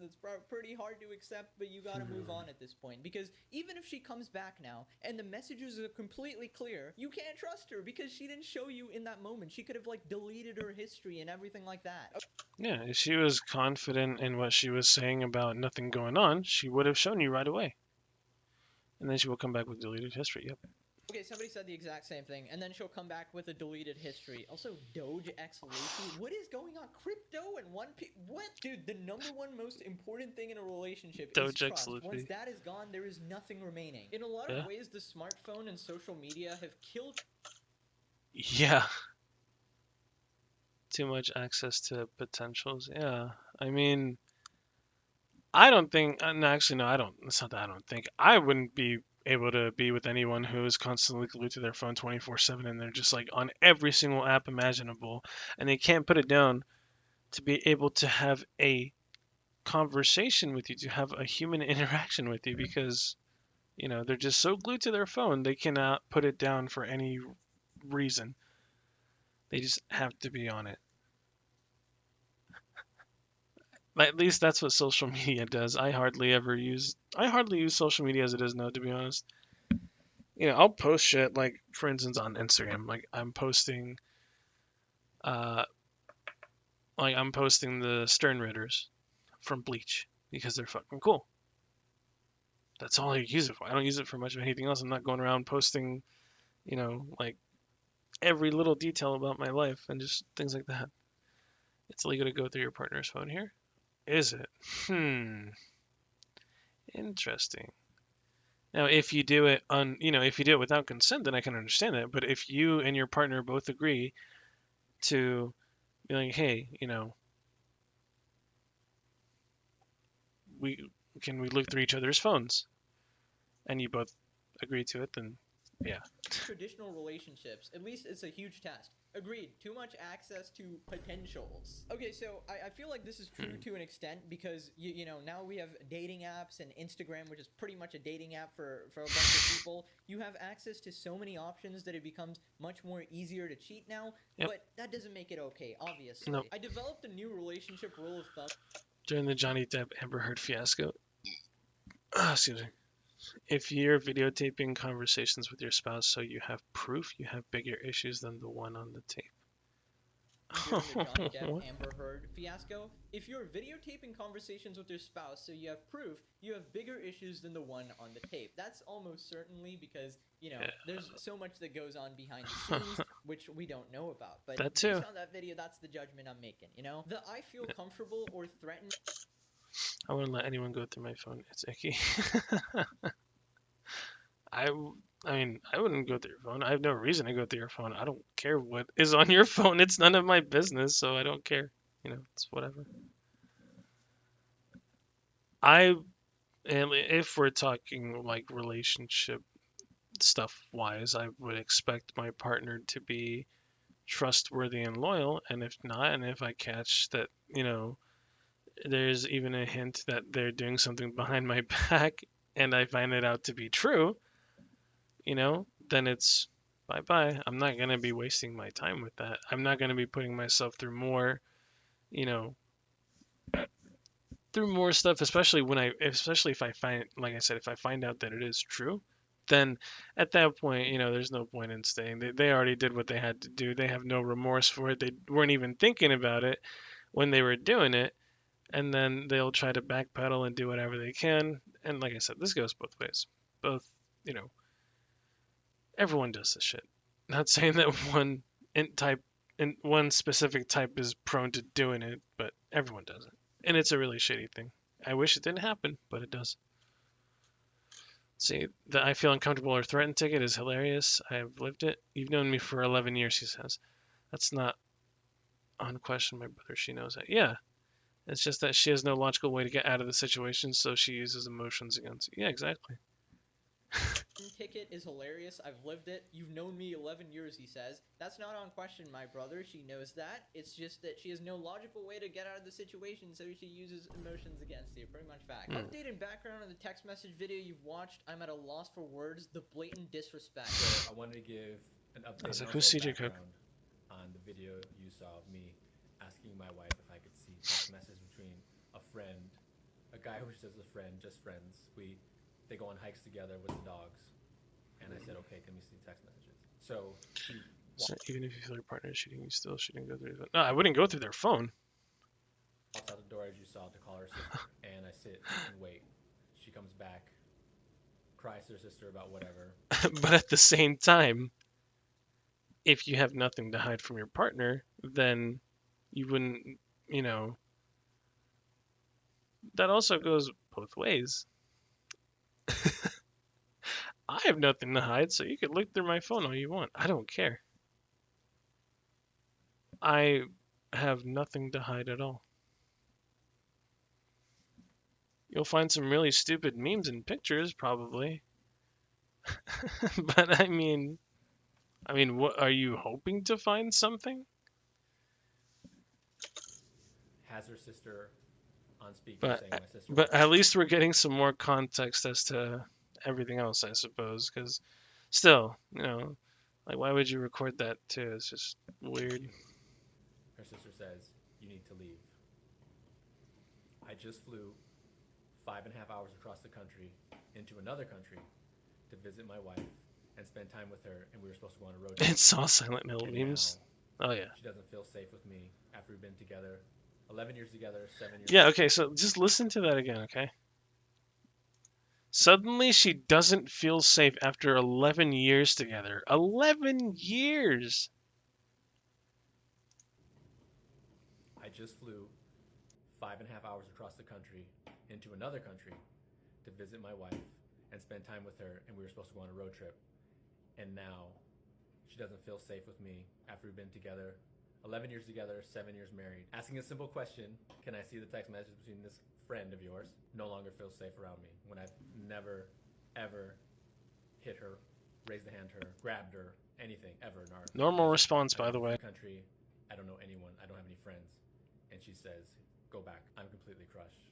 [SPEAKER 12] pretty hard to accept, but you gotta move on at this point. Because even if she comes back now, and the messages are completely clear, you can't trust her because she didn't show you in that moment. She could have, like, deleted her history and everything like that.
[SPEAKER 1] Yeah, if she was confident in what she was saying about nothing going on, she would have shown you right away. And then she will come back with deleted history, yep.
[SPEAKER 12] Okay, somebody said the exact same thing, and then she'll come back with a deleted history. Also, Doge X Lucy. What is going on? Crypto and what? Dude, the #1 most important thing in a relationship is trust. Once that is gone, there is nothing remaining. In a lot of ways, the smartphone and social media have killed.
[SPEAKER 1] Yeah. Too much access to potentials. Yeah. I mean, I don't think. No, actually, no. I don't. It's not that I don't think. I wouldn't be able to be with anyone who is constantly glued to their phone 24/7 and they're just like on every single app imaginable and they can't put it down to be able to have a conversation with you, to have a human interaction with you, because they're just so glued to their phone they cannot put it down for any reason. They just have to be on it. At least that's what social media does. I hardly use social media as it is now, to be honest. I'll post shit, like, for instance, on Instagram. Like, I'm posting the Stern Ritters from Bleach because they're fucking cool. That's all I use it for. I don't use it for much of anything else. I'm not going around posting, like, every little detail about my life and just things like that. It's legal to go through your partner's phone here? Is it? Interesting. Now, if you do it without consent, then I can understand that. But if you and your partner both agree to be like, hey, we look through each other's phones, and you both agree to it, then yeah.
[SPEAKER 12] Traditional relationships, at least it's a huge test. Agreed. Too much access to potentials. Okay, so I feel like this is true to an extent because now we have dating apps and Instagram, which is pretty much a dating app for a bunch of people. You have access to so many options that it becomes much more easier to cheat now. Yep. But that doesn't make it okay, obviously. Nope. I developed a new relationship rule of thumb
[SPEAKER 1] during the Johnny Depp Amber Heard fiasco. Excuse me. If you're videotaping conversations with your spouse so you have proof, you have bigger issues than the one on the tape.
[SPEAKER 12] During the Johnny Depp Amber Heard fiasco, if you're videotaping conversations with your spouse so you have proof, you have bigger issues than the one on the tape. That's almost certainly because, there's so much that goes on behind the scenes, which we don't know about. But
[SPEAKER 1] that too.
[SPEAKER 12] Based on that video, that's the judgment I'm making, The I feel comfortable or threatened.
[SPEAKER 1] I wouldn't let anyone go through my phone. It's icky. I mean, I wouldn't go through your phone. I have no reason to go through your phone. I don't care what is on your phone. It's none of my business, so I don't care. It's whatever. If we're talking like relationship stuff wise, I would expect my partner to be trustworthy and loyal, and if not, and if I catch that, there's even a hint that they're doing something behind my back and I find it out to be true, then it's bye-bye. I'm not going to be wasting my time with that. I'm not going to be putting myself through more, stuff, especially if I find, like I said, if I find out that it is true, then at that point, there's no point in staying. They already did what they had to do. They have no remorse for it. They weren't even thinking about it when they were doing it. And then they'll try to backpedal and do whatever they can. And like I said, this goes both ways. Both, everyone does this shit. Not saying that one specific type is prone to doing it, but everyone does it. And it's a really shitty thing. I wish it didn't happen, but it does. See, the I feel uncomfortable or threatened ticket is hilarious. I have lived it. You've known me for 11 years, he says. That's not on question, my brother. She knows that. Yeah. It's just that she has no logical way to get out of the situation, so she uses emotions against you. Yeah, exactly.
[SPEAKER 12] Ticket is hilarious. I've lived it. You've known me 11 years, he says. That's not on question, my brother. She knows that. It's just that she has no logical way to get out of the situation, so she uses emotions against you. Pretty much fact. Update and background on the text message video you've watched. I'm at a loss for words. The blatant disrespect.
[SPEAKER 13] So I wanted to give an update on the video you saw of me asking my wife if I could see text message between a friend, a guy who's just a friend, just friends. They go on hikes together with the dogs, and I said, okay, can we see text messages? So
[SPEAKER 1] even if you feel your partner is cheating, you still shouldn't go through their phone. No, I wouldn't go through their phone.
[SPEAKER 13] Walks out the door as you saw to call her sister, and I sit and wait. She comes back, cries to her sister about whatever.
[SPEAKER 1] But at the same time, if you have nothing to hide from your partner, then you wouldn't, you know, that also goes both ways. I have nothing to hide, so you can look through my phone all you want. I don't care. I have nothing to hide at all. You'll find some really stupid memes and pictures, probably. But I mean, what are you hoping to find something?
[SPEAKER 13] Has her sister on speaker
[SPEAKER 1] But
[SPEAKER 13] saying, my sister.
[SPEAKER 1] but at least we're getting some more context as to everything else, I suppose. Because still, you know, like why would you record that too? It's just weird.
[SPEAKER 13] Her sister says, you need to leave. I just flew 5.5 hours across the country into another country to visit my wife and spend time with her, and we were supposed to go on a road trip.
[SPEAKER 1] It's all Silent Hill memes. Oh yeah.
[SPEAKER 13] She doesn't feel safe with me after we've been together 11 years together, 7 years.
[SPEAKER 1] Yeah, okay, so just listen to that again, okay? Suddenly she doesn't feel safe after 11 years together. 11 years!
[SPEAKER 13] I just flew 5.5 hours across the country into another country to visit my wife and spend time with her, and we were supposed to go on a road trip. And now she doesn't feel safe with me after we've been together 11 years together, 7 years married. Asking a simple question, can I see the text message between this friend of yours? No longer feels safe around me when I've never, ever hit her, raised a hand to her, grabbed her, anything ever in our
[SPEAKER 1] normal response, by the way.
[SPEAKER 13] Country, I don't know anyone. I don't have any friends. And she says, go back. I'm completely crushed.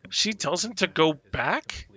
[SPEAKER 1] She tells him to go back?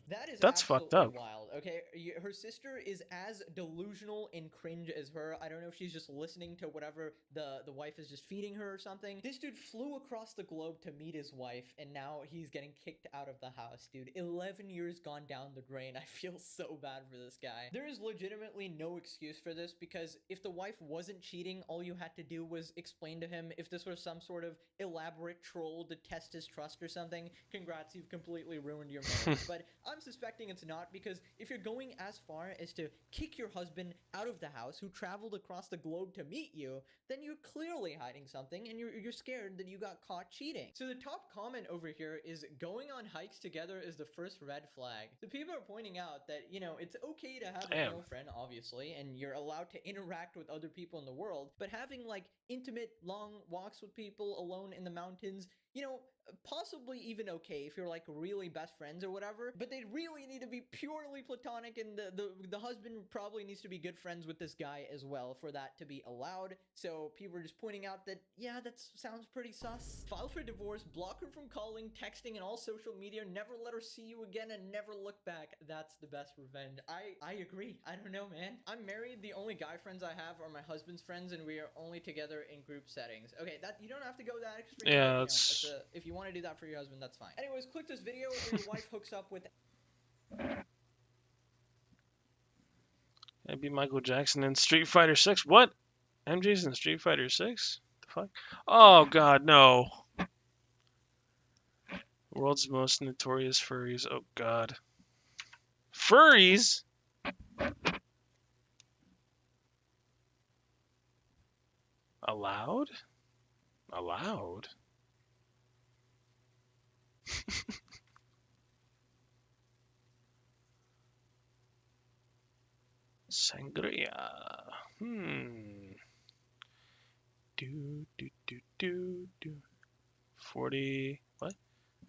[SPEAKER 12] That is
[SPEAKER 1] That's fucked up.
[SPEAKER 12] Wild. Okay, her sister is as delusional and cringe as her. I don't know if she's just listening to whatever the wife is just feeding her or something. This dude flew across the globe to meet his wife, and now he's getting kicked out of the house, dude. 11 years gone down the drain. I feel so bad for this guy. There is legitimately no excuse for this, because if the wife wasn't cheating, all you had to do was explain to him. If this was some sort of elaborate troll to test his trust or something, congrats, you've completely ruined your marriage. But I'm suspecting it's not, because if you're going as far as to kick your husband out of the house who traveled across the globe to meet you, then you're clearly hiding something, and you're scared that you got caught cheating. So the top comment over here is, going on hikes together is the first red flag. So people are pointing out that, you know, it's okay to have a male friend, obviously, and you're allowed to interact with other people in the world, but having like intimate long walks with people alone in the mountains, you know, possibly even okay if you're like really best friends or whatever, but they really need to be purely platonic, and the husband probably needs to be good friends with this guy as well for that to be allowed. So people are just pointing out that, yeah, that sounds pretty sus. File for divorce, block her from calling, texting, and all social media, never let her see you again, and never look back. That's the best revenge. I agree. I don't know, man. I'm married. The only guy friends I have are my husband's friends, and we are only together in group settings. Okay, that you don't have to go that extreme.
[SPEAKER 1] Yeah,
[SPEAKER 12] but,
[SPEAKER 1] that's...
[SPEAKER 12] you know, if you want to do that for your husband, that's fine. Anyways, click this video where your wife hooks up with...
[SPEAKER 1] That'd be Michael Jackson in Street Fighter 6. What? MJ's in Street Fighter 6? The fuck? Oh god, no. World's most notorious furries. Oh god. Furries? Allowed? Allowed? Sangria. Do. 40. What?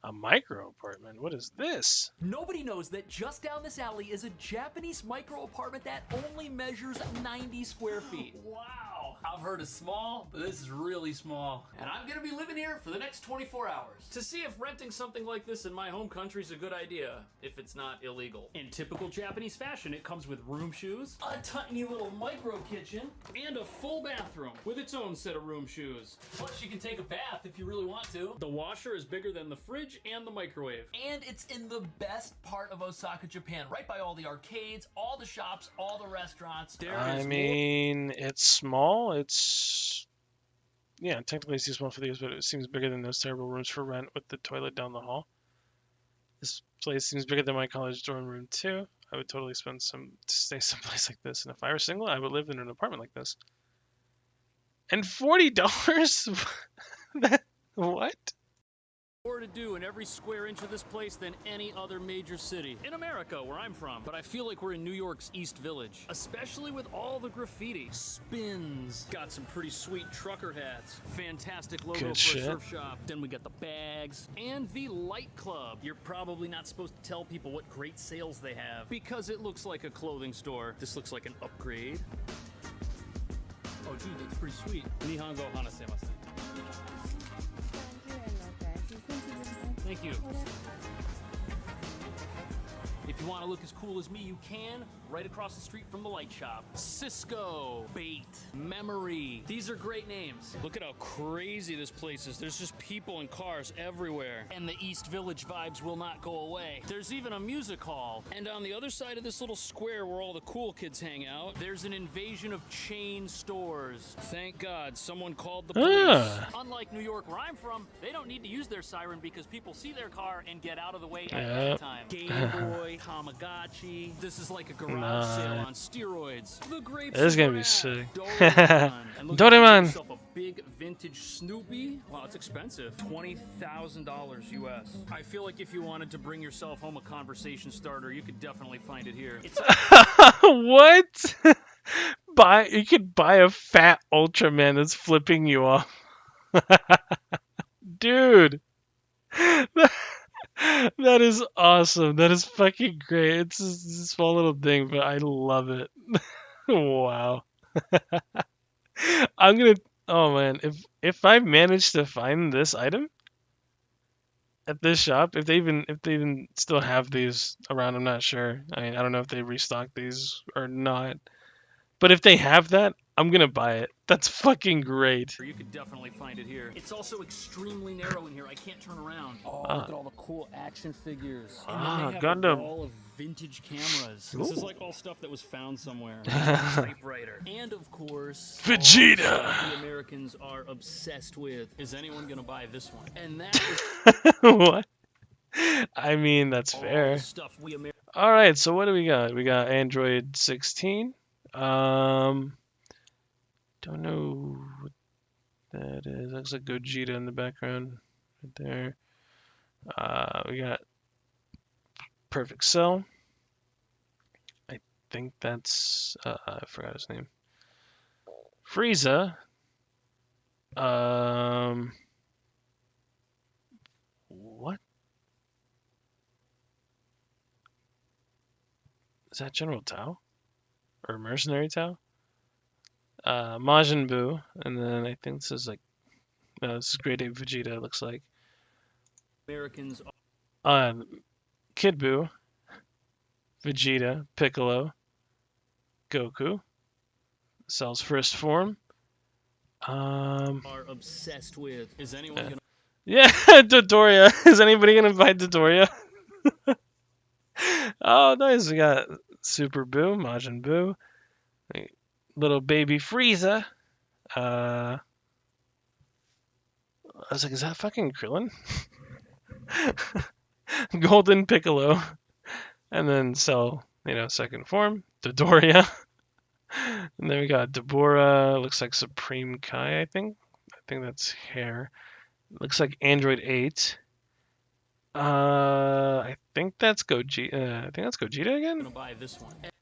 [SPEAKER 1] A micro apartment? What is this?
[SPEAKER 15] Nobody knows that just down this alley is a Japanese micro apartment that only measures 90 square feet.
[SPEAKER 16] Wow, I've heard of small, but this is really small. And I'm gonna be living here for the next 24 hours. To see if renting something like this in my home country is a good idea, if it's not illegal.
[SPEAKER 15] In typical Japanese fashion, it comes with room shoes,
[SPEAKER 16] A tiny little micro kitchen, and a full bathroom with its own set of room shoes. Plus you can take a bath if you really want to.
[SPEAKER 15] the washer is bigger than the fridge and the microwave.
[SPEAKER 16] And it's in the best part of Osaka, Japan, right by all the arcades, all the shops, all the restaurants.
[SPEAKER 1] I mean, it's small. It's... Yeah, technically it's too small for these, but it seems bigger than those terrible rooms for rent with the toilet down the hall. This place seems bigger than my college dorm room too. I would totally stay someplace like this. And if I were single, I would live in an apartment like this. And $40? What?
[SPEAKER 16] More to do in every square inch of this place than any other major city in America, where I'm from. But I feel like we're in New York's East Village, especially with all the graffiti. Spins. Got some pretty sweet trucker hats. Fantastic logo for a surf shop. Then we got the bags and the light club. You're probably not supposed to tell people what great sales they have because it looks like a clothing store. This looks like an upgrade. Oh, dude, that's pretty sweet. Nihongo hanasemasu. Thank you. If you want to look as cool as me, you can. Right across the street from the light shop. Cisco, Bait, Memory. These are great names. Look at how crazy this place is. There's just people and cars everywhere. And the East Village vibes will not go away. There's even a music hall. And on the other side of this little square where all the cool kids hang out, there's an invasion of chain stores. Thank God someone called the police. Unlike New York, where I'm from, they don't need to use their siren because people see their car and get out of the way at any time. Game Boy, Tamagotchi. This is like a garage sale on steroids. The grapes.
[SPEAKER 1] This is gonna be sick.
[SPEAKER 16] Doraemon.
[SPEAKER 1] Doraemon.
[SPEAKER 16] A big vintage Snoopy. Wow, it's expensive. $20,000 US. I feel like if you wanted to bring yourself home a conversation starter, you could definitely find it here. It's
[SPEAKER 1] What? You could buy a fat Ultraman that's flipping you off. Dude. That is awesome. That is fucking great. It's just a small little thing, but I love it. Wow. I'm gonna. Oh man, if I manage to find this item at this shop, if they even still have these around, I'm not sure. I mean, I don't know if they restock these or not. But if they have that, I'm gonna buy it. That's fucking great.
[SPEAKER 16] You could definitely find it here. It's also extremely narrow in here. I can't turn around. Oh, look at all the cool action figures. And then they have
[SPEAKER 1] Gundam.
[SPEAKER 16] a wall of vintage cameras. This is like all stuff that was found somewhere. Typewriter. And of course,
[SPEAKER 1] Vegeta.
[SPEAKER 16] The Americans are obsessed with. Is anyone gonna buy this one? And that is
[SPEAKER 1] What? I mean, that's fair.
[SPEAKER 16] stuff we
[SPEAKER 1] All right, so what do we got? We got Android 16. Don't know what that is. Looks like Gogeta in the background right there. We got Perfect Cell. I think that's I forgot his name. Frieza. What? Is that General Tao? Or Mercenary Tao? Majin Buu, and then I think this is like, no, this is Grade 8 Vegeta, it looks like.
[SPEAKER 16] Americans
[SPEAKER 1] Kid Buu, Vegeta, Piccolo, Goku, Cell's first form.
[SPEAKER 16] are obsessed with. Is anyone gonna?
[SPEAKER 1] Yeah, Dodoria. Is anybody gonna buy Dodoria? Oh, nice. We got Super Buu, Majin Buu, little baby Frieza. I was like, is that fucking Krillin? Golden Piccolo. And then Cell, second form. Dodoria. And then we got Deborah. Looks like Supreme Kai, I think. I think that's hair. Looks like Android 8. I think that's Gogeta. I think that's Gogeta again.
[SPEAKER 16] Gonna buy this one. And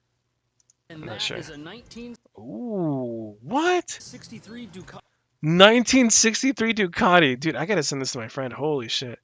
[SPEAKER 1] I'm not
[SPEAKER 16] that
[SPEAKER 1] sure.
[SPEAKER 16] is a 1963
[SPEAKER 1] Ooh, what?
[SPEAKER 16] Ducati.
[SPEAKER 1] 1963 Ducati. Dude, I gotta send this to my friend. Holy shit.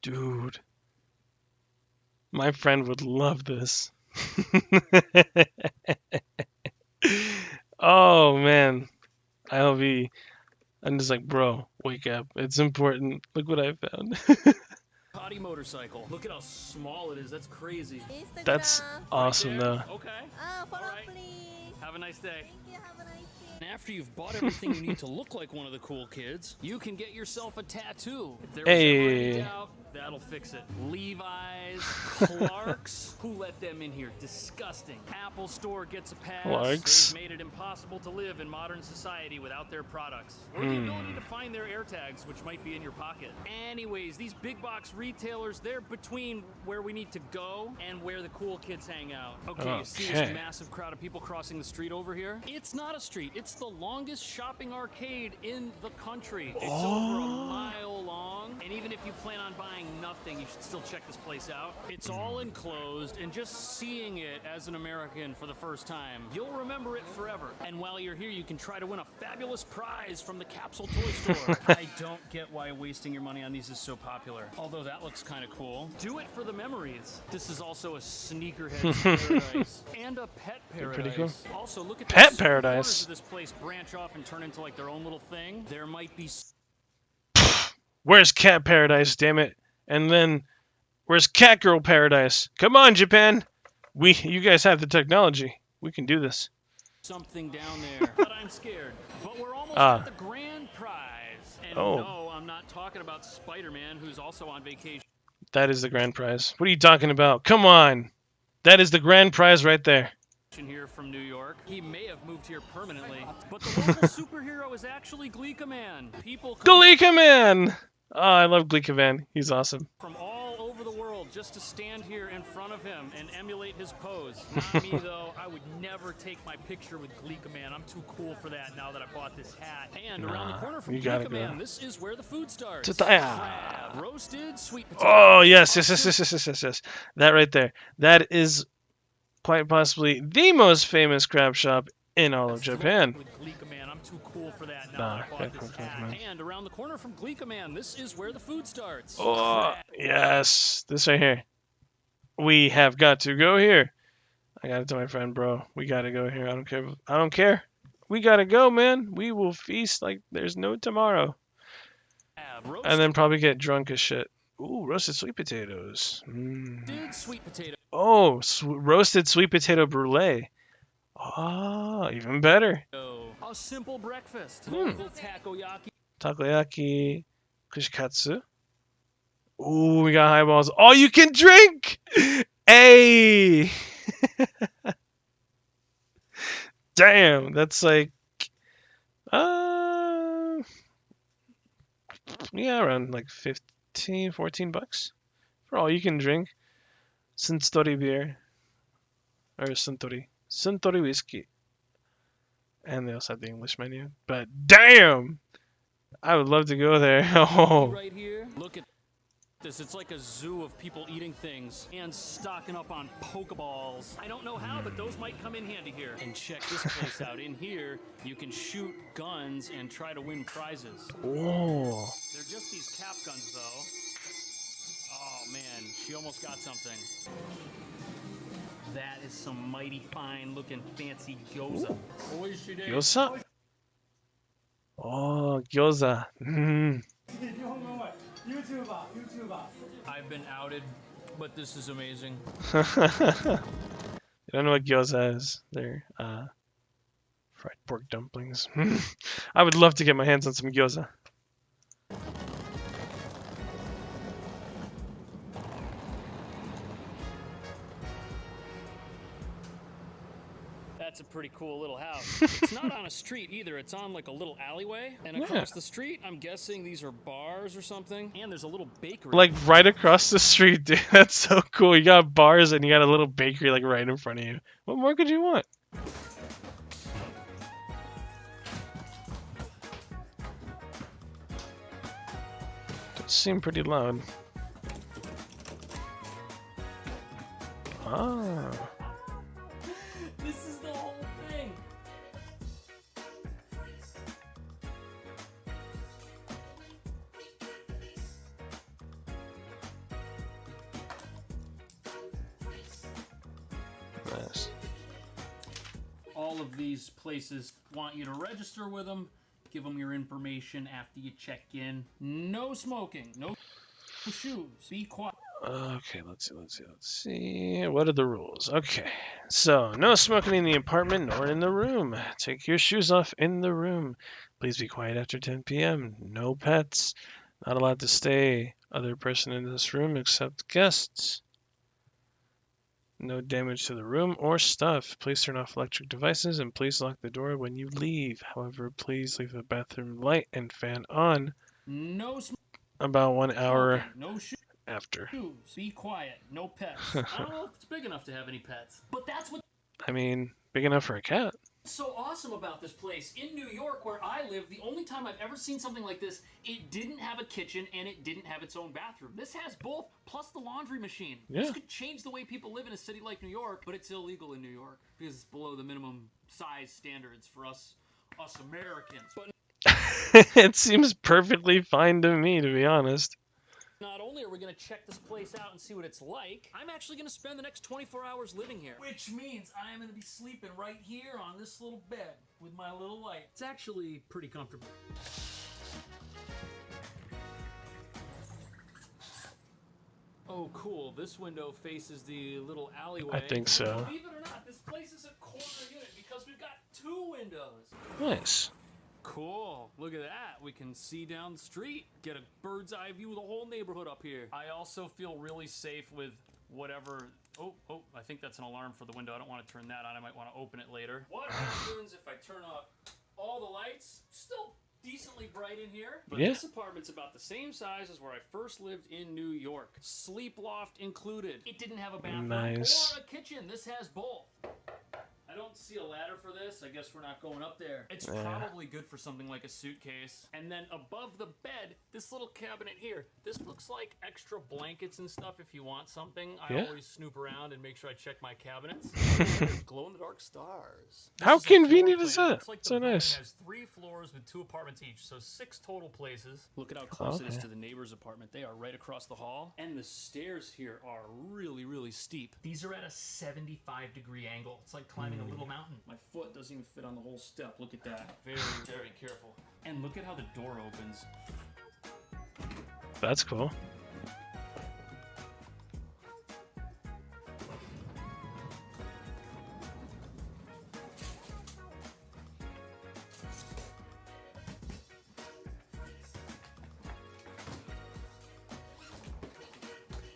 [SPEAKER 1] Dude. My friend would love this. Oh, man. I'm just like, bro, wake up. It's important. Look what I found.
[SPEAKER 16] body motorcycle. Look at how small it is. That's crazy.
[SPEAKER 1] That's awesome, though.
[SPEAKER 16] Okay.
[SPEAKER 17] Follow
[SPEAKER 16] All right.
[SPEAKER 17] please.
[SPEAKER 16] Have a nice day.
[SPEAKER 17] Thank you. Have a nice day.
[SPEAKER 16] And after you've bought everything you need to look like one of the cool kids, you can get yourself a tattoo. If there was ever any doubt, that'll fix it. Levi's, Clark's, who let them in here? Disgusting. Apple Store gets a pass.
[SPEAKER 1] Clark's.
[SPEAKER 16] They've made it impossible to live in modern society without their products. Or the ability to find their AirTags, which might be in your pocket. Anyways, these big box retailers, they're between where we need to go and where the cool kids hang out. Okay, you see this massive crowd of people crossing the street over here? It's not a street. It's the longest shopping arcade in the country. It's over a mile long, and even if you plan on buying nothing, you should still check this place out. It's all enclosed, and just seeing it as an American for the first time, you'll remember it forever. And while you're here, you can try to win a fabulous prize from the Capsule Toy Store. I don't get why wasting your money on these is so popular, although that looks kind of cool. Do it for the memories. This is also a sneakerhead's paradise and a pet paradise.
[SPEAKER 1] Pretty cool.
[SPEAKER 16] Also, look at
[SPEAKER 1] Pet
[SPEAKER 16] the
[SPEAKER 1] paradise.
[SPEAKER 16] of this place branch off and turn into like their own little thing. There might be.
[SPEAKER 1] Where's Cat Paradise, damn it? And then, where's Cat Girl Paradise? Come on, Japan! You guys have the technology. We can do this.
[SPEAKER 16] Something down there, but I'm scared. But we're almost at the grand prize. And no, I'm not talking about Spider-Man, who's also on vacation.
[SPEAKER 1] That is the grand prize. What are you talking about? Come on! That is the grand prize right there.
[SPEAKER 16] Here from New York. He may have moved here permanently, but the local superhero is actually Gleeka Man. People
[SPEAKER 1] Gleeka Man! Oh, I love Gleeka Man. He's awesome.
[SPEAKER 16] From all over the world just to stand here in front of him and emulate his pose. Not me, though. I would never take my picture with Gleeka Man. I'm too cool for that now that I bought this hat. And around the corner from Gleeka Man, this is where the food starts. Crab, roasted, sweet potato.
[SPEAKER 1] Oh, yes. That right there. That is quite possibly the most famous crab shop in all of Japan.
[SPEAKER 16] With Gleeka Man, I'm too cool for that now that I bought this hat. And around the corner from Gleeka Man, this is where the food starts.
[SPEAKER 1] Oh, yes. This right here. We have got to go here. I got to tell my friend, bro. We got to go here. I don't care. We got to go, man. We will feast like there's no tomorrow. And then probably get drunk as shit. Ooh, roasted sweet potatoes.
[SPEAKER 16] Sweet potato.
[SPEAKER 1] Oh, roasted sweet potato brulee. Ah, even better.
[SPEAKER 16] A simple breakfast. Local takoyaki.
[SPEAKER 1] Takoyaki, kushikatsu. Ooh, we got highballs. All you can drink! Hey! Damn, that's like... yeah, around like 15, 14 bucks. For all you can drink. Suntory beer. Or Suntory. Suntory whiskey. And they also have the English menu. But damn! I would love to go there. Oh.
[SPEAKER 16] Right here, look at this. It's like a zoo of people eating things and stocking up on Pokeballs. I don't know how, but those might come in handy here. And check this place out. In here, you can shoot guns and try to win prizes.
[SPEAKER 1] Oh.
[SPEAKER 16] They're just these cap guns, though. Oh, man. She almost got something. That is some mighty fine-looking fancy gyoza.
[SPEAKER 1] Gyoza? Oh, gyoza.
[SPEAKER 16] I've been outed, but this is amazing.
[SPEAKER 1] You don't know what gyoza is? They're fried pork dumplings. I would love to get my hands on some gyoza.
[SPEAKER 16] That's a pretty cool little house. It's not on a street either. It's on like a little alleyway. And across the street, I'm guessing these are bars or something. And there's a little bakery.
[SPEAKER 1] Like right across the street, dude. That's so cool. You got bars and you got a little bakery like right in front of you. What more could you want? Does seem pretty loud. Ah.
[SPEAKER 16] This is the whole thing.
[SPEAKER 1] Nice.
[SPEAKER 16] All of these places want you to register with them, give them your information after you check in. No smoking, no shoes. Be quiet.
[SPEAKER 1] Okay, let's see. What are the rules? Okay, so no smoking in the apartment nor in the room. Take your shoes off in the room. Please be quiet after 10 p.m. No pets. Not allowed to stay other person in this room except guests. No damage to the room or stuff. Please turn off electric devices and please lock the door when you leave. However, please leave the bathroom light and fan on
[SPEAKER 16] No
[SPEAKER 1] about 1 hour
[SPEAKER 16] no shoes.
[SPEAKER 1] after.
[SPEAKER 16] Be quiet. No pets. I don't know if it's big enough to have any pets, but that's what.
[SPEAKER 1] I mean, big enough for a cat.
[SPEAKER 16] What's so awesome about this place in New York, where I live, the only time I've ever seen something like this, it didn't have a kitchen and it didn't have its own bathroom. This has both, plus the laundry machine.
[SPEAKER 1] Yeah.
[SPEAKER 16] This could change the way people live in a city like New York, but it's illegal in New York because it's below the minimum size standards for us Americans. But
[SPEAKER 1] It seems perfectly fine to me, to be honest.
[SPEAKER 16] not only are we going to check this place out and see what it's like, I'm actually going to spend the next 24 hours living here. Which means I am going to be sleeping right here on this little bed with my little light. It's actually pretty comfortable. Oh, cool. This window faces the little alleyway.
[SPEAKER 1] I think so.
[SPEAKER 16] Believe it or not, this place is a corner unit because we've got 2 windows.
[SPEAKER 1] Nice.
[SPEAKER 16] Cool. Look at that. We can see down the street, get a bird's eye view of the whole neighborhood up here. I also feel really safe with whatever. Oh, I think that's an alarm for the window. I don't want to turn that on. I might want to open it later. What happens if I turn off all the lights? Still decently bright in here. But
[SPEAKER 1] Yeah.
[SPEAKER 16] this apartment's about the same size as where I first lived in New York. Sleep loft included. It didn't have a bathroom
[SPEAKER 1] Nice.
[SPEAKER 16] or a kitchen. This has both. I don't see a ladder for this. I guess we're not going up there. It's probably good for something like a suitcase. And then above the bed, this little cabinet here. This looks like extra blankets and stuff if you want something. I
[SPEAKER 1] Yeah.
[SPEAKER 16] always snoop around and make sure I check my cabinets. Glow-in-the-dark stars.
[SPEAKER 1] How
[SPEAKER 16] This is a floor
[SPEAKER 1] convenient is
[SPEAKER 16] plan.
[SPEAKER 1] that?
[SPEAKER 16] Looks like the
[SPEAKER 1] So
[SPEAKER 16] building
[SPEAKER 1] nice.
[SPEAKER 16] has 3 floors with 2 apartments each, so 6 total places. Look at how close it is
[SPEAKER 1] Okay.
[SPEAKER 16] to the neighbor's apartment. They are right across the hall, and the stairs here are really, really steep. These are at a 75-degree angle. It's like climbing a little mountain. My foot doesn't even fit on the whole step. Look at that. Very, very careful. And look at how the door opens.
[SPEAKER 1] That's cool.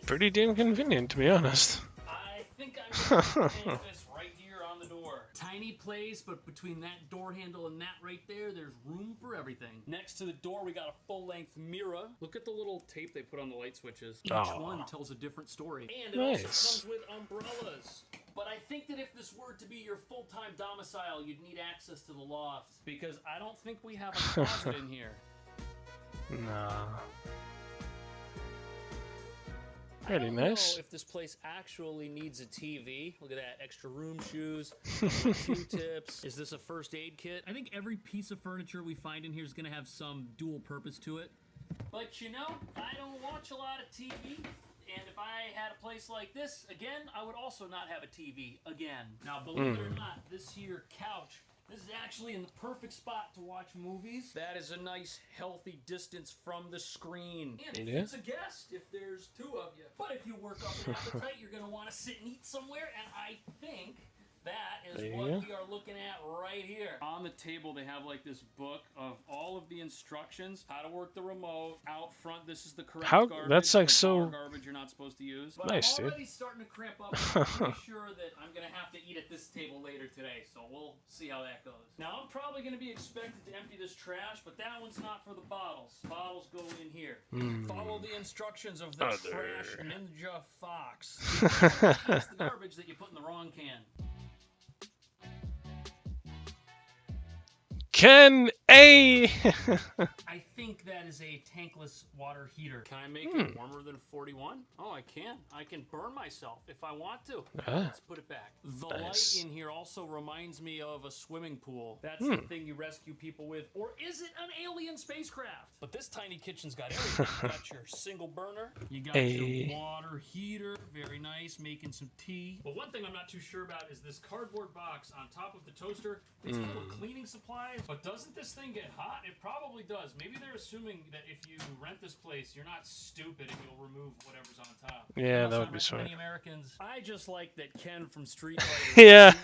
[SPEAKER 1] Pretty damn convenient, to be honest.
[SPEAKER 16] I think I'm going to put this right here on the door. Tiny place, but between that door handle and that right there, there's room for everything. Next to the door, we got a full-length mirror. Look at the little tape they put on the light switches. Each one tells a different story. And it also comes with umbrellas. But I think that if this were to be your full-time domicile, you'd need access to the loft. Because I don't think we have a closet in here.
[SPEAKER 1] Nah.
[SPEAKER 16] I
[SPEAKER 1] Pretty
[SPEAKER 16] don't
[SPEAKER 1] nice.
[SPEAKER 16] know if this place actually needs a TV. Look at that. Extra room shoes, Q-tips. Is this a first aid kit? I think every piece of furniture we find in here is going to have some dual purpose to it. But you know, I don't watch a lot of TV. And if I had a place like this, again, I would also not have a TV again. Now, believe it or not, this here couch, this is actually in the perfect spot to watch movies. That is a nice, healthy distance from the screen. And if it's a guest, if there's 2 of you. But if you work up an appetite, you're going to want to sit and eat somewhere. And I think that is what we are looking at right here. On the table, they have like this book of all of the instructions, how to work the remote. Out front, this is the correct garbage.
[SPEAKER 1] That's like
[SPEAKER 16] the
[SPEAKER 1] so
[SPEAKER 16] garbage you're not supposed to use. But
[SPEAKER 1] nice,
[SPEAKER 16] I'm
[SPEAKER 1] dude.
[SPEAKER 16] already starting to cramp up. I'm pretty sure that I'm going to have to eat at this table later today, so we'll see how that goes. Now, I'm probably going to be expected to empty this trash, but that one's not for the bottles. Bottles go in here. Follow the instructions of the trash ninja fox. It's the garbage that you put in the wrong can.
[SPEAKER 1] Can a
[SPEAKER 16] I think that is a tankless water heater. Can I make it warmer than 41? Oh, I can. I can burn myself if I want to. Let's put it back. The light in here also reminds me of a swimming pool. That's the thing you rescue people with. Or is it an alien spacecraft? But this tiny kitchen's got everything. You got your single burner. You got your water heater. Very nice. Making some tea. But one thing I'm not too sure about is this cardboard box on top of the toaster. It's full of cleaning supplies. But doesn't this thing get hot? It probably does. Maybe they're assuming that if you rent this place, you're not stupid and you'll remove whatever's on top.
[SPEAKER 1] Yeah, that would be smart.
[SPEAKER 16] Many Americans. I just like that Ken from Street Fighter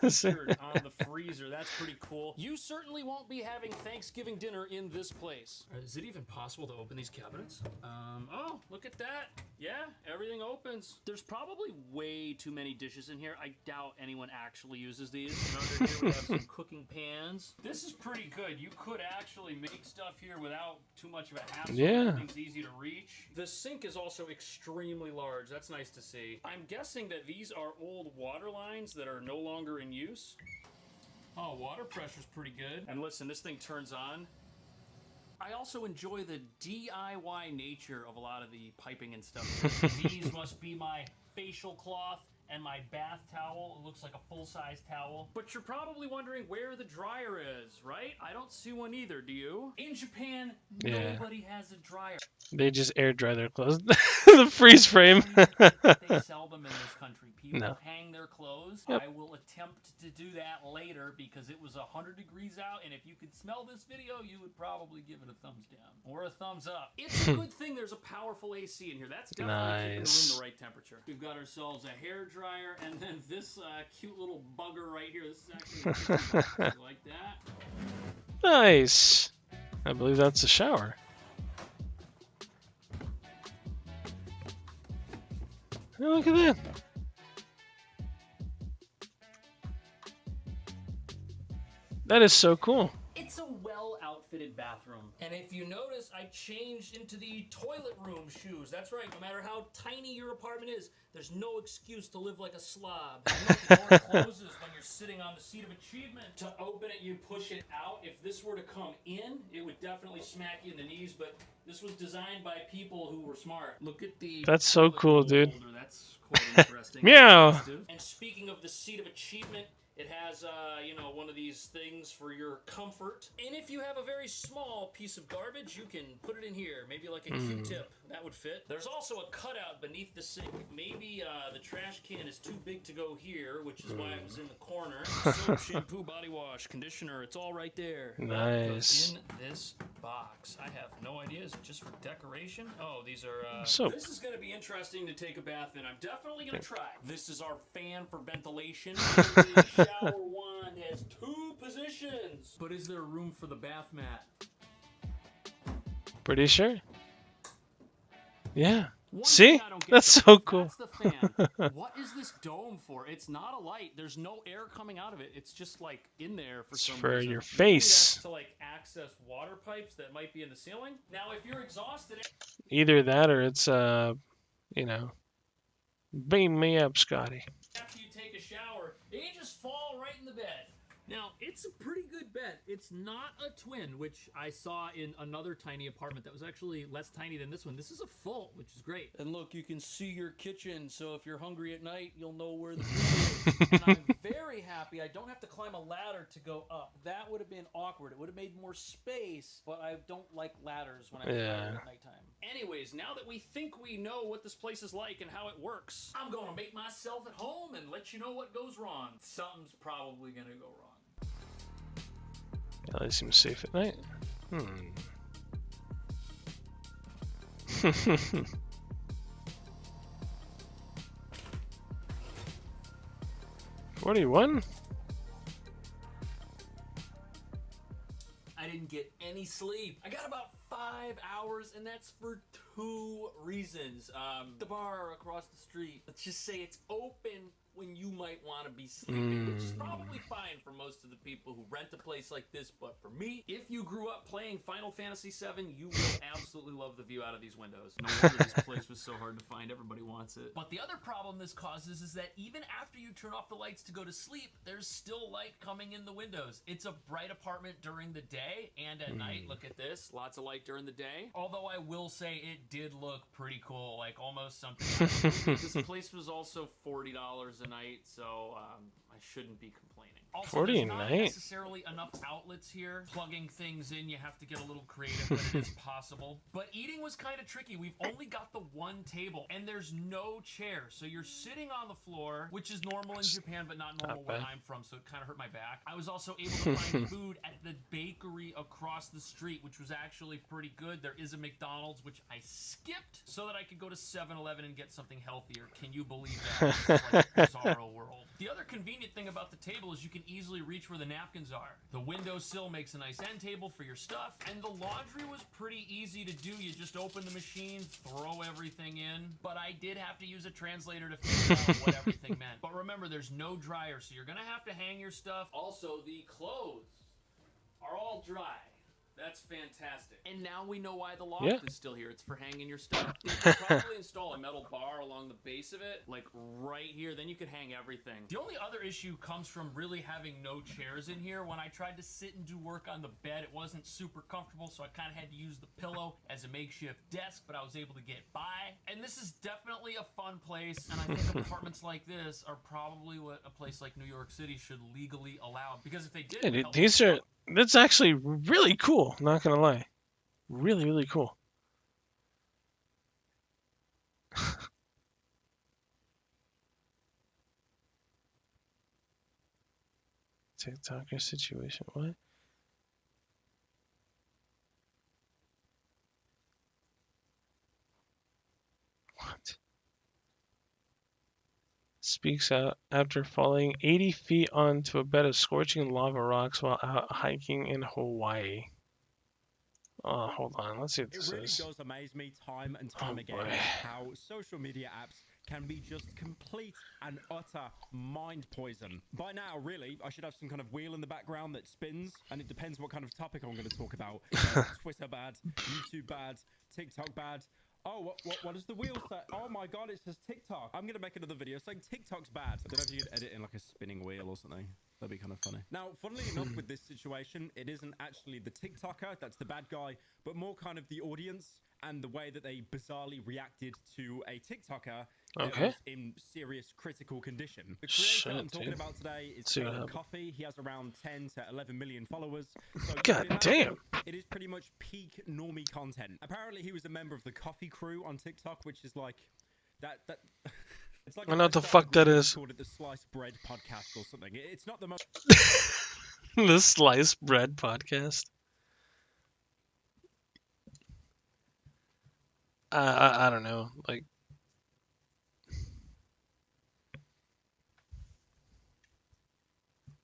[SPEAKER 16] featured on the freezer. That's pretty cool. You certainly won't be having Thanksgiving dinner in this place. Is it even possible to open these cabinets? Oh, look at that. Yeah, everything opens. There's probably way too many dishes in here. I doubt anyone actually uses these. And under here we have some cooking pans. This is pretty good. You could actually make stuff here without too much of a hassle.
[SPEAKER 1] Yeah.
[SPEAKER 16] Everything's easy to reach. The sink is also extremely large. That's nice to see. I'm guessing that these are old water lines that are no longer in use. Oh, water pressure's pretty good. And listen, this thing turns on. I also enjoy the DIY nature of a lot of the piping and stuff. These must be my facial cloth and my bath towel. It looks like a full-size towel. But you're probably wondering where the dryer is, right? I don't see one either, do you? In Japan, nobody has a dryer.
[SPEAKER 1] They just air dry their clothes. The freeze frame.
[SPEAKER 16] They sell them in this country. People hang their clothes.
[SPEAKER 1] Yep.
[SPEAKER 16] I will attempt to do that later because it was 100 degrees out, and if you could smell this video, you would probably give it a thumbs down or a thumbs up. It's a good thing there's a powerful AC in here. That's definitely keeping the room the right temperature. We've got ourselves a hair dryer, and then this cute little bugger right here. This is actually you like that.
[SPEAKER 1] Nice. I believe that's a shower. Oh, look at that. That is so cool.
[SPEAKER 16] It's a well-outfitted bathroom. And if you notice, I changed into the toilet room shoes. That's right, no matter how tiny your apartment is, there's no excuse to live like a slob. You know, the door closes when you're sitting on the seat of achievement. To open it, you push it out. If this were to come in, it would definitely smack you in the knees, but this was designed by people who were smart. Look at the...
[SPEAKER 1] That's so cool, dude.
[SPEAKER 16] That's quite interesting.
[SPEAKER 1] Meow.
[SPEAKER 16] And speaking of the seat of achievement, it has, you know, one of these things for your comfort. And if you have a very small piece of garbage, you can put it in here. Maybe like a Q-tip. That would fit. There's also a cutout beneath the sink. Maybe the trash can is too big to go here, which is why it was in the corner. Soap, shampoo, body wash, conditioner, it's all right there.
[SPEAKER 1] Nice.
[SPEAKER 16] In this box. I have no idea. Is it just for decoration? Oh, these are,
[SPEAKER 1] soap.
[SPEAKER 16] This is going to be interesting to take a bath in. I'm definitely going to try. This is our fan for ventilation. The shower wand has 2 positions. But is there room for the bath mat?
[SPEAKER 1] Pretty sure. Yeah. See? That's so cool.
[SPEAKER 16] That's the fan. What is this dome for? It's not a light. There's no air coming out of it. It's just like in there for some
[SPEAKER 1] for
[SPEAKER 16] reason.
[SPEAKER 1] your
[SPEAKER 16] Maybe
[SPEAKER 1] face.
[SPEAKER 16] that's to like access water pipes that might be in the ceiling. Now, if you're exhausted,
[SPEAKER 1] Either that or it's you know, beam me up, Scotty.
[SPEAKER 16] after you take a shower, you just fall right in the bed. Now, it's a pretty good bed. It's not a twin, which I saw in another tiny apartment that was actually less tiny than this one. This is a full, which is great. And look, you can see your kitchen, so if you're hungry at night, you'll know where the food is. And I'm very happy I don't have to climb a ladder to go up. That would have been awkward. It would have made more space, but I don't like ladders when I'm tired at nighttime. Anyways, now that we think we know what this place is like and how it works, I'm going to make myself at home and let you know what goes wrong. Something's probably going to go wrong.
[SPEAKER 1] Yeah, they seem safe at night. 41?
[SPEAKER 16] I didn't get any sleep. I got about 5 hours, and that's for 2 reasons. The bar across the street, let's just say it's open when you might want to be sleeping, which is probably fine for most of the people who rent a place like this, but for me, if you grew up playing Final Fantasy VII, you will absolutely love the view out of these windows. No wonder this place was so hard to find. Everybody wants it. But the other problem this causes is that even after you turn off the lights to go to sleep, there's still light coming in the windows. It's a bright apartment during the day and at night. Look at this. Lots of light during the day. Although I will say it did look pretty cool, like almost something. This place was also $40 a night, so I shouldn't be complaining. Also,
[SPEAKER 1] 40
[SPEAKER 16] there's
[SPEAKER 1] a
[SPEAKER 16] not
[SPEAKER 1] night?
[SPEAKER 16] necessarily enough outlets here. Plugging things in, you have to get a little creative, but it is possible. But eating was kind of tricky. We've only got the one table, and there's no chair. So you're sitting on the floor, which is normal in Japan, but not normal where I'm from, so it kind of hurt my back. I was also able to find food at the bakery across the street, which was actually pretty good. There is a McDonald's, which I skipped, so that I could go to 7-Eleven and get something healthier. Can you believe that? This is like a bizarro world. The other convenient thing about the table is you can easily reach where the napkins are. The windowsill makes a nice end table for your stuff, and the laundry was pretty easy to do. You just open the machine, throw everything in, but I did have to use a translator to figure out what everything meant. But remember, there's no dryer, so you're gonna have to hang your stuff. Also, the clothes are all dry. That's fantastic. And now we know why the loft is still here. It's for hanging your stuff. You could probably install a metal bar along the base of it, like right here. Then you could hang everything. The only other issue comes from really having no chairs in here. When I tried to sit and do work on the bed, it wasn't super comfortable, so I kind of had to use the pillow as a makeshift desk, but I was able to get by. And this is definitely a fun place, and I think apartments like this are probably what a place like New York City should legally allow, because if they did,
[SPEAKER 1] Yeah, dude, that's actually really cool, not gonna lie. Really, really cool. TikToker situation, what? What? Speaks out after falling 80 feet onto a bed of scorching lava rocks while out hiking in Hawaii. Oh, hold on. Let's see what this
[SPEAKER 5] It really
[SPEAKER 1] is.
[SPEAKER 5] does amaze me time and time again how social media apps can be just complete and utter mind poison. By now, really, I should have some kind of wheel in the background that spins, and it depends what kind of topic I'm going to talk about. Twitter bad, YouTube bad, TikTok bad. Oh, what does the wheel say? Oh my god, it says TikTok. I'm going to make another video saying TikTok's bad. I don't know if you could edit in like a spinning wheel or something. That'd be kind of funny. Now, funnily enough, with this situation, it isn't actually the TikToker that's the bad guy, but more kind of the audience and the way that they bizarrely reacted to a TikToker that was in serious critical condition. The creator I'm talking about today is Caleb Coffee. He has around 10 to 11 million followers. So
[SPEAKER 1] God damn.
[SPEAKER 5] It is pretty much peak normie content. Apparently, he was a member of the Coffee Crew on TikTok, which is like that. It's like
[SPEAKER 1] I know what the fuck that is.
[SPEAKER 5] Called it the Sliced Bread Podcast or something. It's not the most.
[SPEAKER 1] The Sliced Bread Podcast. I don't know, like.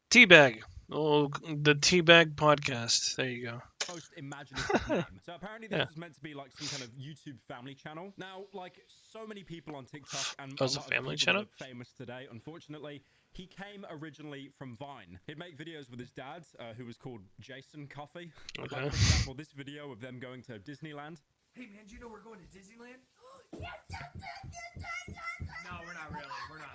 [SPEAKER 1] Teabag. Oh, the Teabag Podcast. There you go.
[SPEAKER 5] Most imaginative name. So apparently this is meant to be like some kind of YouTube family channel. Now, like so many people on TikTok and a lot of
[SPEAKER 1] family
[SPEAKER 5] people
[SPEAKER 1] channel?
[SPEAKER 5] that are famous today, unfortunately, he came originally from Vine. He'd make videos with his dad, who was called Jason Coffee. Like, for example, this video of them going to Disneyland.
[SPEAKER 17] Hey man, do you know we're going to Disneyland? No, we're not really. We're not.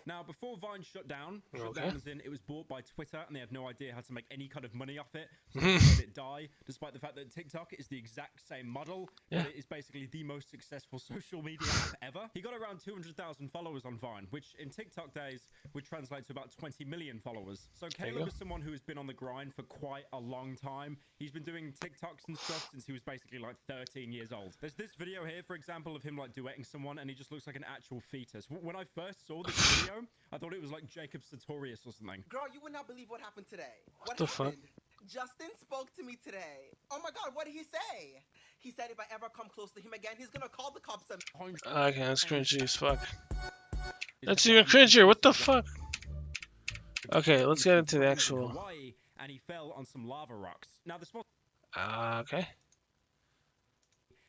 [SPEAKER 5] Now, before Vine shut down as in it was bought by Twitter, and they had no idea how to make any kind of money off it, so they let it die, despite the fact that TikTok is the exact same model, but it is basically the most successful social media app ever. He got around 200,000 followers on Vine, which in TikTok days would translate to about 20 million followers. So Caleb is someone who has been on the grind for quite a long time. He's been doing TikToks and stuff since he was basically like 13 years old. There's this video here, for example, of him like duetting someone, and he just looks like an actual fetus. When I first saw this video, I thought it was like Jacob Sartorius or something.
[SPEAKER 18] Girl, you would not believe what happened today.
[SPEAKER 1] What the fuck?
[SPEAKER 18] Justin spoke to me today. Oh my god, what did he say? He said if I ever come close to him again, he's gonna call the cops on me.
[SPEAKER 1] Okay, that's cringy as fuck. That's even cringier. What the fuck? Okay, let's get into the actual.
[SPEAKER 5] Hawaii, and he fell on some lava rocks. Now this was.
[SPEAKER 1] Okay.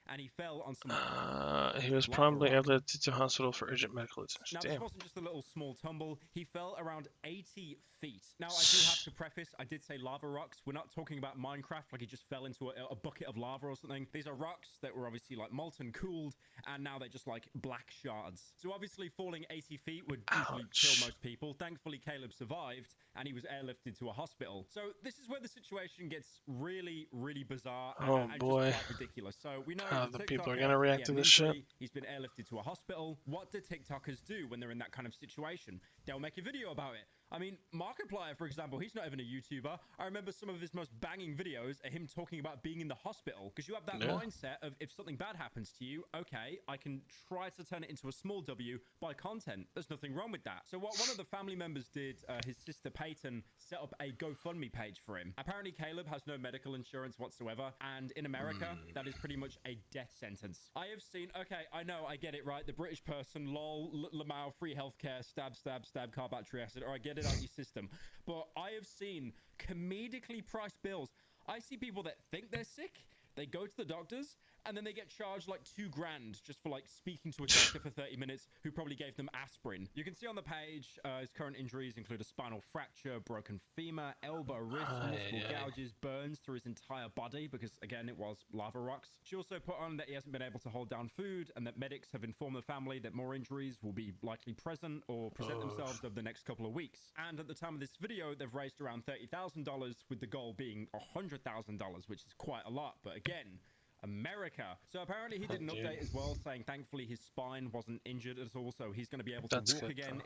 [SPEAKER 5] And he fell on some.
[SPEAKER 1] He was promptly airlifted to hospital for urgent medical attention.
[SPEAKER 5] Now,
[SPEAKER 1] Damn.
[SPEAKER 5] this wasn't just a little small tumble. He fell around 80 feet. Now, I do have to preface, I did say lava rocks. We're not talking about Minecraft, like he just fell into a bucket of lava or something. These are rocks that were obviously like molten cooled, and now they're just like black shards. So obviously falling 80 feet would usually kill most people. Thankfully, Caleb survived, and he was airlifted to a hospital. So this is where the situation gets really, really bizarre and just quite ridiculous. So we know
[SPEAKER 1] how
[SPEAKER 5] he's
[SPEAKER 1] the
[SPEAKER 5] a
[SPEAKER 1] people are
[SPEAKER 5] TikToker,
[SPEAKER 1] gonna react
[SPEAKER 5] he
[SPEAKER 1] to
[SPEAKER 5] had an
[SPEAKER 1] this shit.
[SPEAKER 5] injury, he's been airlifted to a hospital. What do TikTokers do when they're in that kind of situation? They'll make a video about it. I mean, Markiplier, for example, he's not even a YouTuber. I remember some of his most banging videos are him talking about being in the hospital, because you have that mindset of if something bad happens to you, okay, I can try to turn it into a small W by content. There's nothing wrong with that. So what one of the family members did, his sister Peyton set up a GoFundMe page for him. Apparently, Caleb has no medical insurance whatsoever, and in America, that is pretty much a death sentence. I have seen, okay, I know, I get it, right? The British person, lol, Lamau, free healthcare, stab, stab, stab, car battery acid, or I get it out your system. But I have seen comedically priced bills. I see people that think they're sick, they go to the doctors, and then they get charged like $2,000 just for like speaking to a doctor for 30 minutes who probably gave them aspirin. You can see on the page his current injuries include a spinal fracture, broken femur, elbow, wrist, multiple gouges, burns through his entire body because, again, it was lava rocks. She also put on that he hasn't been able to hold down food and that medics have informed the family that more injuries will be likely present or present themselves over the next couple of weeks. And at the time of this video, they've raised around $30,000 with the goal being $100,000, which is quite a lot. But again, America. So apparently he did an update as well saying thankfully his spine wasn't injured at all, so he's going to be able to walk again.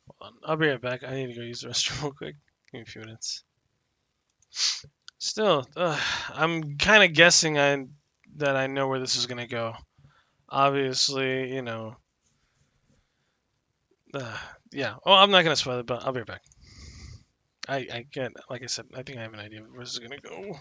[SPEAKER 1] Hold on. I'll be right back. I need to go use the restroom real quick. Give me a few minutes. Still, I'm kind of guessing that I know where this is going to go. Obviously, you know. Yeah. Oh, I'm not going to spoil it, but I'll be right back. I get, like I said, I think I have an idea of where this is going to go.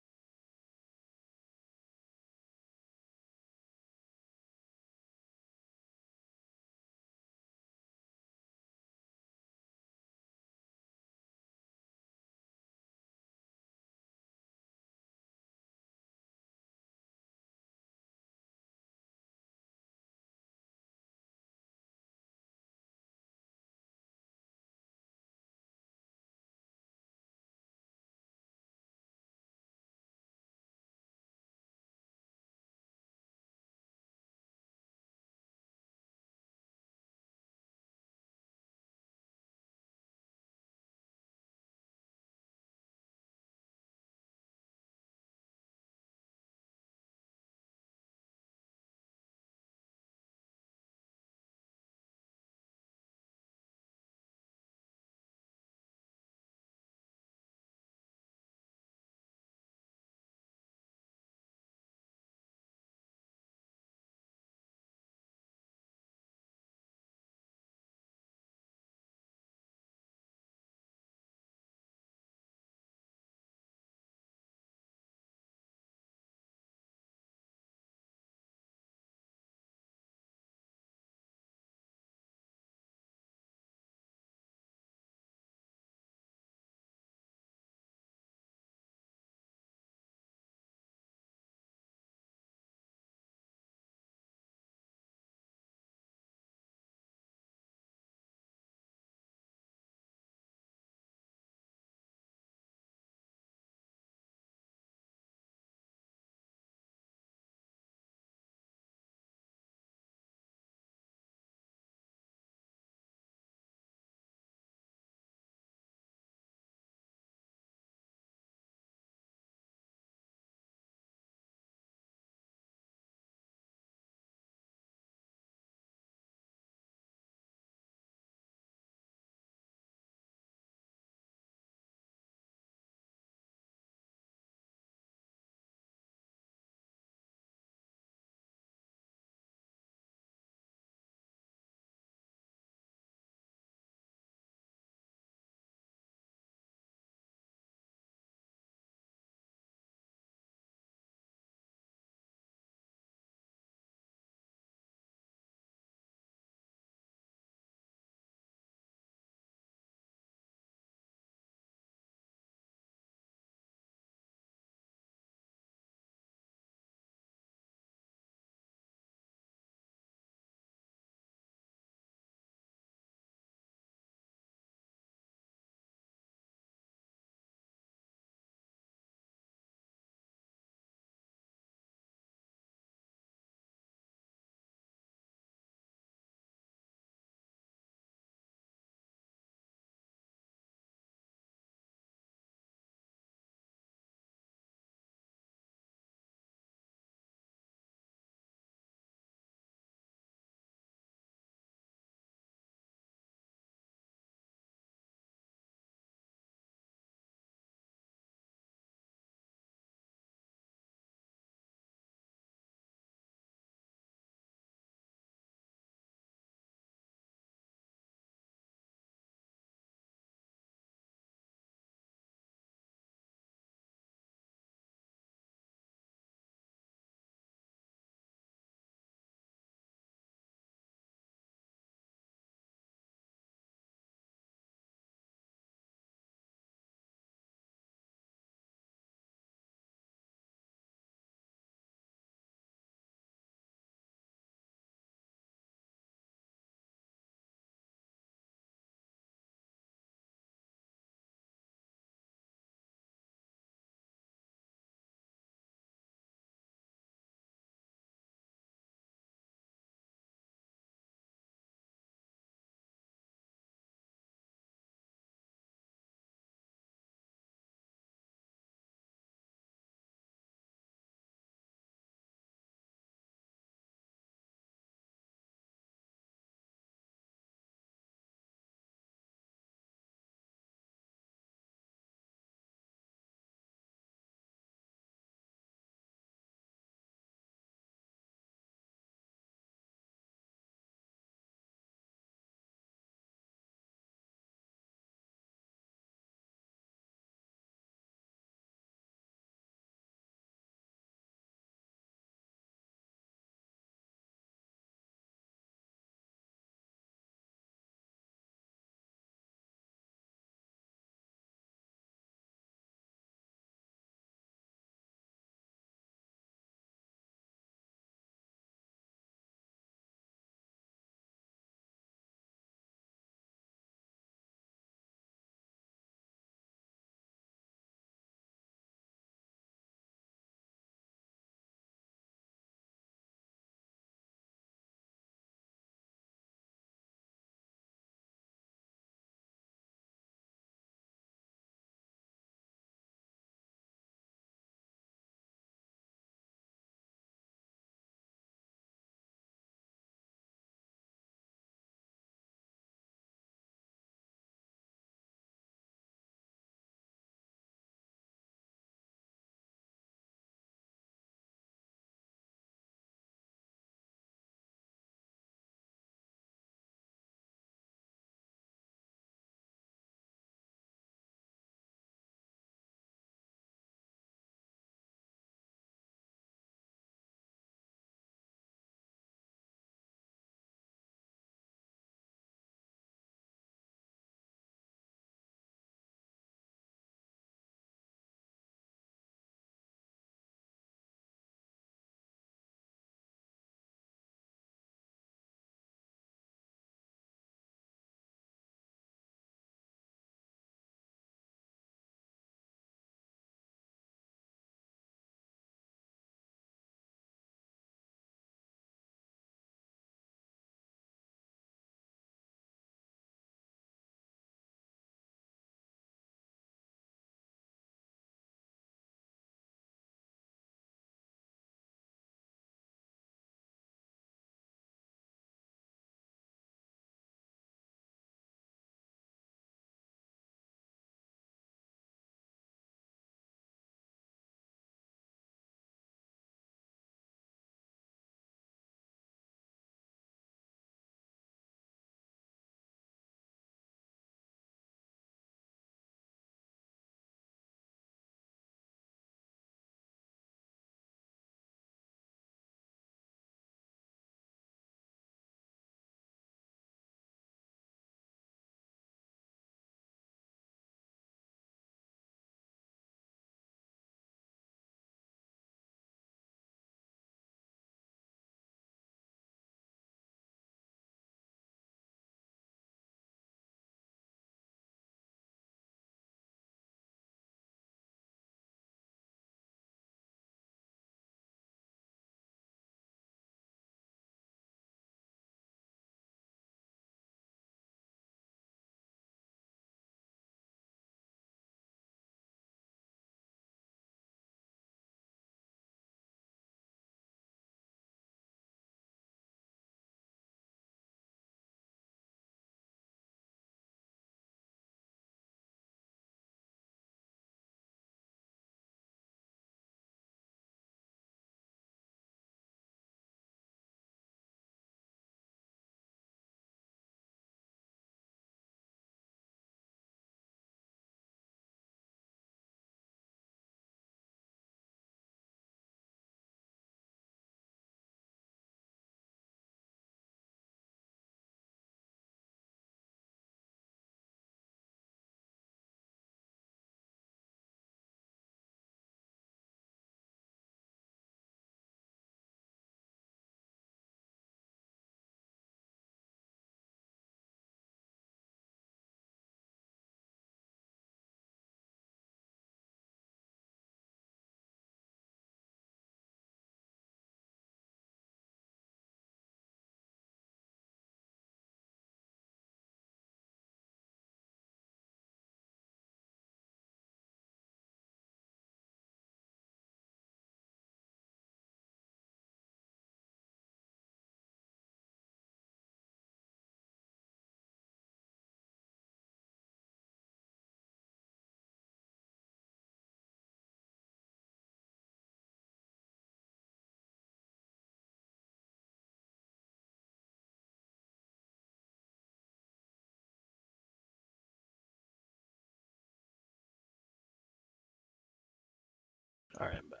[SPEAKER 1] Alright, I'm back.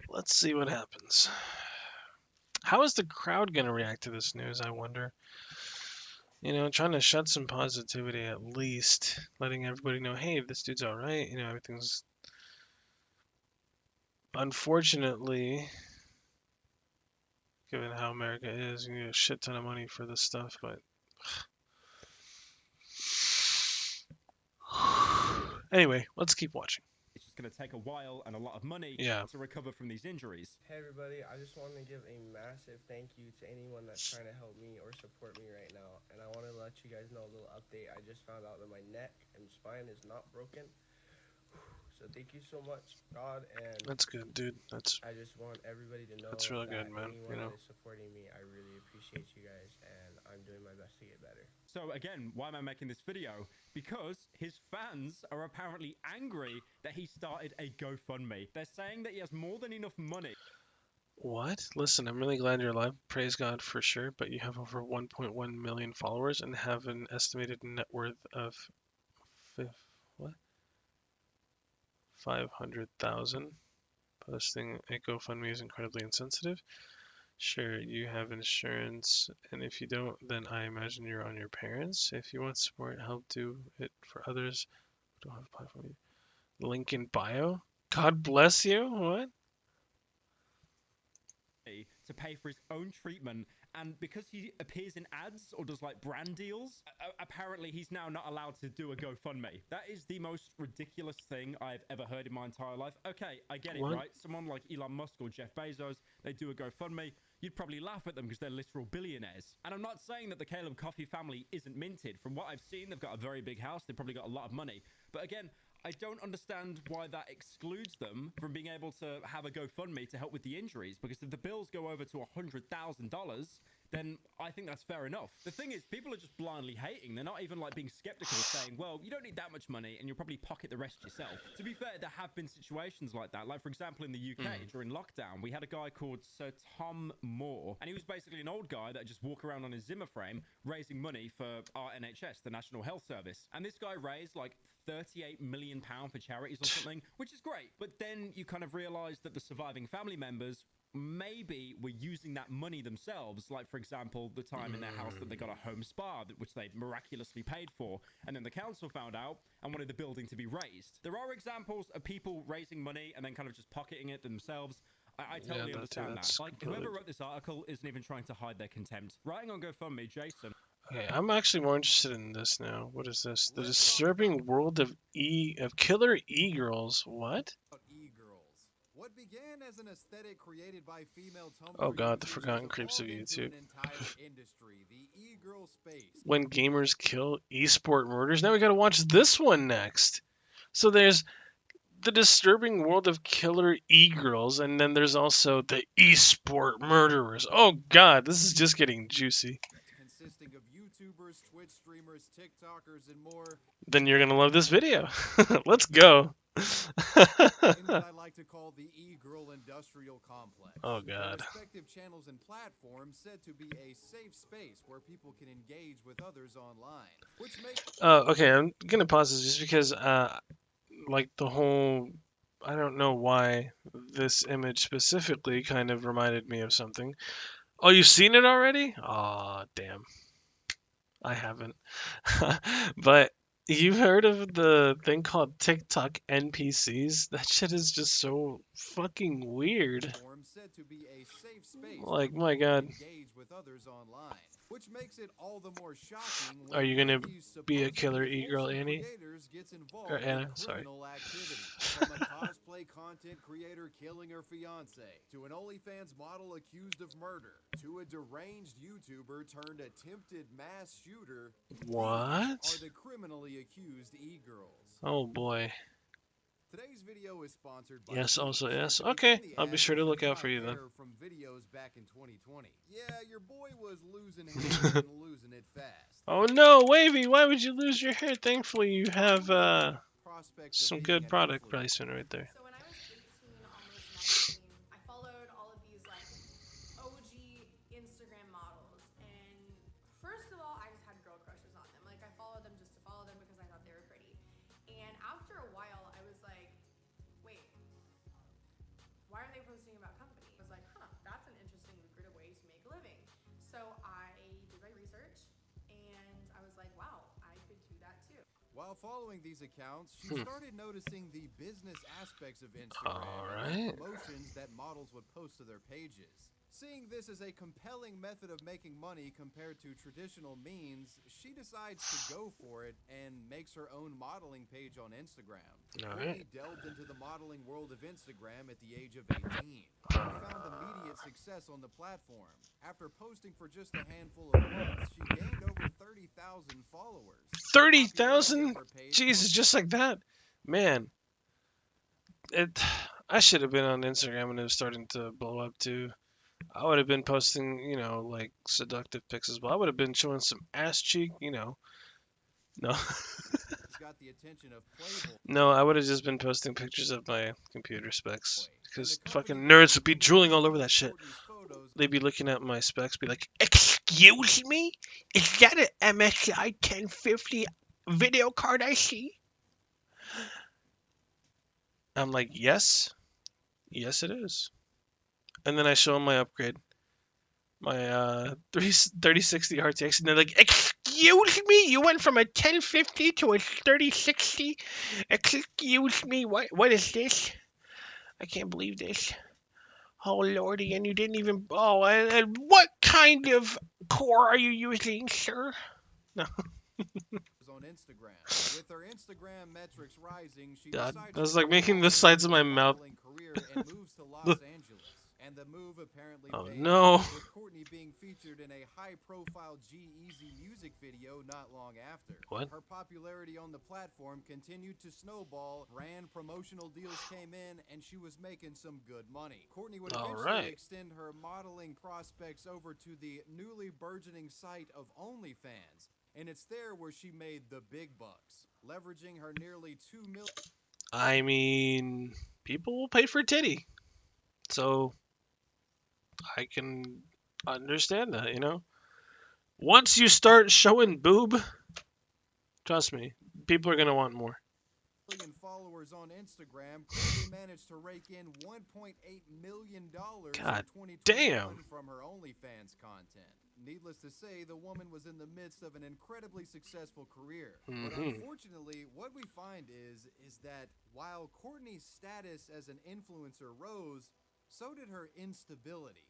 [SPEAKER 1] Let's see what happens. How is the crowd going to react to this news, I wonder? You know, trying to shed some positivity at least. Letting everybody know, hey, this dude's alright. You know, everything's... Unfortunately, given how America is, you need a shit ton of money for this stuff, but... Anyway, let's keep watching.
[SPEAKER 5] It's just going to take a while and a lot of money to recover from these injuries.
[SPEAKER 19] Hey everybody, I just want to give a massive thank you to anyone that's trying to help me or support me right now. And I want to let you guys know a little update. I just found out that my neck and spine is not broken. So thank you so much, God, and
[SPEAKER 1] that's good, dude.
[SPEAKER 19] I just want everybody to know
[SPEAKER 1] that's really
[SPEAKER 19] that
[SPEAKER 1] good, man.
[SPEAKER 19] anyone
[SPEAKER 1] You know,
[SPEAKER 19] that is supporting me, I really appreciate you guys, and I'm doing my best to get better.
[SPEAKER 5] So again, why am I making this video? Because his fans are apparently angry that he started a GoFundMe. They're saying that he has more than enough money.
[SPEAKER 1] what? Listen, I'm really glad you're alive. Praise God for sure. But you have over 1.1 million followers and have an estimated net worth of what? 500,000. Posting a GoFundMe is incredibly insensitive. Sure, you have insurance, and if you don't, then I imagine you're on your parents. If you want support, help do it for others who don't have a platform. Link in bio. God bless you. What?
[SPEAKER 5] To pay for his own treatment, and because he appears in ads or does like brand deals, apparently he's now not allowed to do a GoFundMe. That is the most ridiculous thing I've ever heard in my entire life. Okay, I get it, right? Someone like Elon Musk or Jeff Bezos, they do a GoFundMe. You'd probably laugh at them because they're literal billionaires. And I'm not saying that the Caleb Coffey family isn't minted. From what I've seen, they've got a very big house. They've probably got a lot of money. But again, I don't understand why that excludes them from being able to have a GoFundMe to help with the injuries, because if the bills go over to $100,000, then I think that's fair enough. The thing is, people are just blindly hating. They're not even like being skeptical, saying, well, you don't need that much money and you'll probably pocket the rest yourself. To be fair, there have been situations like that. Like, for example, in the UK during lockdown, we had a guy called Sir Tom Moore, and he was basically an old guy that just walked around on his Zimmer frame raising money for our NHS, the National Health Service. And this guy raised like £38 million for charities or something, which is great. But then you kind of realize that the surviving family members maybe were using that money themselves, like for example the time in their house that they got a home spa which they miraculously paid for, and then the council found out and wanted the building to be raised. There are examples of people raising money and then kind of just pocketing it themselves. I totally understand that. Like, whoever wrote this article isn't even trying to hide their contempt. Writing on GoFundMe, Jason.
[SPEAKER 1] Okay, I'm actually more interested in this now. What is this? The disturbing world of killer e-girls. What?
[SPEAKER 20] What began as an aesthetic created by female Tumblr
[SPEAKER 1] Oh god, the forgotten creeps of YouTube.
[SPEAKER 20] an entire industry, the e-girl space.
[SPEAKER 1] When gamers kill esport murders. Now we gotta watch this one next. So there's the disturbing world of killer e-girls, and then there's also the esport murderers. Oh god, this is just getting juicy.
[SPEAKER 20] Consisting of YouTubers, Twitch streamers, TikTokers, and more.
[SPEAKER 1] Then you're gonna love this video. Let's go.
[SPEAKER 20] In what I like to call the e-girl industrial complex.
[SPEAKER 1] Oh god.
[SPEAKER 20] Respective channels and platforms said to be a safe space where people can engage with others online, which makes.
[SPEAKER 1] Okay, I'm gonna pause this just because like the whole, I don't know why this image specifically kind of reminded me of something. Oh, you've seen it already? Aw, damn. I haven't. But you've heard of the thing called TikTok NPCs? That shit is just so fucking weird.
[SPEAKER 20] Said to be a safe space
[SPEAKER 1] like, my god.
[SPEAKER 20] Engage with others online, which makes it all the more shocking.
[SPEAKER 1] Are you gonna be a killer e-girl, Annie? Or Anna, sorry.
[SPEAKER 20] From a cosplay content creator killing her fiance, to an OnlyFans model accused of murder, to a deranged YouTuber turned attempted mass shooter.
[SPEAKER 1] What?
[SPEAKER 20] Are the criminally accused e-girls?
[SPEAKER 1] Oh boy.
[SPEAKER 20] Today's video is sponsored by
[SPEAKER 1] yes, also yes. Okay, I'll be sure to look out for you then.
[SPEAKER 20] From videos back in 2020. Yeah, your boy was losing hair and losing it fast.
[SPEAKER 1] Oh no, Wavy, why would you lose your hair? Thankfully you have some good product placement right there.
[SPEAKER 21] So when I was 18, almost 19, I followed all of these like OG Instagram models, and first of all, I just had girl crushes on them. Like, I followed them just to follow them because I thought they were pretty. And after
[SPEAKER 20] While following these accounts, she started noticing the business aspects of Instagram
[SPEAKER 1] Alright.
[SPEAKER 20] and the promotions that models would post to their pages. Seeing this as a compelling method of making money compared to traditional means, she decides to go for it and makes her own modeling page on Instagram. Courtney delved into the modeling world of Instagram at the age of 18 and found immediate success on the platform. After posting for just a handful of months, she gained over 30,000 followers.
[SPEAKER 1] 30,000? Jesus, just like that? Man. I should have been on Instagram when it was starting to blow up too. I would have been posting, you know, like seductive pics as well. I would have been showing some ass cheek, you know. No. No, I would have just been posting pictures of my computer specs. Because fucking nerds would be drooling all over that shit. They'd be looking at my specs, be like, "Excuse me? Is that an MSI 1050 video card I see?" I'm like, yes. Yes, it is. And then I show them my upgrade. My 3060 RTX, and they're like, "Excuse me? You went from a 1050 to a 3060? Excuse me? What is this? I can't believe this. Oh, lordy, and you didn't even... Oh, and what kind of core are you using, sir?" No.
[SPEAKER 20] On Instagram. With her Instagram metrics rising, she
[SPEAKER 1] God,
[SPEAKER 20] decides
[SPEAKER 1] I was
[SPEAKER 20] to
[SPEAKER 1] like making the sides of my mouth.
[SPEAKER 20] career and moves to Los Angeles. And the move apparently
[SPEAKER 1] Oh,
[SPEAKER 20] paid
[SPEAKER 1] no.
[SPEAKER 20] off, with Courtney being featured in a high-profile G-Eazy music video not long after.
[SPEAKER 1] What?
[SPEAKER 20] Her popularity on the platform continued to snowball, brand promotional deals came in, and she was making some good money. Courtney would eventually extend her modeling prospects over to the newly burgeoning site of OnlyFans, and it's there where she made the big bucks, leveraging her nearly 2 million...
[SPEAKER 1] I mean, people will pay for titty. So I can understand that, you know? Once you start showing boob, trust me, people are going to want more.
[SPEAKER 20] Followers on Instagram, Courtney managed to rake in $1.8 million
[SPEAKER 1] God
[SPEAKER 20] in 2021
[SPEAKER 1] damn.
[SPEAKER 20] from her OnlyFans content. Needless to say, the woman was in the midst of an incredibly successful career. But unfortunately, what we find is that while Courtney's status as an influencer rose, so did her instability.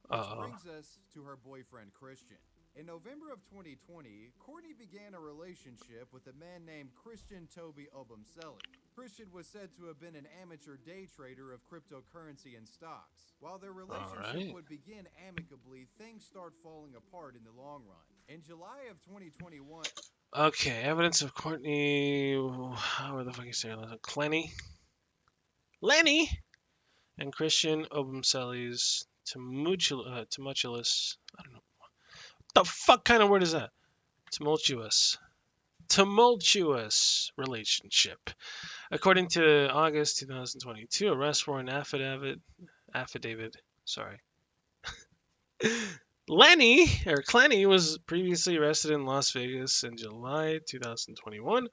[SPEAKER 20] Which brings us to her boyfriend, Christian. In November of 2020, Courtney began a relationship with a man named Christian Toby Obumseli. Christian was said to have been an amateur day trader of cryptocurrency and stocks. While their relationship would begin amicably, things start falling apart in the long run. In July of 2021...
[SPEAKER 1] Okay, evidence of Courtney... How the fuck you say it? Lenny! And Christian Obumseli's tumultuous... I don't know. The fuck kind of word is that? Tumultuous relationship. According to August 2022 arrest warrant affidavit. Sorry. Clenny was previously arrested in Las Vegas in July 2021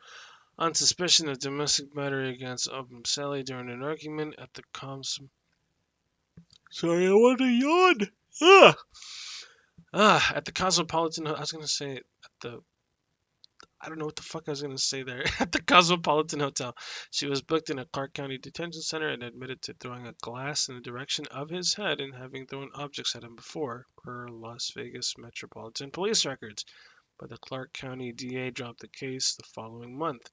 [SPEAKER 1] on suspicion of domestic battery against Obumseli during an argument at the Sorry, I want to yawn. Ugh. At the Cosmopolitan. I was gonna say at the. I don't know what the fuck I was gonna say there. At the Cosmopolitan Hotel, she was booked in a Clark County Detention Center and admitted to throwing a glass in the direction of his head and having thrown objects at him before, per Las Vegas Metropolitan Police records. But the Clark County DA dropped the case the following month.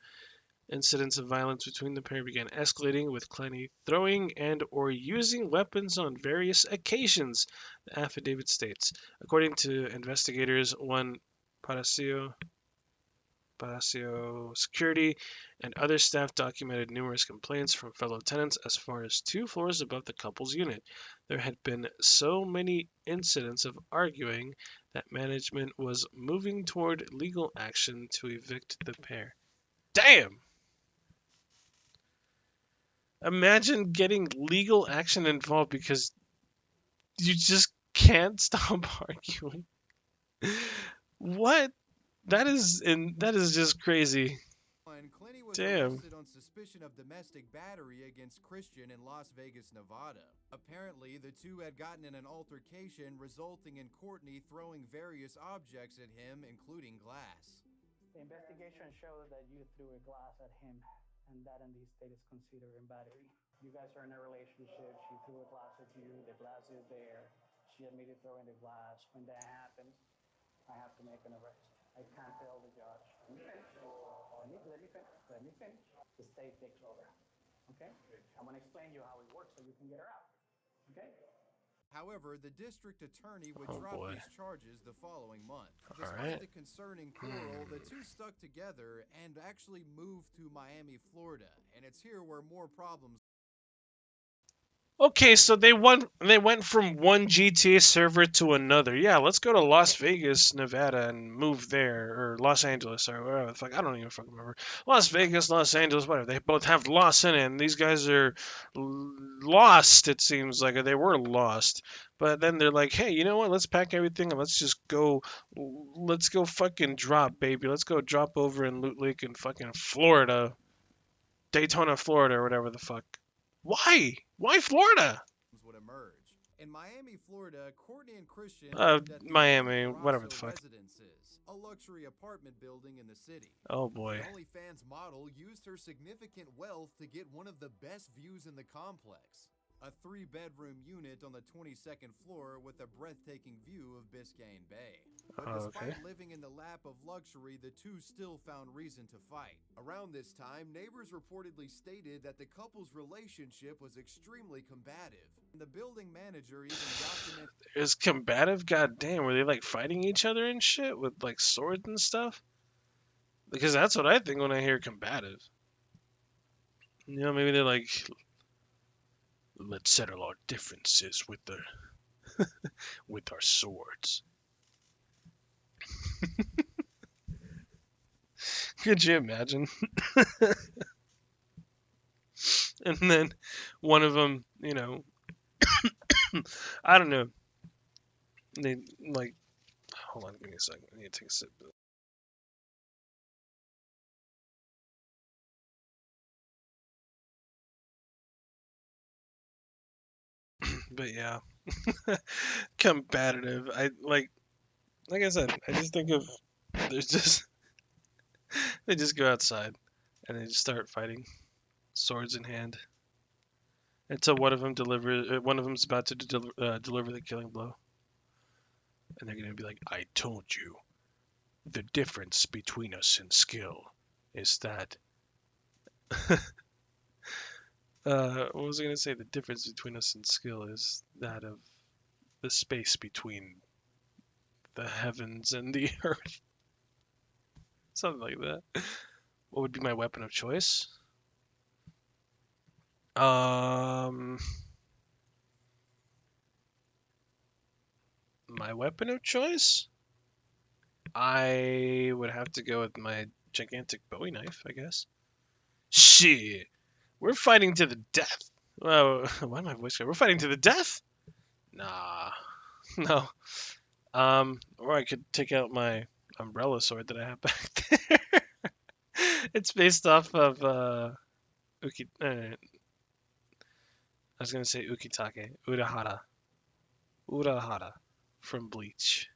[SPEAKER 1] Incidents of violence between the pair began escalating, with Clenny throwing and or using weapons on various occasions, the affidavit states. According to investigators, one Palacio Security and other staff documented numerous complaints from fellow tenants as far as 2 floors above the couple's unit. There had been so many incidents of arguing that management was moving toward legal action to evict the pair. Damn! Imagine getting legal action involved because you just can't stop arguing. What? That is just crazy.
[SPEAKER 20] Clenny was
[SPEAKER 1] Damn.
[SPEAKER 20] arrested on suspicion of domestic battery against Christian in Las Vegas, Nevada. Apparently, the two had gotten in an altercation, resulting in Courtney throwing various objects at him, including glass.
[SPEAKER 2] The investigation showed that you threw a glass at him, and that in these state is considered a battery. You guys are in a relationship. She threw a glass at you. The glass is there. She admitted throwing the glass. When that happens, I have to make an arrest. I can't tell the judge. Let me finish. Let me finish. The state takes over. Okay? I'm going to explain you how it works so you can get her out. Okay?
[SPEAKER 20] However, the district attorney would
[SPEAKER 1] Oh,
[SPEAKER 20] drop
[SPEAKER 1] boy.
[SPEAKER 20] these charges the following month.
[SPEAKER 1] All
[SPEAKER 20] Despite
[SPEAKER 1] right.
[SPEAKER 20] the concerning quarrel, the two stuck together and actually moved to Miami, Florida. And it's here where more problems.
[SPEAKER 1] Okay, so they went from one GTA server to another. Yeah, let's go to Las Vegas, Nevada, and move there, or Los Angeles, or wherever the fuck. I don't even fucking remember. Las Vegas, Los Angeles, whatever. They both have Los in it, and these guys are lost. It seems like, or they were lost. But then they're like, hey, you know what? Let's pack everything and let's just go. Let's go fucking drop, baby. Let's go drop over in Loot Lake in fucking Florida, Daytona, Florida, or whatever the fuck. Why? Why Florida?
[SPEAKER 20] Would emerge. In Miami, Florida, Courtney and Christian
[SPEAKER 1] Miami, whatever the fuck.
[SPEAKER 20] Residences, a luxury apartment building in the city.
[SPEAKER 1] Oh boy.
[SPEAKER 20] The OnlyFans model used her significant wealth to get one of the best views in the complex. A 3-bedroom unit on the 22nd floor with a breathtaking view of Biscayne Bay. But despite living in the lap of luxury, the two still found reason to fight. Around this time, neighbors reportedly stated that the couple's relationship was extremely combative. And the building manager even documented...
[SPEAKER 1] Is combative? God damn, were they like fighting each other and shit with like swords and stuff? Because that's what I think when I hear combative. You know, maybe they're like, let's settle our differences with the with our swords. Could you imagine? And then one of them, you know, I don't know. They like, hold on, give me a second. I need to take a sip. But yeah, combative. I like I said, I just think of there's just they just go outside and they just start fighting, swords in hand, until one of them's about to deliver the killing blow, and they're gonna be like, "I told you, the difference between us in skill is that." What was I gonna say? The difference between us in skill is that of the space between the heavens and the earth. Something like that. What would be my weapon of choice? My weapon of choice? I would have to go with my gigantic Bowie knife, I guess. Shit. We're fighting to the death. Whoa, why am I voice crack? We're fighting to the death? Nah. No. Or I could take out my umbrella sword that I have back there. It's based off of I was gonna say Ukitake. Urahara from Bleach.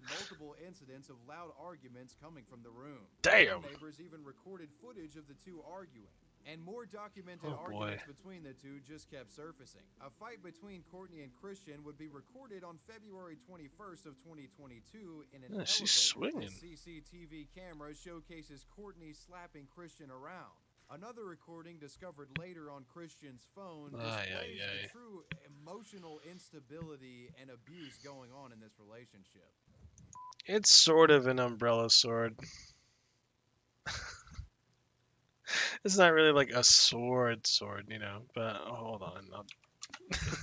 [SPEAKER 20] multiple incidents of loud arguments coming from the room.
[SPEAKER 1] Damn.
[SPEAKER 20] Some neighbors even recorded footage of the two arguing. And more documented arguments between the two just kept surfacing. A fight between Courtney and Christian would be recorded on February 21st of 2022 in an elevator.
[SPEAKER 1] She's swinging.
[SPEAKER 20] The CCTV camera showcases Courtney slapping Christian around. Another recording discovered later on Christian's phone displays the true emotional instability and abuse going on in this relationship.
[SPEAKER 1] It's sort of an umbrella sword. It's not really like a sword, you know, but hold on.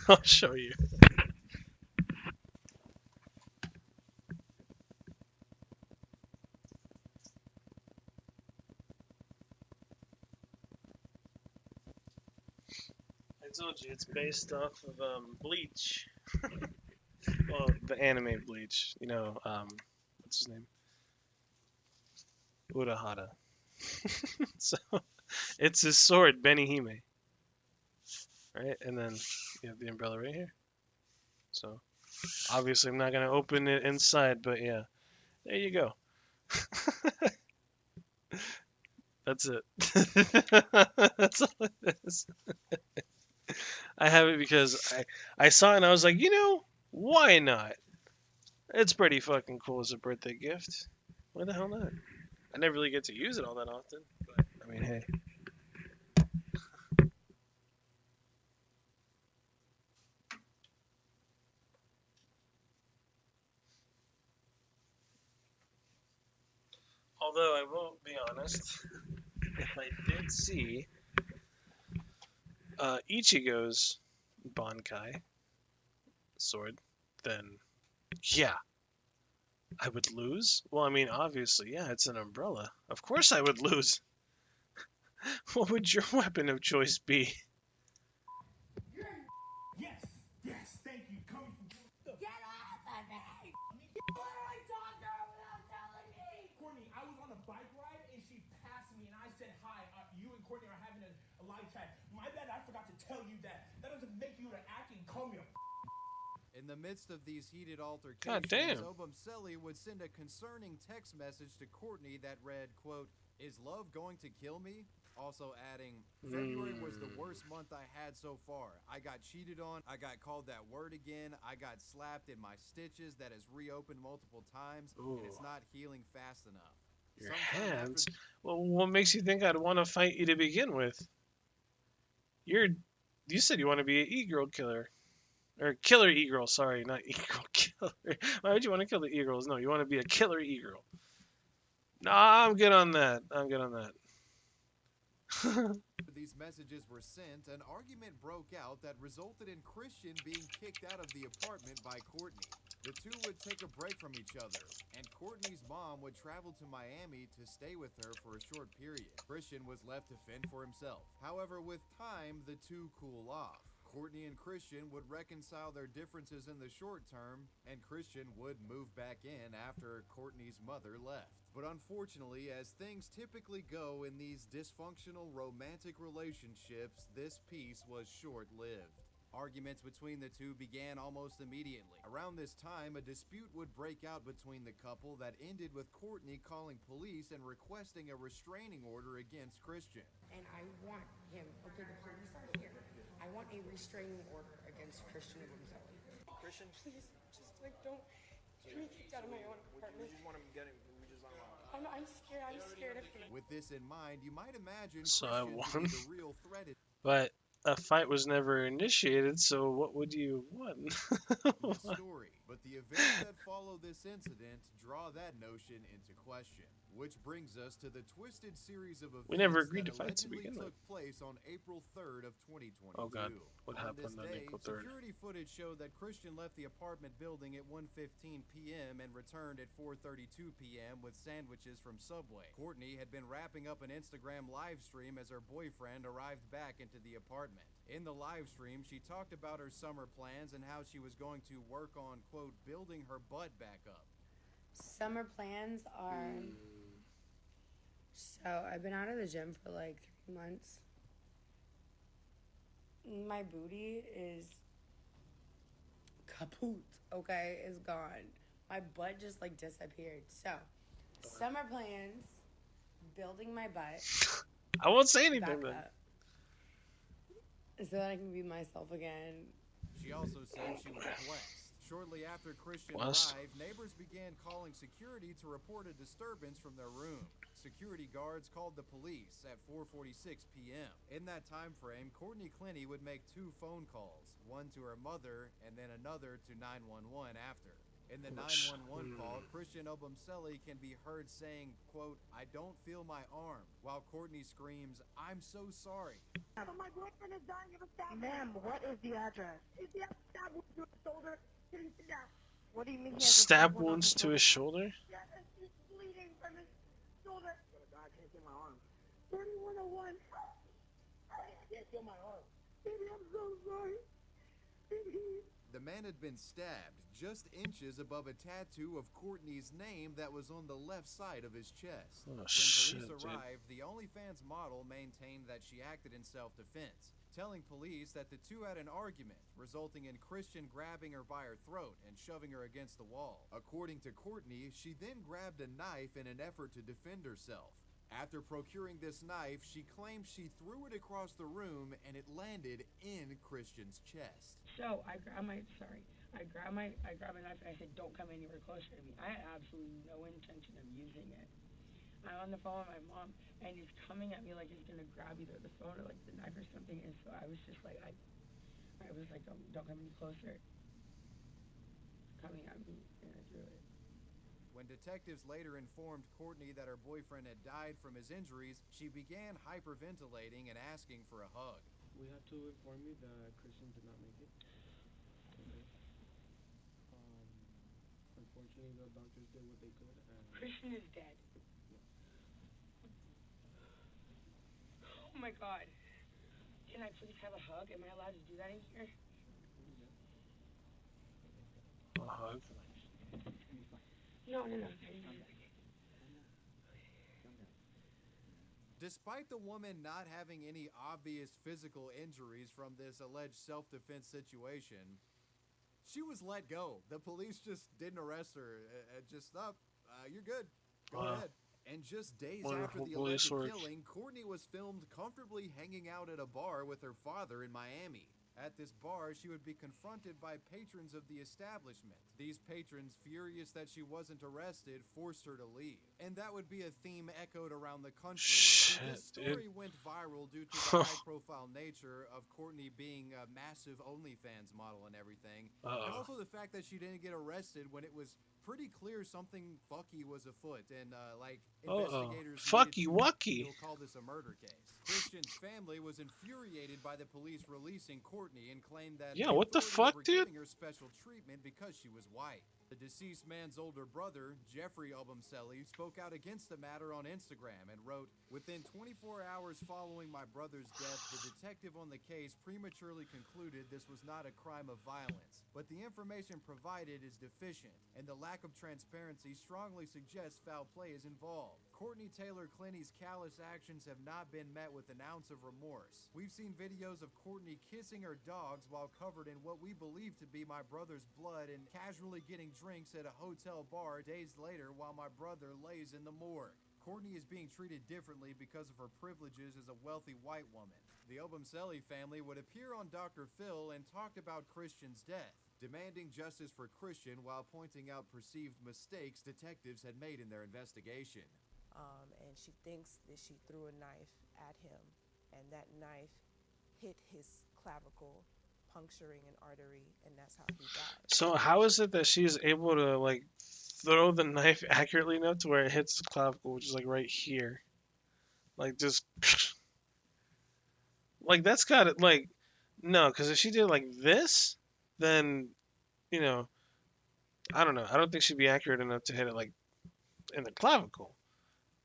[SPEAKER 1] I'll show you. I told you it's based off of Bleach. Well, the anime Bleach. You know, what's his name? Urahara. So it's his sword, Benihime. Right, and then you have the umbrella right here. So obviously I'm not gonna open it inside, but yeah, there you go. That's it. That's all it is. I have it because I saw it and I was like, why not? It's pretty fucking cool as a birthday gift. Why the hell not? I never really get to use it all that often, but I mean, hey. Although I will be honest, if I did see Ichigo's Bankai sword, then yeah, I would lose. Well, I mean, obviously, yeah, it's an umbrella. Of course I would lose. What would your weapon of choice be?
[SPEAKER 17] Yes, thank you. Get off of me! You literally talked to her without telling me! Courtney, I was on a bike ride and she passed me and I said hi. You and Courtney are having a live chat. My bad, I forgot to tell you that. That doesn't make you an acting call me a
[SPEAKER 20] In the midst of these heated
[SPEAKER 1] God
[SPEAKER 20] altercations,
[SPEAKER 1] damn.
[SPEAKER 20] Obumseli would send a concerning text message to Courtney that read, quote, "Is love going to kill me?" Also adding, "February was the worst month I had so far. I got cheated on, I got called that word again, I got slapped in my stitches that has reopened multiple times, and it's not healing fast enough."
[SPEAKER 1] Your hands? Well, what makes you think I'd want to fight you to begin with? You said you want to be an e-girl killer. Or killer e-girl, sorry, not e-girl killer. Why would you want to kill the e-girls? No, you want to be a killer e-girl. Nah, I'm good on that.
[SPEAKER 20] These messages were sent, an argument broke out that resulted in Christian being kicked out of the apartment by Courtney. The two would take a break from each other, and Courtney's mom would travel to Miami to stay with her for a short period. Christian was left to fend for himself. However, with time, the two cool off. Courtney and Christian would reconcile their differences in the short term, and Christian would move back in after Courtney's mother left. But unfortunately, as things typically go in these dysfunctional romantic relationships, this peace was short-lived. Arguments between the two began almost immediately. Around this time, a dispute would break out between the couple that ended with Courtney calling police and requesting a restraining order against Christian.
[SPEAKER 14] And I want him, okay, the police are here. I want a restraining order against Christian Obumseli. Christian, please, just don't get me kicked out of my own apartment. We just want him getting, I'm scared of him.
[SPEAKER 20] With this in mind, you might imagine
[SPEAKER 1] So I
[SPEAKER 20] Christian
[SPEAKER 1] won.
[SPEAKER 20] to be the real threat.
[SPEAKER 1] But a fight was never initiated, so what would you want?
[SPEAKER 20] The story, but the events that follow this incident draw that notion into question. Which brings us to the twisted series of events
[SPEAKER 1] We never agreed
[SPEAKER 20] that
[SPEAKER 1] to fight to
[SPEAKER 20] allegedly
[SPEAKER 1] begin with.
[SPEAKER 20] took place on April 3rd of 2022.
[SPEAKER 1] Oh god, what
[SPEAKER 20] On
[SPEAKER 1] happened
[SPEAKER 20] this
[SPEAKER 1] on
[SPEAKER 20] day,
[SPEAKER 1] April 3rd?
[SPEAKER 20] security footage showed that Christian left the apartment building at 1:15 p.m. and returned at 4:32 p.m. with sandwiches from Subway. Courtney had been wrapping up an Instagram live stream as her boyfriend arrived back into the apartment. In the live stream, she talked about her summer plans and how she was going to work on, quote, building her butt back up.
[SPEAKER 14] Summer plans are... So, I've been out of the gym for like 3 months. My booty is kaput, okay? It's gone. My butt just like disappeared. So, summer plans, building my butt.
[SPEAKER 1] I won't say anything
[SPEAKER 14] back
[SPEAKER 1] then.
[SPEAKER 14] up, so that I can be myself again.
[SPEAKER 20] She also said she was blessed. Shortly after Christian
[SPEAKER 1] Blessed.
[SPEAKER 20] arrived, neighbors began calling security to report a disturbance from their room. Security guards called the police at 4:46 p.m. In that time frame, Courtney Clinty would make 2 phone calls, one to her mother and then another to 911 after. In the 911 call, Christian Obumseli can be heard saying, quote, "I don't feel my arm," while Courtney screams, "I'm so sorry."
[SPEAKER 7] My boyfriend is dying of a stab. Ma'am, what is the address? Is the stab wound to his shoulder? What do you mean he has a
[SPEAKER 1] Stab
[SPEAKER 7] wound on
[SPEAKER 1] wounds to his shoulder?
[SPEAKER 7] Yeah, he's bleeding from his shoulder. I can't feel my arm. 3101. I can't feel my arm. Baby, I'm so sorry. Baby.
[SPEAKER 20] the man had been stabbed just inches above a tattoo of Courtney's name that was on the left side of his chest.
[SPEAKER 1] Oh,
[SPEAKER 20] when
[SPEAKER 1] shit,
[SPEAKER 20] police
[SPEAKER 1] dude.
[SPEAKER 20] arrived, the OnlyFans model maintained that she acted in self-defense, telling police that the two had an argument, resulting in Christian grabbing her by her throat and shoving her against the wall. According to Courtney, she then grabbed a knife in an effort to defend herself. After procuring this knife, she claims she threw it across the room and it landed in Christian's chest.
[SPEAKER 3] So I grab a knife and I said, don't come anywhere closer to me. I had absolutely no intention of using it. I'm on the phone with my mom and he's coming at me like he's gonna grab either the phone or like the knife or something, and so I was just like, I was like, don't come any closer. It's coming at me, and I threw it.
[SPEAKER 20] When detectives later informed Courtney that her boyfriend had died from his injuries, she began hyperventilating and asking for a hug.
[SPEAKER 19] We have to inform you that Christian did not make it. Okay. Unfortunately, the doctors did what they could. And
[SPEAKER 3] Christian is dead. Oh my God. Can I please have a hug? Am I allowed to do that in here?
[SPEAKER 1] A hug?
[SPEAKER 3] No.
[SPEAKER 20] Despite the woman not having any obvious physical injuries from this alleged self-defense situation, she was let go. The police just didn't arrest her. You're good. Go ahead. And just days after the alleged killing, Courtney was filmed comfortably hanging out at a bar with her father in Miami. At this bar, she would be confronted by patrons of the establishment. These patrons, furious that she wasn't arrested, forced her to leave. And that would be a theme echoed around the country. This story went viral due to the high-profile nature of Courtney being a massive OnlyFans model and everything. And also the fact that she didn't get arrested when it was pretty clear something fucky was afoot. And, investigators will call this a murder case. Christian's family was infuriated by the police releasing Courtney and claimed that
[SPEAKER 1] what the fuck, dude?
[SPEAKER 20] giving her special treatment because she was white. The deceased man's older brother, Jeffrey Obumseli, spoke out against the matter on Instagram and wrote, "Within 24 hours following my brother's death, the detective on the case prematurely concluded this was not a crime of violence. But the information provided is deficient, and the lack of transparency strongly suggests foul play is involved. Courtney Taylor Clinty's callous actions have not been met with an ounce of remorse. We've seen videos of Courtney kissing her dogs while covered in what we believe to be my brother's blood and casually getting drinks at a hotel bar days later while my brother lays in the morgue. Courtney is being treated differently because of her privileges as a wealthy white woman." The Obumseli family would appear on Dr. Phil and talked about Christian's death, demanding justice for Christian while pointing out perceived mistakes detectives had made in their investigation.
[SPEAKER 22] And she thinks that she threw a knife at him, and that knife hit his clavicle, puncturing an artery, and that's how he died.
[SPEAKER 1] So how is it that she's able to like throw the knife accurately enough to where it hits the clavicle, which is like right here, like just like that's got it like no, because if she did like this, then I don't know. I don't think she'd be accurate enough to hit it like in the clavicle.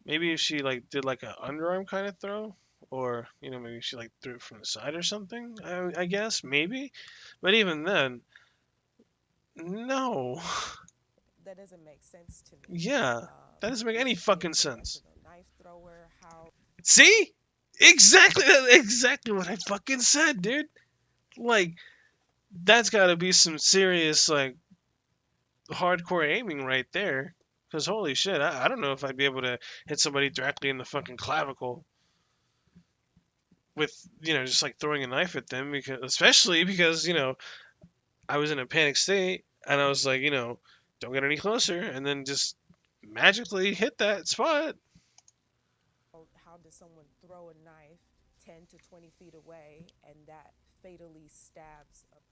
[SPEAKER 1] Maybe if she like did like an underarm kind of throw, or maybe she like threw it from the side or something. I guess maybe, but even then, no.
[SPEAKER 22] That doesn't make sense to me.
[SPEAKER 1] Yeah, that doesn't make any fucking sense.
[SPEAKER 22] Knife thrower, how?
[SPEAKER 1] See, exactly what I fucking said, dude. Like, that's got to be some serious like hardcore aiming right there. Because holy shit, I don't know if I'd be able to hit somebody directly in the fucking clavicle with, just like throwing a knife at them, especially because, I was in a panic state and I was like, don't get any closer, and then just magically hit that spot.
[SPEAKER 22] How does someone throw a knife 10 to 20 feet away and that fatally stabs a person?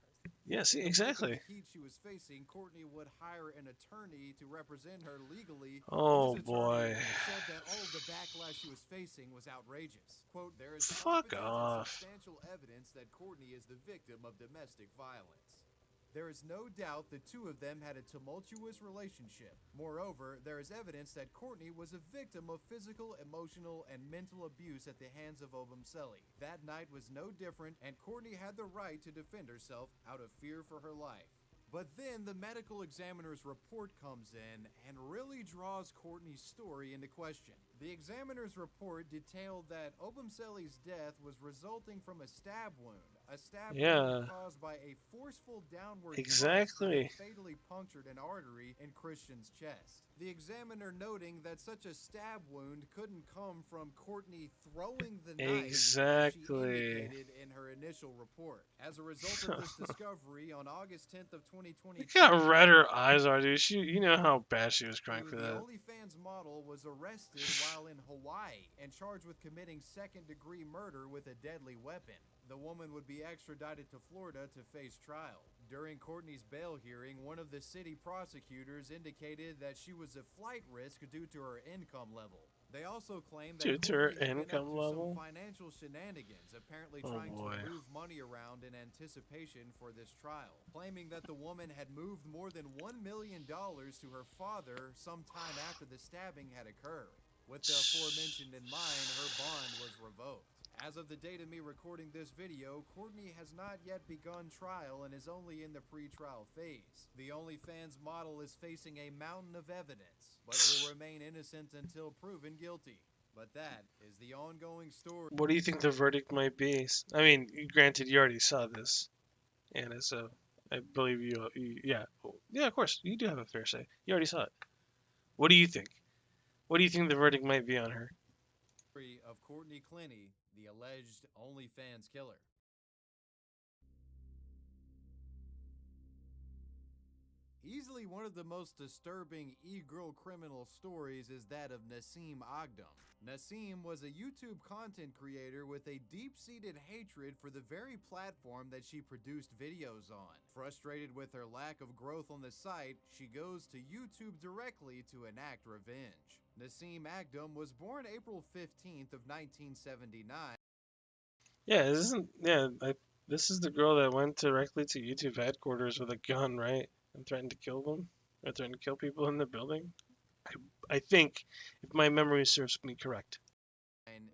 [SPEAKER 1] Yeah, see, exactly.
[SPEAKER 20] The heat she was facing, Courtney would hire an attorney to represent her legally.
[SPEAKER 1] Oh boy.
[SPEAKER 20] Said that all of the backlash she was facing was outrageous. Quote, "There is
[SPEAKER 1] fuck off.
[SPEAKER 20] Substantial evidence that Courtney is the victim of domestic violence." There is no doubt the two of them had a tumultuous relationship. Moreover, there is evidence that Courtney was a victim of physical, emotional, and mental abuse at the hands of Obumseli. That night was no different, and Courtney had the right to defend herself out of fear for her life. But then the medical examiner's report comes in and really draws Courtney's story into question. The examiner's report detailed that Obumseli's death was resulting from a stab wound. A stab wound caused by a forceful downward thrust that had fatally punctured an artery in Christian's chest. The examiner noting that such a stab wound couldn't come from Courtney throwing the knife as she indicated in her initial report. As a result of this discovery, on August 10th of 2022,
[SPEAKER 1] look how red her eyes are, dude. You know how bad she was crying for that.
[SPEAKER 20] The OnlyFans model was arrested while in Hawaii and charged with committing second-degree murder with a deadly weapon. The woman would be extradited to Florida to face trial. During Courtney's bail hearing, one of the city prosecutors indicated that she was a flight risk due to her income level. They also claimed that Courtney had been up to some financial shenanigans, apparently trying to move money around in anticipation for this trial, claiming that the woman had moved more than $1 million to her father sometime after the stabbing had occurred. With the aforementioned in mind, her bond was revoked. As of the date of me recording this video, Courtney has not yet begun trial and is only in the pre-trial phase. The OnlyFans model is facing a mountain of evidence, but will remain innocent until proven guilty. But that is the ongoing story.
[SPEAKER 1] What do you think the verdict might be? I mean, granted, you already saw this, Anna, so I believe yeah, of course, you do have a fair say. You already saw it. What do you think? What do you think the verdict might be on her?
[SPEAKER 20] Of Courtney Clenny, the alleged OnlyFans killer. Easily one of the most disturbing e-girl criminal stories is that of Nasim Agdam. Nasim was a YouTube content creator with a deep-seated hatred for the very platform that she produced videos on. Frustrated with her lack of growth on the site, she goes to YouTube directly to enact revenge. Nasim Agdam was born April 15th of 1979.
[SPEAKER 1] Yeah, this is the girl that went directly to YouTube headquarters with a gun, right? And threatened to kill them? Or threatened to kill people in the building? I think, if my memory serves me correct.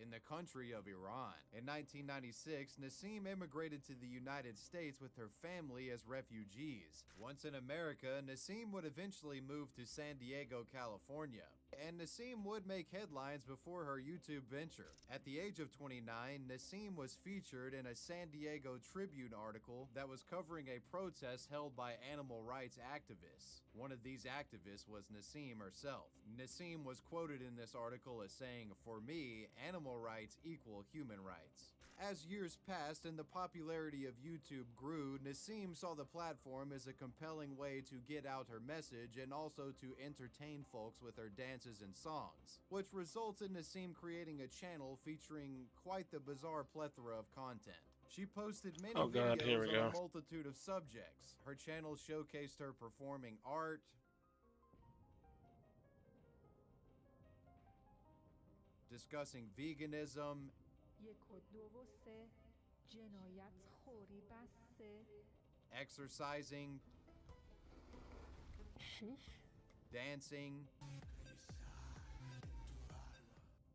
[SPEAKER 20] In the country of Iran. In 1996, Nasim immigrated to the United States with her family as refugees. Once in America, Nasim would eventually move to San Diego, California. And Nasim would make headlines before her YouTube venture. At the age of 29, Nasim was featured in a San Diego Tribune article that was covering a protest held by animal rights activists. One of these activists was Nasim herself. Nasim was quoted in this article as saying, "For me, animal rights equal human rights." As years passed and the popularity of YouTube grew, Nasim saw the platform as a compelling way to get out her message and also to entertain folks with her dances and songs, which results in Nasim creating a channel featuring quite the bizarre plethora of content. She posted many videos on a multitude of subjects. Her channel showcased her performing art, discussing veganism, exercising, dancing,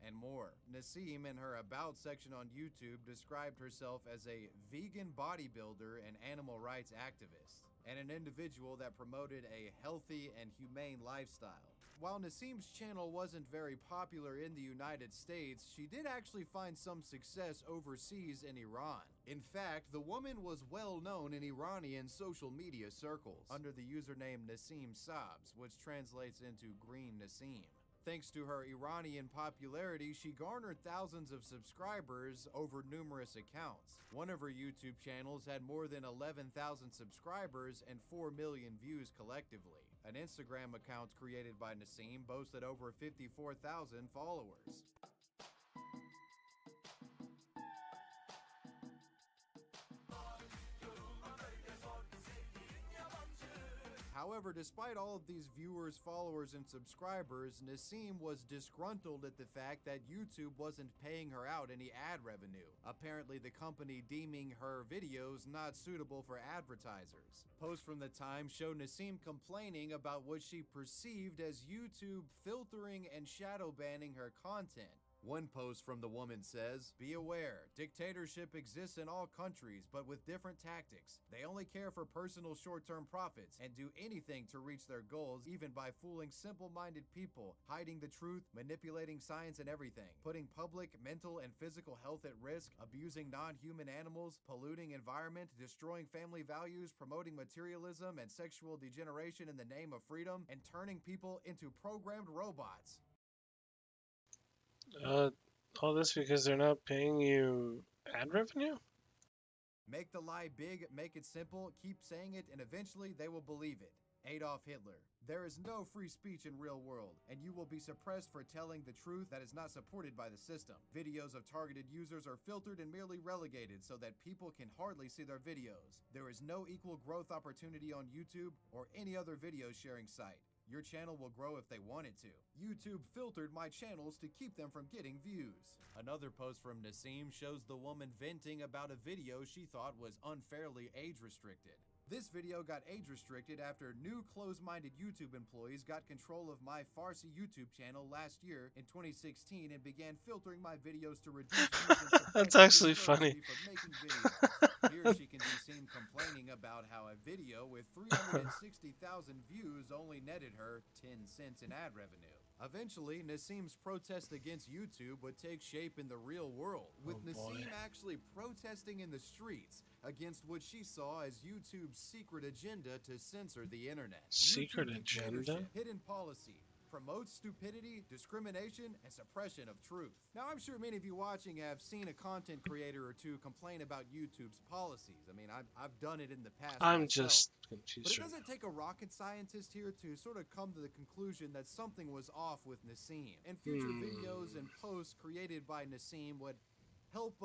[SPEAKER 20] and more. Nasim, in her About section on YouTube, described herself as a vegan bodybuilder and animal rights activist, and an individual that promoted a healthy and humane lifestyle. While Nasim's channel wasn't very popular in the United States, she did actually find some success overseas in Iran. In fact, the woman was well known in Iranian social media circles under the username Nasim Sabs, which translates into Green Nasim. Thanks to her Iranian popularity, she garnered thousands of subscribers over numerous accounts. One of her YouTube channels had more than 11,000 subscribers and 4 million views collectively. An Instagram account created by Nasim boasted over 54,000 followers. However, despite all of these viewers, followers, and subscribers, Nassim was disgruntled at the fact that YouTube wasn't paying her out any ad revenue, apparently the company deeming her videos not suitable for advertisers. Posts from the time show Nassim complaining about what she perceived as YouTube filtering and shadow banning her content. One post from the woman says, "Be aware, dictatorship exists in all countries, but with different tactics. They only care for personal short-term profits and do anything to reach their goals, even by fooling simple-minded people, hiding the truth, manipulating science and everything, putting public, mental, and physical health at risk, abusing non-human animals, polluting environment, destroying family values, promoting materialism and sexual degeneration in the name of freedom, and turning people into programmed robots."
[SPEAKER 1] All this because they're not paying you ad revenue?
[SPEAKER 20] Make the lie big, make it simple, keep saying it, and eventually they will believe it. Adolf Hitler. There is no free speech in real world, and you will be suppressed for telling the truth that is not supported by the system. Videos of targeted users are filtered and merely relegated so that people can hardly see their videos. There is no equal growth opportunity on YouTube or any other video sharing site. Your channel will grow if they want it to. YouTube filtered my channels to keep them from getting views. Another post from Nassim shows the woman venting about a video she thought was unfairly age restricted. This video got age restricted after new closed-minded YouTube employees got control of my Farsi YouTube channel last year in 2016 and began filtering my videos to reduce views and
[SPEAKER 1] That's
[SPEAKER 20] suppress
[SPEAKER 1] actually funny.
[SPEAKER 20] me from making videos. Here she can be seen complaining about how a video with 360,000 views only netted her 10 cents in ad revenue. Eventually, Nassim's protest against YouTube would take shape in the real world, with Nassim actually protesting in the streets against what she saw as YouTube's secret agenda to censor the internet.
[SPEAKER 1] Secret
[SPEAKER 20] YouTube
[SPEAKER 1] agenda?
[SPEAKER 20] dictatorship, hidden policy, promotes stupidity, discrimination, and suppression of truth. Now, I'm sure many of you watching have seen a content creator or two complain about YouTube's policies. I mean, I've done it in the past
[SPEAKER 1] I'm
[SPEAKER 20] myself.
[SPEAKER 1] just
[SPEAKER 20] But
[SPEAKER 1] confused.
[SPEAKER 20] it doesn't take a rocket scientist here to sort of come to the conclusion that something was off with Nassim. And future videos and posts created by Nassim would help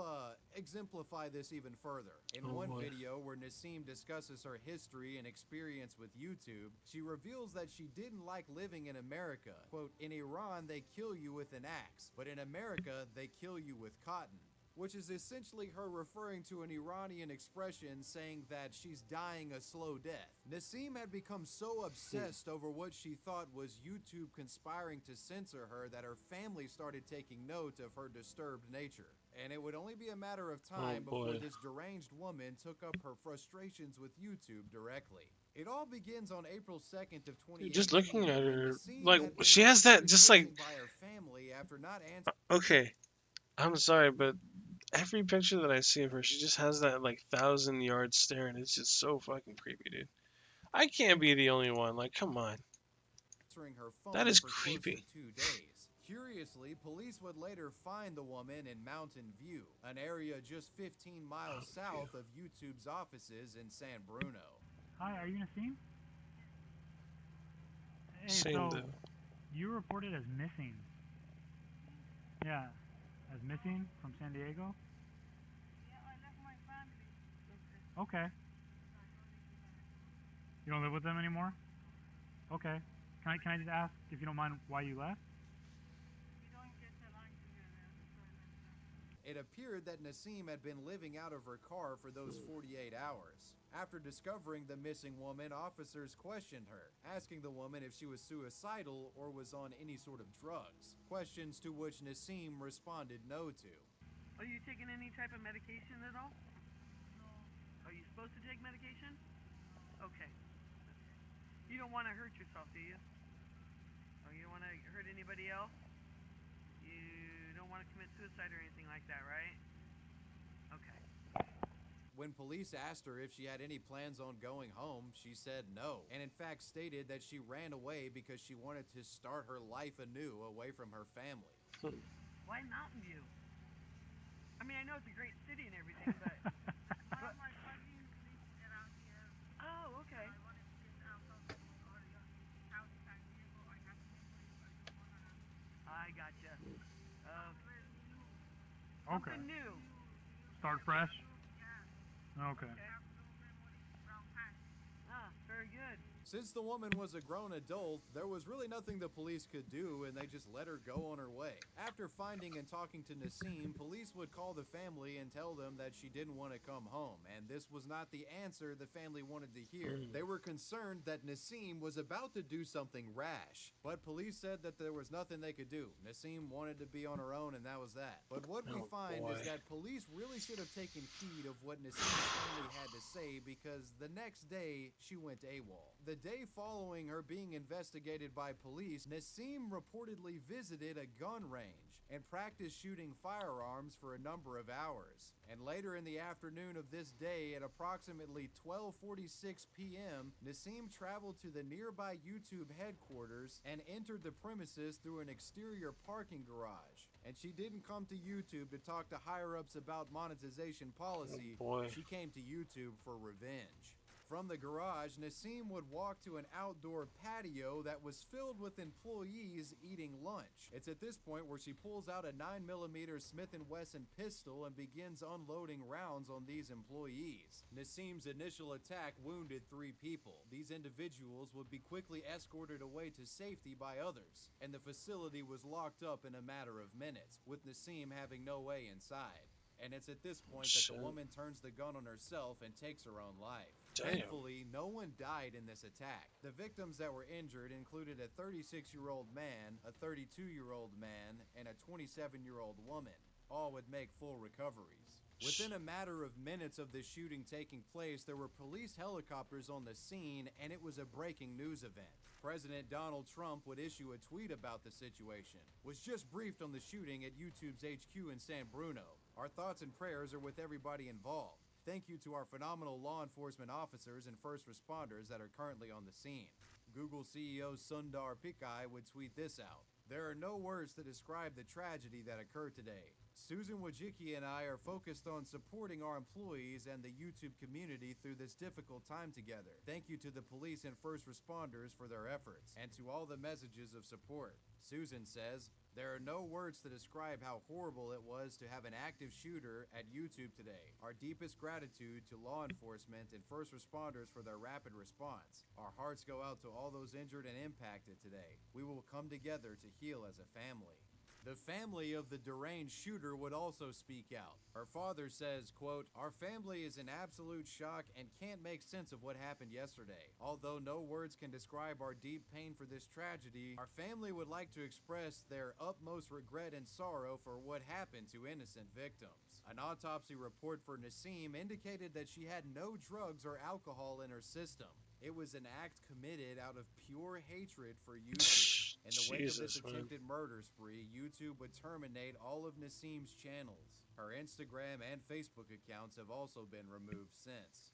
[SPEAKER 20] exemplify this even further. In one video where Nassim discusses her history and experience with YouTube, she reveals that she didn't like living in America. Quote, "In Iran, they kill you with an axe, but in America, they kill you with cotton." Which is essentially her referring to an Iranian expression saying that she's dying a slow death. Nassim had become so obsessed over what she thought was YouTube conspiring to censor her that her family started taking note of her disturbed nature. And it would only be a matter of time before this deranged woman took up her frustrations with YouTube directly. It all begins on April 2nd of 2018.
[SPEAKER 1] Just looking at her, like, she has that just like...
[SPEAKER 20] by her family after not answering.
[SPEAKER 1] Okay, I'm sorry, but every picture that I see of her, she just has that like 1,000-yard stare, and it's just so fucking creepy, dude. I can't be the only one. Like, come on.
[SPEAKER 20] Her phone
[SPEAKER 1] That is
[SPEAKER 20] for close to
[SPEAKER 1] creepy.
[SPEAKER 20] 2 days. Curiously, police would later find the woman in Mountain View, an area just 15 miles south of YouTube's offices in San Bruno.
[SPEAKER 6] Hi, are you Nassim? Hey,
[SPEAKER 1] Same
[SPEAKER 6] so
[SPEAKER 1] though.
[SPEAKER 6] you were reported as missing. Yeah, as missing from San Diego?
[SPEAKER 7] Yeah, I left my family.
[SPEAKER 6] Okay. You don't live with them anymore? Okay. Can I just ask, if you don't mind, why you left?
[SPEAKER 7] We don't get along together, so I left them.
[SPEAKER 20] It appeared that Nassim had been living out of her car for those 48 hours. After discovering the missing woman, officers questioned her, asking the woman if she was suicidal or was on any sort of drugs. Questions to which Nassim responded no to.
[SPEAKER 8] Are you taking any type of medication at all?
[SPEAKER 7] No.
[SPEAKER 8] Are you supposed to take medication? Okay. You don't want to hurt yourself, do you? Or you don't want to hurt anybody else? You don't want to commit suicide or anything like that, right? Okay.
[SPEAKER 20] When police asked her if she had any plans on going home, she said no, and in fact stated that she ran away because she wanted to start her life anew away from her family.
[SPEAKER 8] Why Mountain View? I mean, I know it's a great city and everything, but...
[SPEAKER 7] One of my cousins lives around here.
[SPEAKER 8] Oh, okay.
[SPEAKER 7] I wanted to get out of the area. His house in San Diego. I have memories. I don't want to have
[SPEAKER 8] I gotcha.
[SPEAKER 6] Okay.
[SPEAKER 8] Something new.
[SPEAKER 6] Start fresh?
[SPEAKER 7] Yeah.
[SPEAKER 6] Okay.
[SPEAKER 7] I have no memories from past.
[SPEAKER 8] Ah, very good.
[SPEAKER 20] Since the woman was a grown adult, there was really nothing the police could do, and they just let her go on her way. After finding and talking to Nassim, police would call the family and tell them that she didn't want to come home, and this was not the answer the family wanted to hear. They were concerned that Nassim was about to do something rash, but police said that there was nothing they could do. Nassim wanted to be on her own, and that was that. But what we find is that police really should have taken heed of what Nassim's family had to say, because the next day, she went AWOL. The day following her being investigated by police, Nassim reportedly visited a gun range and practiced shooting firearms for a number of hours. And later in the afternoon of this day, at approximately 12:46 p.m., Nassim traveled to the nearby YouTube headquarters and entered the premises through an exterior parking garage. And she didn't come to YouTube to talk to higher-ups about monetization policy. She came to YouTube for revenge. From the garage, Nassim would walk to an outdoor patio that was filled with employees eating lunch. It's at this point where she pulls out a 9mm Smith & Wesson pistol and begins unloading rounds on these employees. Nassim's initial attack wounded 3 people. These individuals would be quickly escorted away to safety by others, and the facility was locked up in a matter of minutes, with Nassim having no way inside. And it's at this point that the woman turns the gun on herself and takes her own life. Thankfully, no one died in this attack. The victims that were injured included a 36-year-old man, a 32-year-old man, and a 27-year-old woman. All would make full recoveries. Within a matter of minutes of the shooting taking place, there were police helicopters on the scene, and it was a breaking news event. President Donald Trump would issue a tweet about the situation. Was just briefed on the shooting at YouTube's HQ in San Bruno. Our thoughts and prayers are with everybody involved. Thank you to our phenomenal law enforcement officers and first responders that are currently on the scene. Google CEO Sundar Pichai would tweet this out. There are no words to describe the tragedy that occurred today. Susan Wojcicki and I are focused on supporting our employees and the YouTube community through this difficult time together. Thank you to the police and first responders for their efforts, and to all the messages of support. Susan says, there are no words to describe how horrible it was to have an active shooter at YouTube today. Our deepest gratitude to law enforcement and first responders for their rapid response. Our hearts go out to all those injured and impacted today. We will come together to heal as a family. The family of the deranged shooter would also speak out. Her father says, quote, our family is in absolute shock and can't make sense of what happened yesterday. Although no words can describe our deep pain for this tragedy, our family would like to express their utmost regret and sorrow for what happened to innocent victims. An autopsy report for Nassim indicated that she had no drugs or alcohol in her system. It was an act committed out of pure hatred for YouTube. In the wake of this attempted murder spree, YouTube would terminate all of Nassim's channels. Her Instagram and Facebook accounts have also been removed since.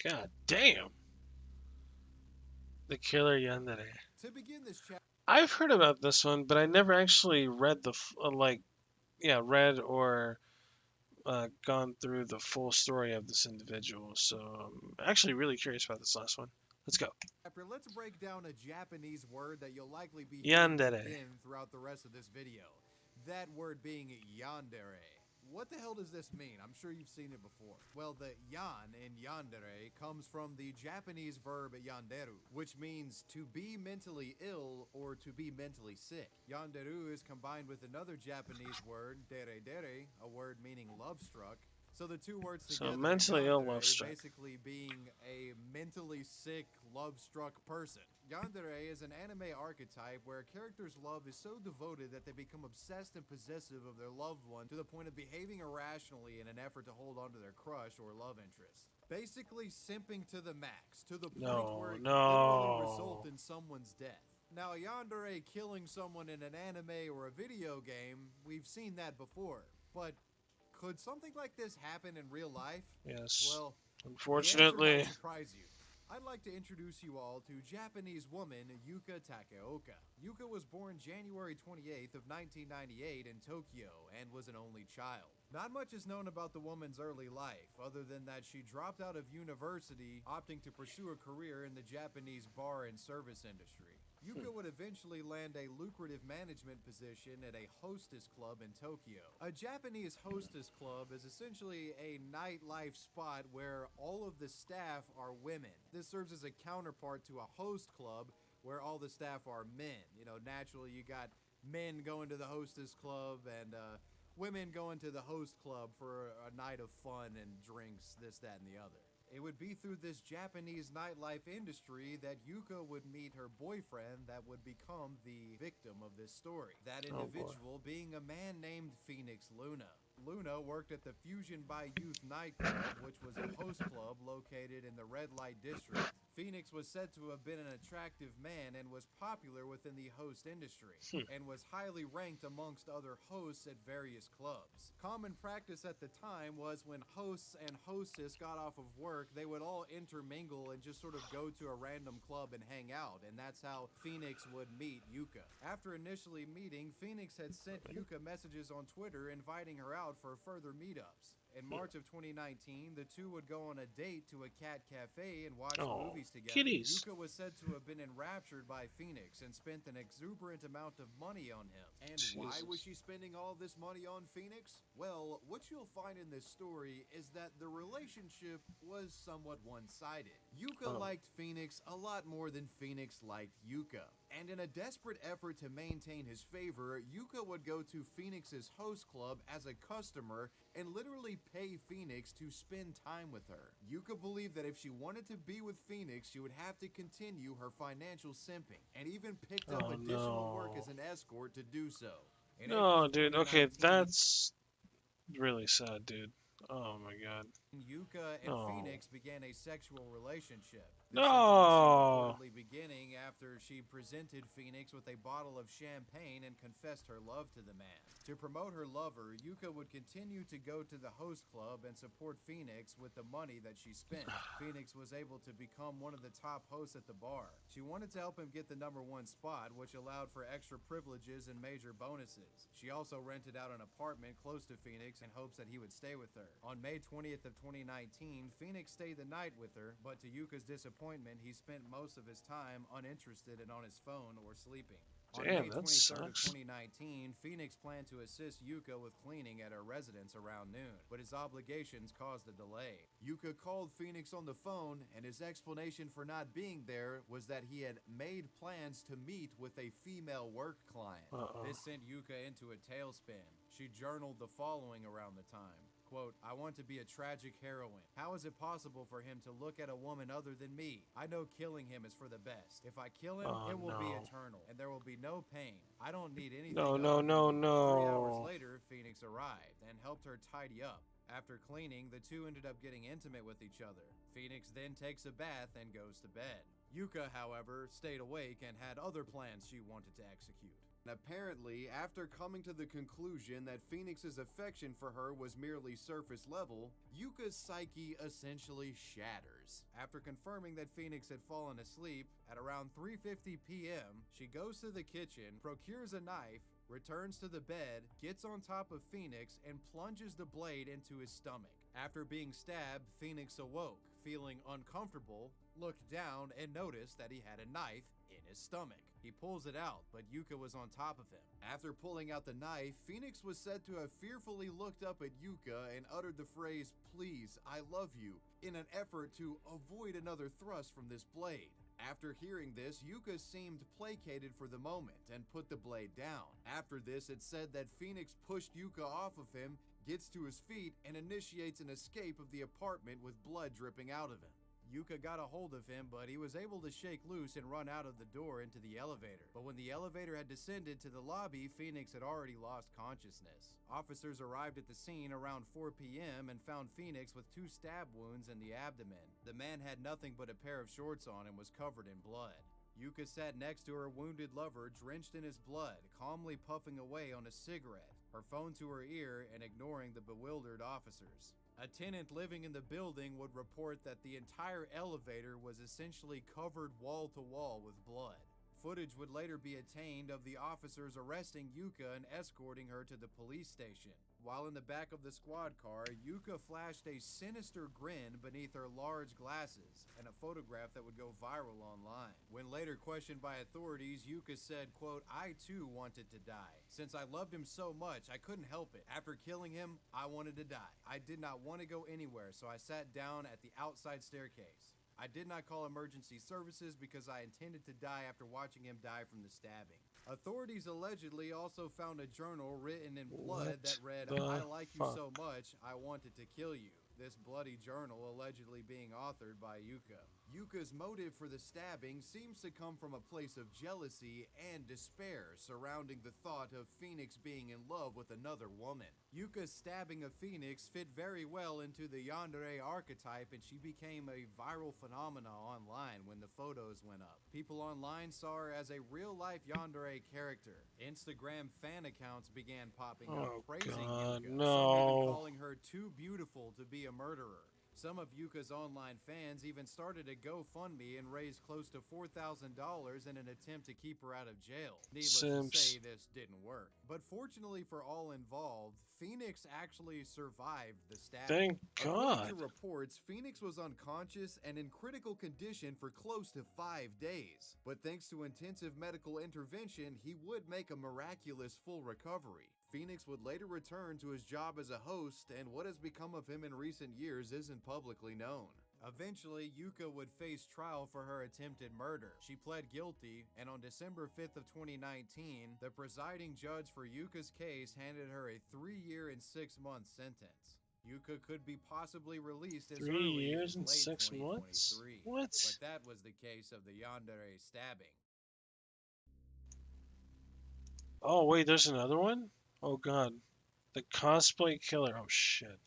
[SPEAKER 1] God damn. The killer yandere.
[SPEAKER 20] To begin this chapter,
[SPEAKER 1] I've heard about this one, but I never actually read the read or gone through the full story of this individual. So I'm actually really curious about this last one. Let's go.
[SPEAKER 20] Let's break down a Japanese word that you'll likely be
[SPEAKER 1] Yandere.
[SPEAKER 20] hearing again throughout the rest of this video. That word being yandere. What the hell does this mean? I'm sure you've seen it before. Well, the yan in yandere comes from the Japanese verb yanderu, which means to be mentally ill or to be mentally sick. Yanderu is combined with another Japanese word, dere dere, a word meaning love struck. So the two words together,
[SPEAKER 1] So mentally ill, love struck.
[SPEAKER 20] basically being a mentally sick, love-struck person. Yandere is an anime archetype where a character's love is so devoted that they become obsessed and possessive of their loved one to the point of behaving irrationally in an effort to hold on to their crush or love interest. Basically simping to the max, to the point where it can literally result in someone's death. Now, yandere killing someone in an anime or a video game, we've seen that before, but could something like this happen in real life?
[SPEAKER 1] Yes.
[SPEAKER 20] Well,
[SPEAKER 1] unfortunately.
[SPEAKER 20] The answer might surprise you. I'd like to introduce you all to Japanese woman Yuka Takeoka. Yuka was born January 28th of 1998 in Tokyo and was an only child. Not much is known about the woman's early life, other than that she dropped out of university, opting to pursue a career in the Japanese bar and service industry. Yuka would eventually land a lucrative management position at a hostess club in Tokyo. A Japanese hostess club is essentially a nightlife spot where all of the staff are women. This serves as a counterpart to a host club where all the staff are men. You know, naturally you got men going to the hostess club and women going to the host club for a night of fun and drinks, this, that, and the other. It would be through this Japanese nightlife industry that Yuka would meet her boyfriend that would become the victim of this story. That individual being a man named Phoenix Luna. Luna worked at the Fusion by Youth nightclub, which was a host club located in the red light district. Phoenix was said to have been an attractive man and was popular within the host industry, and was highly ranked amongst other hosts at various clubs. Common practice at the time was when hosts and hostess got off of work, they would all intermingle and just sort of go to a random club and hang out, and that's how Phoenix would meet Yuka. After initially meeting, Phoenix had sent Yuka messages on Twitter inviting her out for further meetups. In March of 2019, the two would go on a date to a cat cafe and watch movies together.
[SPEAKER 1] Kitties.
[SPEAKER 20] Yuka was said to have been enraptured by Phoenix and spent an exuberant amount of money on him. And why was she spending all this money on Phoenix? Well, what you'll find in this story is that the relationship was somewhat one-sided. Yuka liked Phoenix a lot more than Phoenix liked Yuka. And in a desperate effort to maintain his favor, Yuka would go to Phoenix's host club as a customer and literally pay Phoenix to spend time with her. Yuka believed that if she wanted to be with Phoenix, she would have to continue her financial simping, and even picked up additional work as an escort to do so.
[SPEAKER 1] No, dude. Okay, that's really sad, dude. Oh my god.
[SPEAKER 20] Yuka and Phoenix began a sexual relationship. This
[SPEAKER 1] No.
[SPEAKER 20] intimacy reportedly beginning after she presented Phoenix with a bottle of champagne and confessed her love to the man. To promote her lover, Yuka would continue to go to the host club and support Phoenix with the money that she spent. Phoenix was able to become one of the top hosts at the bar. She wanted to help him get the #1 spot, which allowed for extra privileges and major bonuses. She also rented out an apartment close to Phoenix in hopes that he would stay with her. On May 20th of 2019, Phoenix stayed the night with her, but to Yuka's disappointment, he spent most of his time uninterested and on his phone or sleeping. On May 23rd of 2019, Phoenix planned to assist Yuka with cleaning at her residence around noon, but his obligations caused a delay. Yuka called Phoenix on the phone, and his explanation for not being there was that he had made plans to meet with a female work client. This sent Yuka into a tailspin. She journaled the following around the time. Quote, I want to be a tragic heroine. How is it possible for him to look at a woman other than me? I know killing him is for the best. If I kill him, it will be eternal, and there will be no pain. I don't need anything.
[SPEAKER 1] No.
[SPEAKER 20] 3 hours later, Phoenix arrived and helped her tidy up. After cleaning, the two ended up getting intimate with each other. Phoenix then takes a bath and goes to bed. Yuka, however, stayed awake and had other plans she wanted to execute. And apparently, after coming to the conclusion that Phoenix's affection for her was merely surface level, Yuka's psyche essentially shatters. After confirming that Phoenix had fallen asleep, at around 3:50 p.m., she goes to the kitchen, procures a knife, returns to the bed, gets on top of Phoenix, and plunges the blade into his stomach. After being stabbed, Phoenix awoke, feeling uncomfortable, looked down, and noticed that he had a knife in his stomach. He pulls it out, but Yuka was on top of him. After pulling out the knife, Phoenix was said to have fearfully looked up at Yuka and uttered the phrase, "Please, I love you," in an effort to avoid another thrust from this blade. After hearing this, Yuka seemed placated for the moment and put the blade down. After this, it's said that Phoenix pushed Yuka off of him, gets to his feet, and initiates an escape of the apartment with blood dripping out of him. Yuka got a hold of him, but he was able to shake loose and run out of the door into the elevator. But when the elevator had descended to the lobby, Phoenix had already lost consciousness. Officers arrived at the scene around 4 p.m. and found Phoenix with 2 stab wounds in the abdomen. The man had nothing but a pair of shorts on and was covered in blood. Yuka sat next to her wounded lover, drenched in his blood, calmly puffing away on a cigarette, her phone to her ear and ignoring the bewildered officers. A tenant living in the building would report that the entire elevator was essentially covered wall to wall with blood. Footage would later be obtained of the officers arresting Yuka and escorting her to the police station. While in the back of the squad car, Yuka flashed a sinister grin beneath her large glasses and a photograph that would go viral online. When later questioned by authorities, Yuka said, quote, "I too wanted to die. Since I loved him so much, I couldn't help it. After killing him, I wanted to die. I did not want to go anywhere, so I sat down at the outside staircase. I did not call emergency services because I intended to die after watching him die from the stabbing." Authorities allegedly also found a journal written in blood that read, "I like you so much, I wanted to kill you." This bloody journal allegedly being authored by Yuka. Yuka's motive for the stabbing seems to come from a place of jealousy and despair surrounding the thought of Phoenix being in love with another woman. Yuka's stabbing of Phoenix fit very well into the yandere archetype, and she became a viral phenomenon online when the photos went up. People online saw her as a real-life yandere character. Instagram fan accounts began popping up praising Yuka, some even calling her too beautiful to be a murderer. Some of Yuka's online fans even started a GoFundMe and raised close to $4,000 in an attempt to keep her out of jail. Needless to say, this didn't work. But fortunately for all involved, Phoenix actually survived the stabbing.
[SPEAKER 1] Thank God.
[SPEAKER 20] According to reports, Phoenix was unconscious and in critical condition for close to 5 days. But thanks to intensive medical intervention, he would make a miraculous full recovery. Phoenix would later return to his job as a host, and what has become of him in recent years isn't publicly known. Eventually, Yuka would face trial for her attempted murder. She pled guilty, and on December 5th of 2019, the presiding judge for Yuka's case handed her a 3-year and 6-month sentence. Yuka could be possibly released as
[SPEAKER 1] 3
[SPEAKER 20] early
[SPEAKER 1] years
[SPEAKER 20] as
[SPEAKER 1] and
[SPEAKER 20] late
[SPEAKER 1] 6 months?
[SPEAKER 20] 2023.
[SPEAKER 1] What?
[SPEAKER 20] But that was the case of the yandere stabbing.
[SPEAKER 1] Oh, wait, there's another one? Oh, God. The cosplay killer. Oh, shit.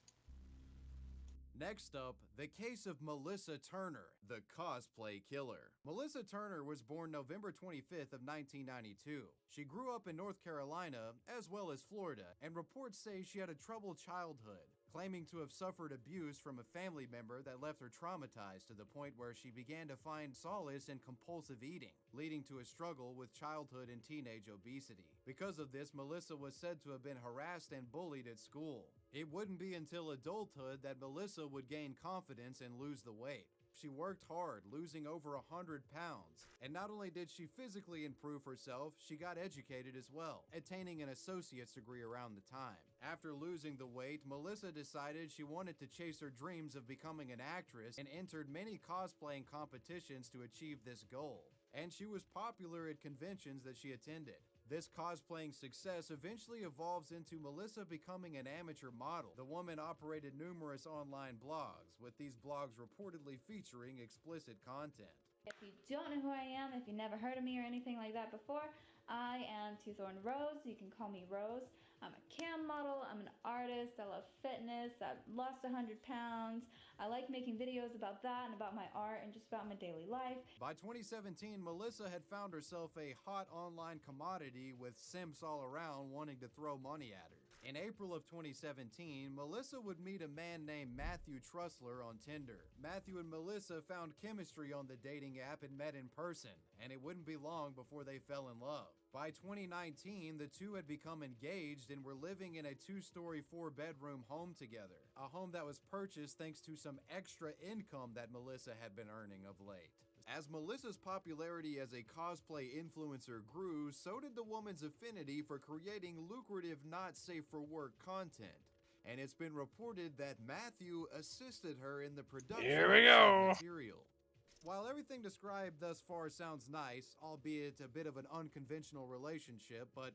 [SPEAKER 20] Next up, the case of Melissa Turner, the cosplay killer. Melissa Turner was born November 25th of 1992. She grew up in North Carolina, as well as Florida, and reports say she had a troubled childhood, claiming to have suffered abuse from a family member that left her traumatized to the point where she began to find solace in compulsive eating, leading to a struggle with childhood and teenage obesity. Because of this, Melissa was said to have been harassed and bullied at school. It wouldn't be until adulthood that Melissa would gain confidence and lose the weight. She worked hard, losing over 100 pounds. And not only did she physically improve herself, she got educated as well, attaining an associate's degree around the time. After losing the weight, Melissa decided she wanted to chase her dreams of becoming an actress and entered many cosplaying competitions to achieve this goal. And she was popular at conventions that she attended. This cosplaying success eventually evolves into Melissa becoming an amateur model. The woman operated numerous online blogs, with these blogs reportedly featuring explicit content.
[SPEAKER 4] If you don't know who I am, if you never heard of me or anything like that before, I am Two Thorn Rose. You can call me Rose. I'm a cam model. I'm an artist. I love fitness. I've lost 100 pounds. I like making videos about that and about my art and just about my daily life.
[SPEAKER 20] By 2017, Melissa had found herself a hot online commodity with simps all around wanting to throw money at her. In April of 2017, Melissa would meet a man named Matthew Trussler on Tinder. Matthew and Melissa found chemistry on the dating app and met in person, and it wouldn't be long before they fell in love. By 2019, the two had become engaged and were living in a 2-story, 4-bedroom home together. A home that was purchased thanks to some extra income that Melissa had been earning of late. As Melissa's popularity as a cosplay influencer grew, so did the woman's affinity for creating lucrative, not safe for work content. And it's been reported that Matthew assisted her in the production of said material. While everything described thus far sounds nice, albeit a bit of an unconventional relationship, but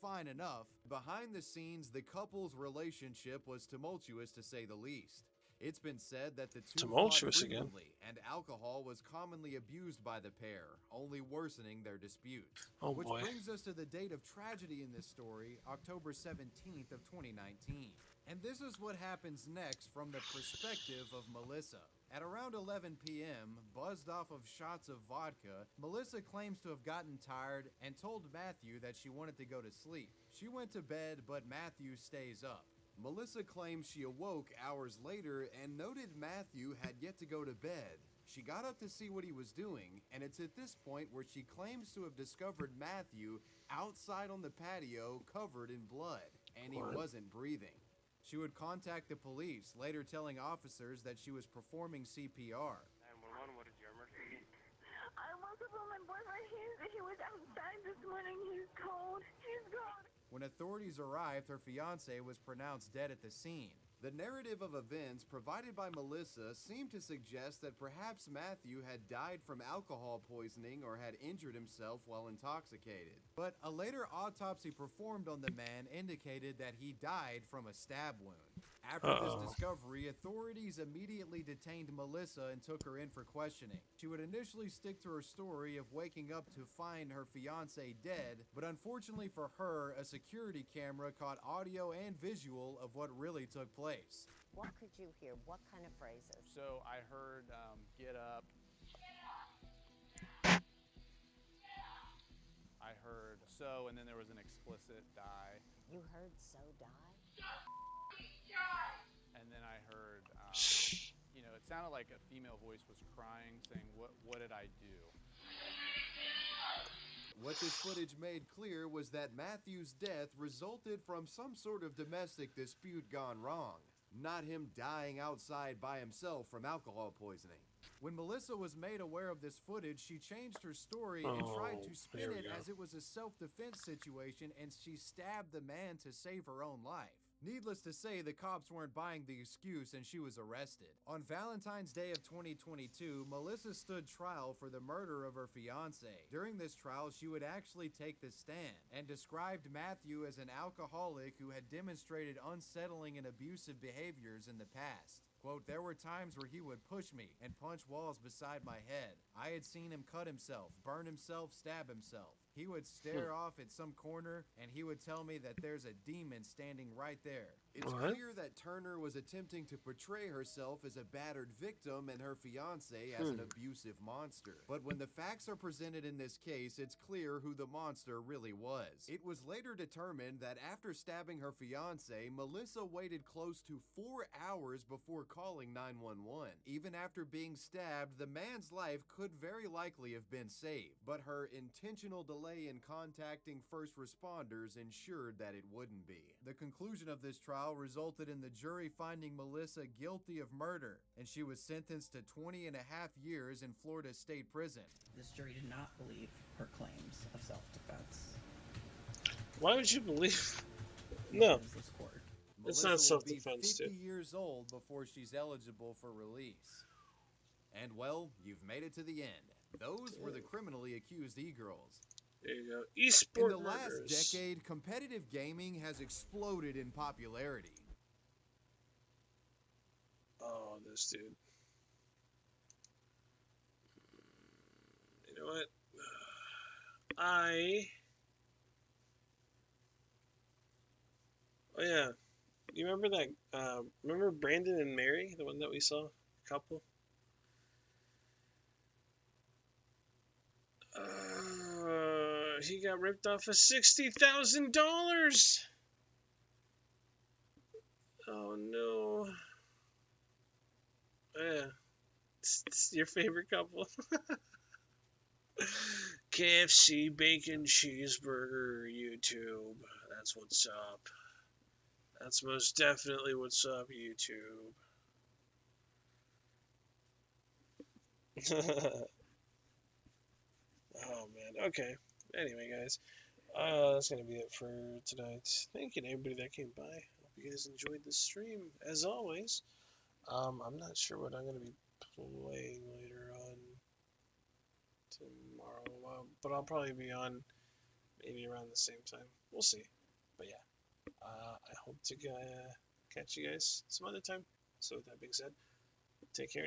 [SPEAKER 20] fine enough, behind the scenes, the couple's relationship was tumultuous to say the least. It's been said that the two fought frequently, and alcohol was commonly abused by the pair, only worsening their disputes.
[SPEAKER 1] Oh,
[SPEAKER 20] Which
[SPEAKER 1] boy.
[SPEAKER 20] brings us to the date of tragedy in this story, October 17th of 2019. And this is what happens next from the perspective of Melissa. At around 11 p.m., buzzed off of shots of vodka, Melissa claims to have gotten tired and told Matthew that she wanted to go to sleep. She went to bed, but Matthew stays up. Melissa claims she awoke hours later and noted Matthew had yet to go to bed. She got up to see what he was doing, and it's at this point where she claims to have discovered Matthew outside on the patio covered in blood. and he wasn't breathing. She would contact the police, later telling officers that she was performing CPR.
[SPEAKER 9] 911, what is your emergency?
[SPEAKER 7] I woke up on my boyfriend. He was outside this morning. He's cold. He's cold.
[SPEAKER 20] When authorities arrived, her fiancé was pronounced dead at the scene. The narrative of events provided by Melissa seemed to suggest that perhaps Matthew had died from alcohol poisoning or had injured himself while intoxicated. But a later autopsy performed on the man indicated that he died from a stab wound. After this discovery, authorities immediately detained Melissa and took her in for questioning. She would initially stick to her story of waking up to find her fiancé dead, but unfortunately for her, a security camera caught audio and visual of what really took place.
[SPEAKER 10] What could you hear? What kind of phrases?
[SPEAKER 9] So I heard, get up. I heard so, and then there was an explicit die.
[SPEAKER 10] You heard so die?
[SPEAKER 9] And then I heard, you know, it sounded like a female voice was crying, saying, what did I do?
[SPEAKER 20] What this footage made clear was that Matthew's death resulted from some sort of domestic dispute gone wrong, not him dying outside by himself from alcohol poisoning. When Melissa was made aware of this footage, she changed her story and tried to spin it as it was a self-defense situation, and she stabbed the man to save her own life. Needless to say, the cops weren't buying the excuse and she was arrested. On Valentine's Day of 2022, Melissa stood trial for the murder of her fiancé. During this trial, she would actually take the stand and described Matthew as an alcoholic who had demonstrated unsettling and abusive behaviors in the past. Quote, there were times where he would push me and punch walls beside my head. I had seen him cut himself, burn himself, stab himself. He would stare off at some corner and he would tell me that there's a demon standing right there. It's clear that Turner was attempting to portray herself as a battered victim and her fiancé as an abusive monster. But when the facts are presented in this case, it's clear who the monster really was. It was later determined that after stabbing her fiancé, Melissa waited close to 4 hours before calling 911. Even after being stabbed, the man's life could very likely have been saved, but her intentional delay in contacting first responders ensured that it wouldn't be. The conclusion of this trial resulted in the jury finding Melissa guilty of murder, and she was sentenced to 20.5 years in Florida State Prison.
[SPEAKER 2] This jury did not believe her claims of self-defense.
[SPEAKER 1] Why would you believe? No. It's not self-defense,
[SPEAKER 20] will be 50
[SPEAKER 1] dude.
[SPEAKER 20] years old before she's eligible for release. And well, you've made it to the end. Those were the criminally accused e-girls.
[SPEAKER 1] There you go. Esport
[SPEAKER 20] In the last
[SPEAKER 1] murders.
[SPEAKER 20] decade, competitive gaming has exploded in popularity.
[SPEAKER 1] Oh, this dude. You know what? Oh yeah. You remember that? Remember Brandon and Mary, the one that we saw, couple? He got ripped off of $60,000. Oh no. Yeah, it's your favorite couple. KFC bacon cheeseburger YouTube. That's what's up. That's most definitely what's up, YouTube. Oh man. Okay. Anyway, guys, that's gonna be it for tonight. Thank you to everybody that came by. Hope you guys enjoyed the stream. As always, I'm not sure what I'm gonna be playing later on tomorrow, but I'll probably be on maybe around the same time. We'll see. But yeah, I hope to catch you guys some other time. So with that being said, take care.